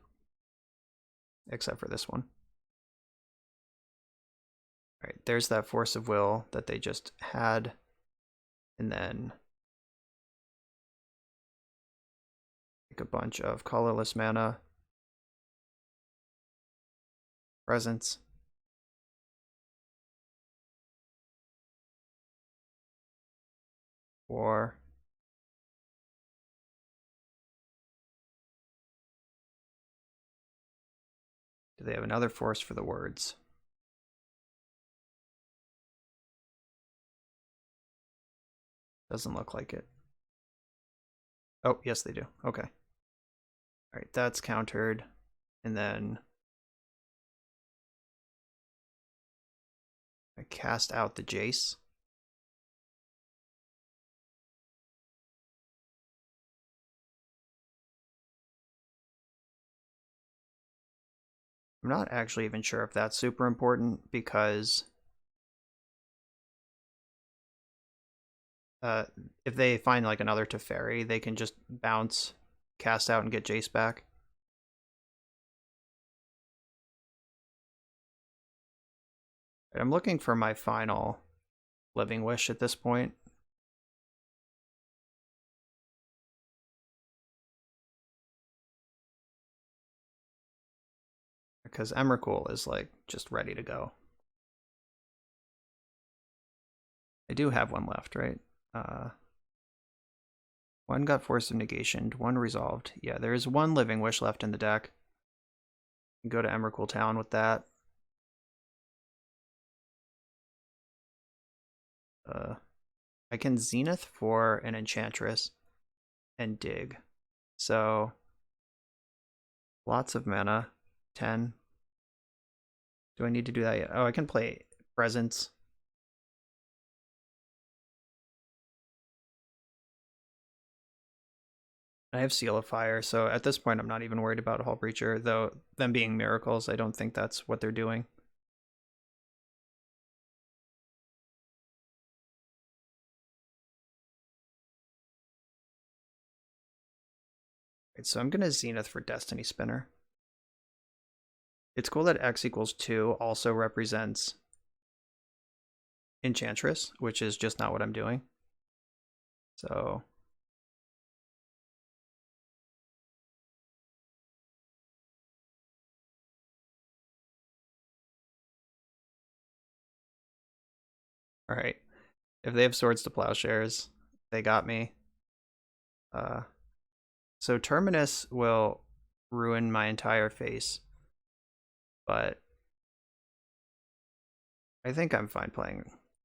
except for this one. All right, there's that Force of Will that they just had. And then take a bunch of colorless mana. Presence. War. Do they have another force for the words? Doesn't look like it. Oh, yes, they do. Okay. All right, that's countered. And then I cast out the Jace. I'm not actually even sure if that's super important because if they find like another Teferi, they can just bounce, cast out, and get Jace back. I'm looking for my final Living Wish at this point. Because Emrakul is like just ready to go. I do have one left, right? One got Force of Negation, one resolved. Yeah, there is one Living Wish left in the deck. Go to Emrakul Town with that. I can Zenith for an Enchantress and dig. So lots of mana. 10. Do I need to do that yet? Oh, I can play Presence. I have Seal of Fire, so at this point I'm not even worried about Hull Breacher, though them being miracles, I don't think that's what they're doing. Right, so I'm going to Zenith for Destiny Spinner. It's cool that X equals 2 also represents Enchantress, which is just not what I'm doing. So all right. If they have Swords to Plowshares, they got me. So Terminus will ruin my entire face, but I think I'm fine playing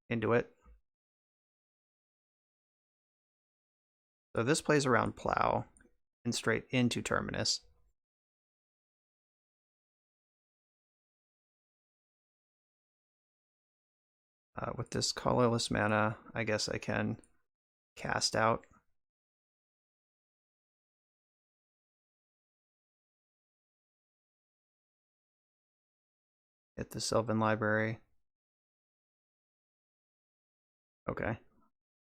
into it. So this plays around Plow and straight into Terminus. With this colorless mana, I guess I can cast out. Hit the Sylvan Library. Okay.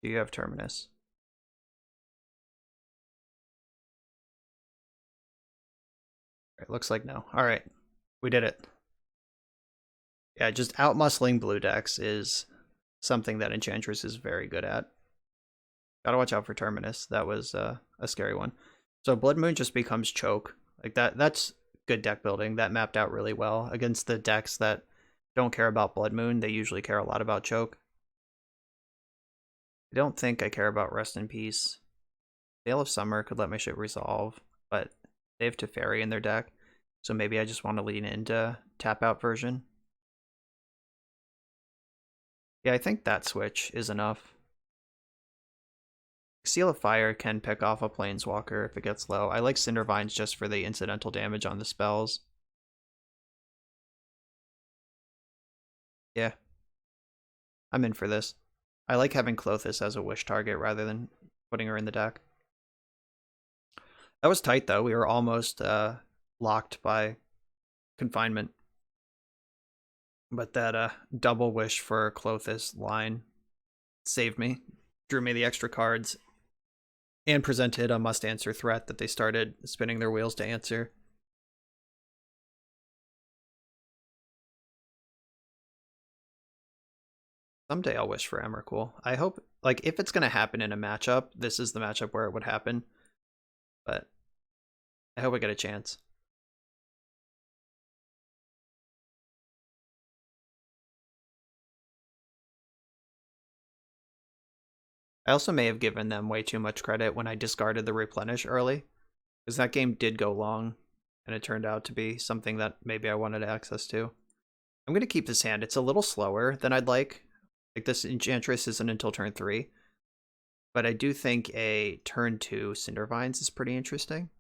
Do you have Terminus? It looks like no. All right. We did it. Yeah, just outmuscling blue decks is something that Enchantress is very good at. Gotta watch out for Terminus. That was a scary one. So Blood Moon just becomes choke. Like that's good deck building. That mapped out really well. Against the decks that don't care about Blood Moon, they usually care a lot about choke. I don't think I care about Rest in Peace. Veil of Summer could let my shit resolve, but they have Teferi in their deck. So maybe I just want to lean into tap out version. Yeah, I think that switch is enough. Seal of Fire can pick off a Planeswalker if it gets low. I like Cindervines just for the incidental damage on the spells. Yeah. I'm in for this. I like having Klothys as a wish target rather than putting her in the deck. That was tight, though. We were almost locked by confinement. But that double wish for Klothys line saved me. Drew me the extra cards and presented a must-answer threat that they started spinning their wheels to answer. Someday I'll wish for Emrakul. I hope, like, if it's going to happen in a matchup, this is the matchup where it would happen. But I hope I get a chance. I also may have given them way too much credit when I discarded the replenish early, because that game did go long, and it turned out to be something that maybe I wanted access to. I'm going to keep this hand. It's a little slower than I'd like. Like, this Enchantress isn't until turn 3. But I do think a turn 2 Cindervines is pretty interesting.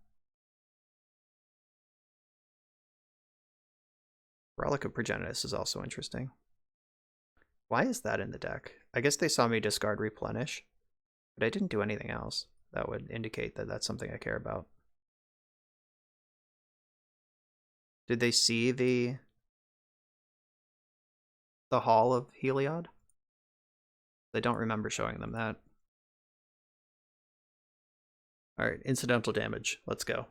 Relic of Progenitus is also interesting. Why is that in the deck? I guess they saw me discard Replenish, but I didn't do anything else that would indicate that that's something I care about. Did they see the Hall of Heliod? I don't remember showing them that. Alright, incidental damage. Let's go.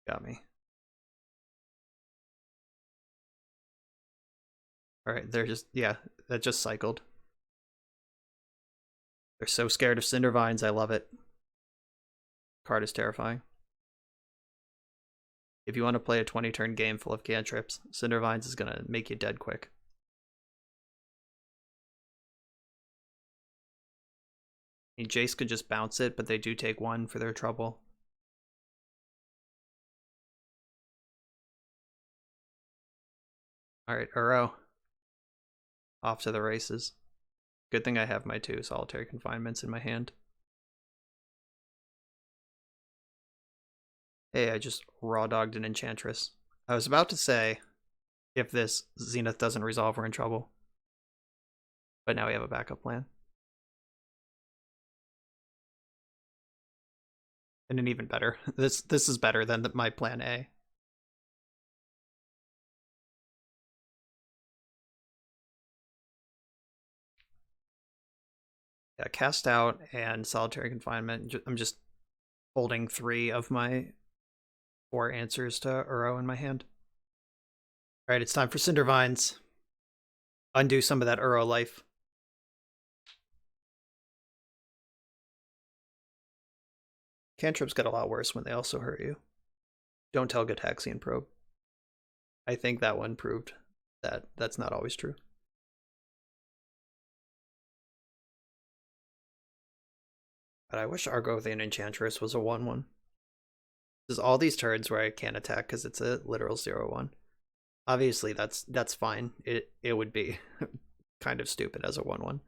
Got me. Alright, they're just, yeah, that just cycled. They're so scared of Cindervines, I love it. Card is terrifying. If you want to play a 20-turn game full of cantrips, Cindervines is going to make you dead quick. I mean, Jace could just bounce it, but they do take 1 for their trouble. Alright, Uro. Off to the races. Good thing I have my 2 solitary confinements in my hand. Hey, I just raw dogged an Enchantress. I was about to say, if this Zenith doesn't resolve, we're in trouble. But now we have a backup plan. And an even better. This is better than my plan A. Yeah, cast out and solitary confinement. I'm just holding 3 of my 4 answers to Uro in my hand. Alright, it's time for Cindervines. Undo some of that Uro life. Cantrips get a lot worse when they also hurt you. Don't tell Gataxian Probe. I think that one proved that that's not always true. But I wish Argothian Enchantress was a 1-1. There's all these turns where I can't attack because it's a literal 0-1. Obviously, that's fine. It would be kind of stupid as a 1-1.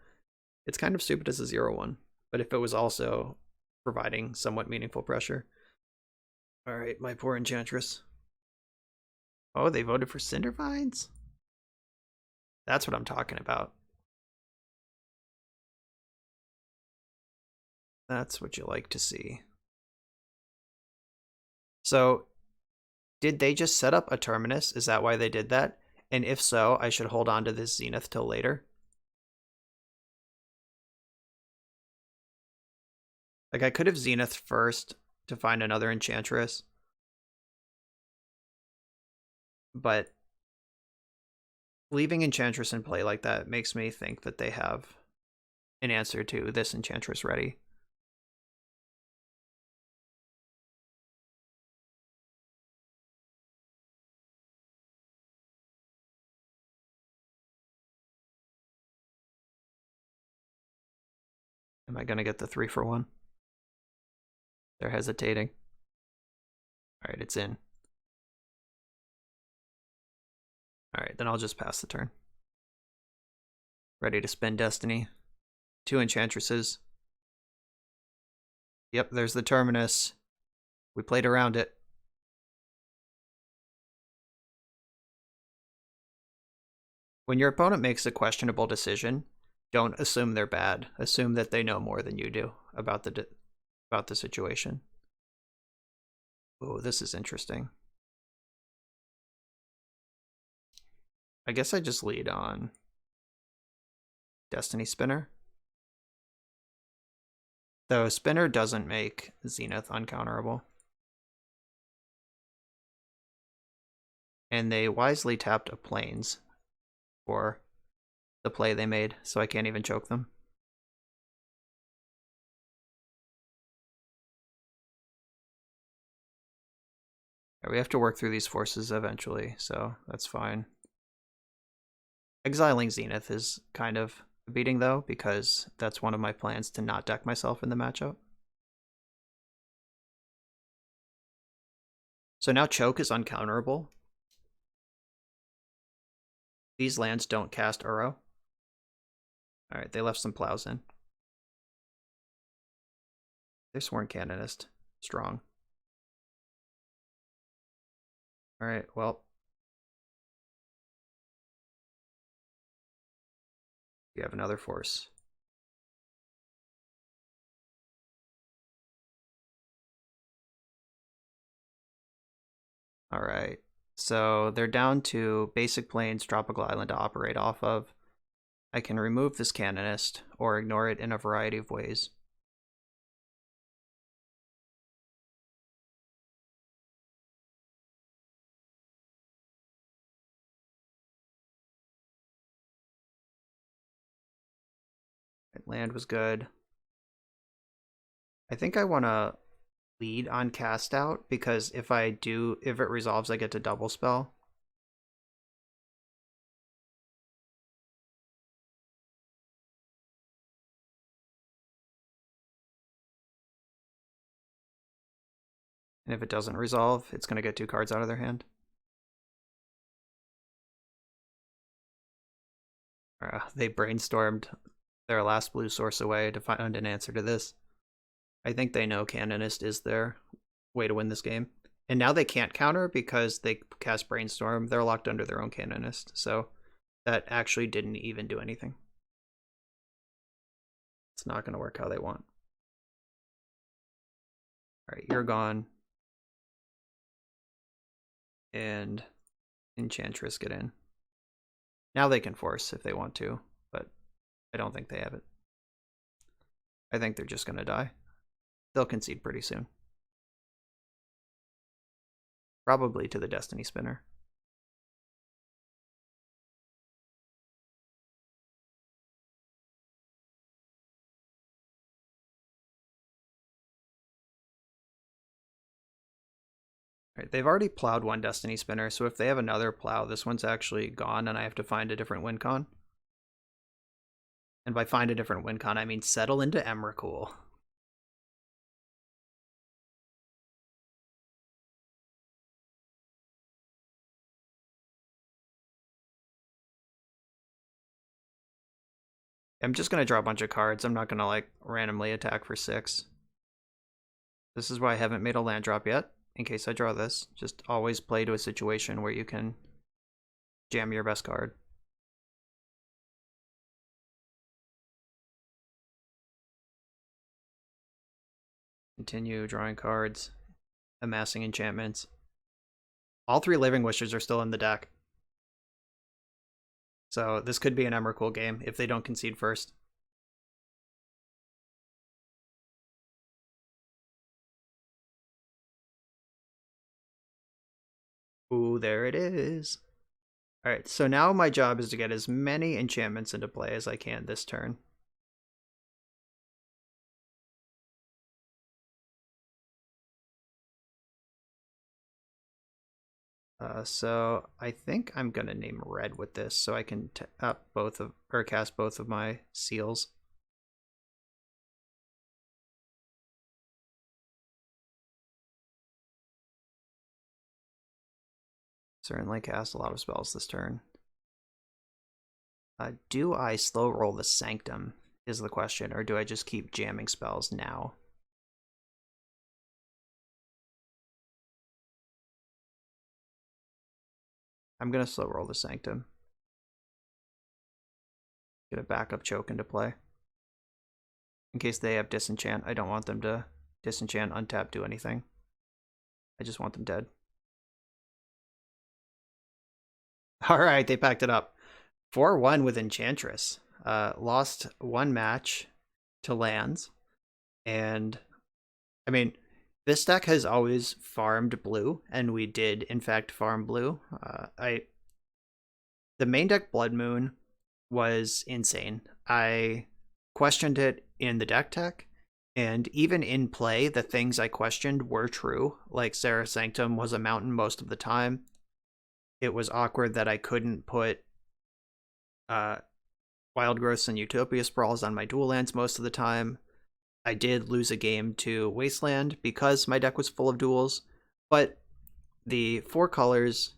It's kind of stupid as a 0-1. But if it was also providing somewhat meaningful pressure. Alright, my poor Enchantress. Oh, they voted for Cindervines? That's what I'm talking about. That's what you like to see. So, did they just set up a Terminus? Is that why they did that? And if so, I should hold on to this Zenith till later? Like, I could have Zenith first to find another Enchantress. But leaving Enchantress in play like that makes me think that they have an answer to this Enchantress ready. Am I going to get the 3 for 1? They're hesitating. Alright, it's in. Alright, then I'll just pass the turn. Ready to spend Destiny. 2 Enchantresses. Yep, there's the Terminus. We played around it. When your opponent makes a questionable decision, don't assume they're bad. Assume that they know more than you do about the situation. Oh, this is interesting. I guess I just lead on Destiny Spinner. Though Spinner doesn't make Zenith uncounterable. And they wisely tapped a plains for the play they made, so I can't even choke them. We have to work through these forces eventually, so that's fine. Exiling Zenith is kind of a beating, though, because that's one of my plans to not deck myself in the matchup. So now Choke is uncounterable. These lands don't cast Uro. Alright, they left some plows in. They're Sworn Canonist. Strong. Alright, well. You have another force. Alright, so they're down to basic plains, tropical island to operate off of. I can remove this Canonist, or ignore it in a variety of ways. Land was good. I think I want to lead on cast out, because if it resolves, I get to double spell. And if it doesn't resolve, it's going to get 2 cards out of their hand. They brainstormed their last blue source away to find an answer to this. I think they know Canonist is their way to win this game. And now they can't counter because they cast Brainstorm. They're locked under their own Canonist. So that actually didn't even do anything. It's not going to work how they want. Alright, you're gone. And Enchantress get in. Now they can force if they want to, but I don't think they have it. I think they're just going to die. They'll concede pretty soon. Probably to the Destiny Spinner. Right, they've already plowed one Destiny Spinner, so if they have another plow, this one's actually gone and I have to find a different win con. And by find a different win con, I mean settle into Emrakul. I'm just going to draw a bunch of cards. I'm not going to like randomly attack for 6. This is why I haven't made a land drop yet, in case I draw this. Just always play to a situation where you can jam your best card. Continue drawing cards, amassing enchantments. All 3 Living Wishes are still in the deck. So this could be an Emrakul game if they don't concede first. Ooh, there it is. Alright, so now my job is to get as many enchantments into play as I can this turn. So I think I'm gonna name red with this, so I can tap cast both of my seals. Certainly cast a lot of spells this turn. Do I slow roll the Sanctum is the question, or do I just keep jamming spells now? I'm gonna slow roll the Sanctum. Get a backup choke into play. In case they have disenchant, I don't want them to disenchant, untap, do anything. I just want them dead. Alright, they packed it up. 4-1 with Enchantress. Lost 1 match to lands. And, I mean, This deck has always farmed blue, and we did in fact farm blue. The main deck Blood Moon was insane. I questioned it in the deck tech, and even in play, the things I questioned were true. Like Sarah Sanctum was a mountain most of the time. It was awkward that I couldn't put Wild Growths and Utopia Sprawls on my dual lands most of the time. I did lose a game to Wasteland because my deck was full of duels, but the 4 colors,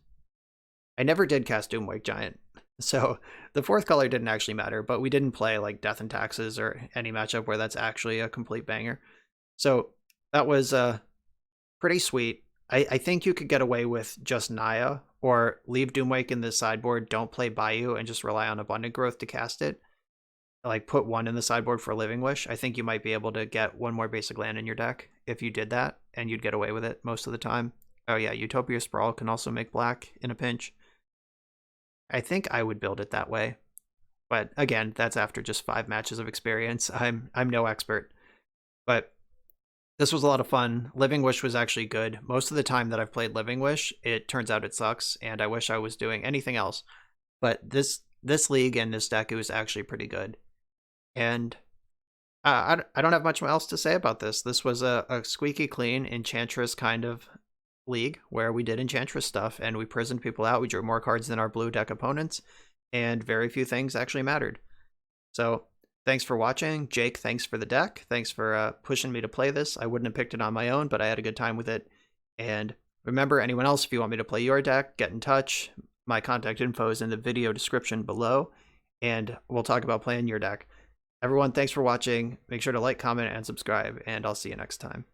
I never did cast Doomwake Giant, so the 4th color didn't actually matter, but we didn't play like Death and Taxes or any matchup where that's actually a complete banger. So that was pretty sweet. I think you could get away with just Naya, or leave Doomwake in the sideboard, don't play Bayou, and just rely on Abundant Growth to cast it. Like, put 1 in the sideboard for Living Wish. I think you might be able to get 1 more basic land in your deck if you did that, and you'd get away with it most of the time. Oh yeah, Utopia Sprawl can also make black in a pinch. I think I would build it that way. But again, that's after just 5 matches of experience. I'm no expert. But this was a lot of fun. Living Wish was actually good. Most of the time that I've played Living Wish, it turns out it sucks, and I wish I was doing anything else. But this league and this deck, it was actually pretty good. And I don't have much else to say about this. This was a squeaky clean Enchantress kind of league where we did Enchantress stuff, and we prisoned people out. We drew more cards than our blue deck opponents, and very few things actually mattered. So thanks for watching. Jake, thanks for the deck. Thanks for pushing me to play this. I wouldn't have picked it on my own, but I had a good time with it. And remember, anyone else, if you want me to play your deck, get in touch. My contact info is in the video description below, and we'll talk about playing your deck. Everyone, thanks for watching. Make sure to like, comment, and subscribe, and I'll see you next time.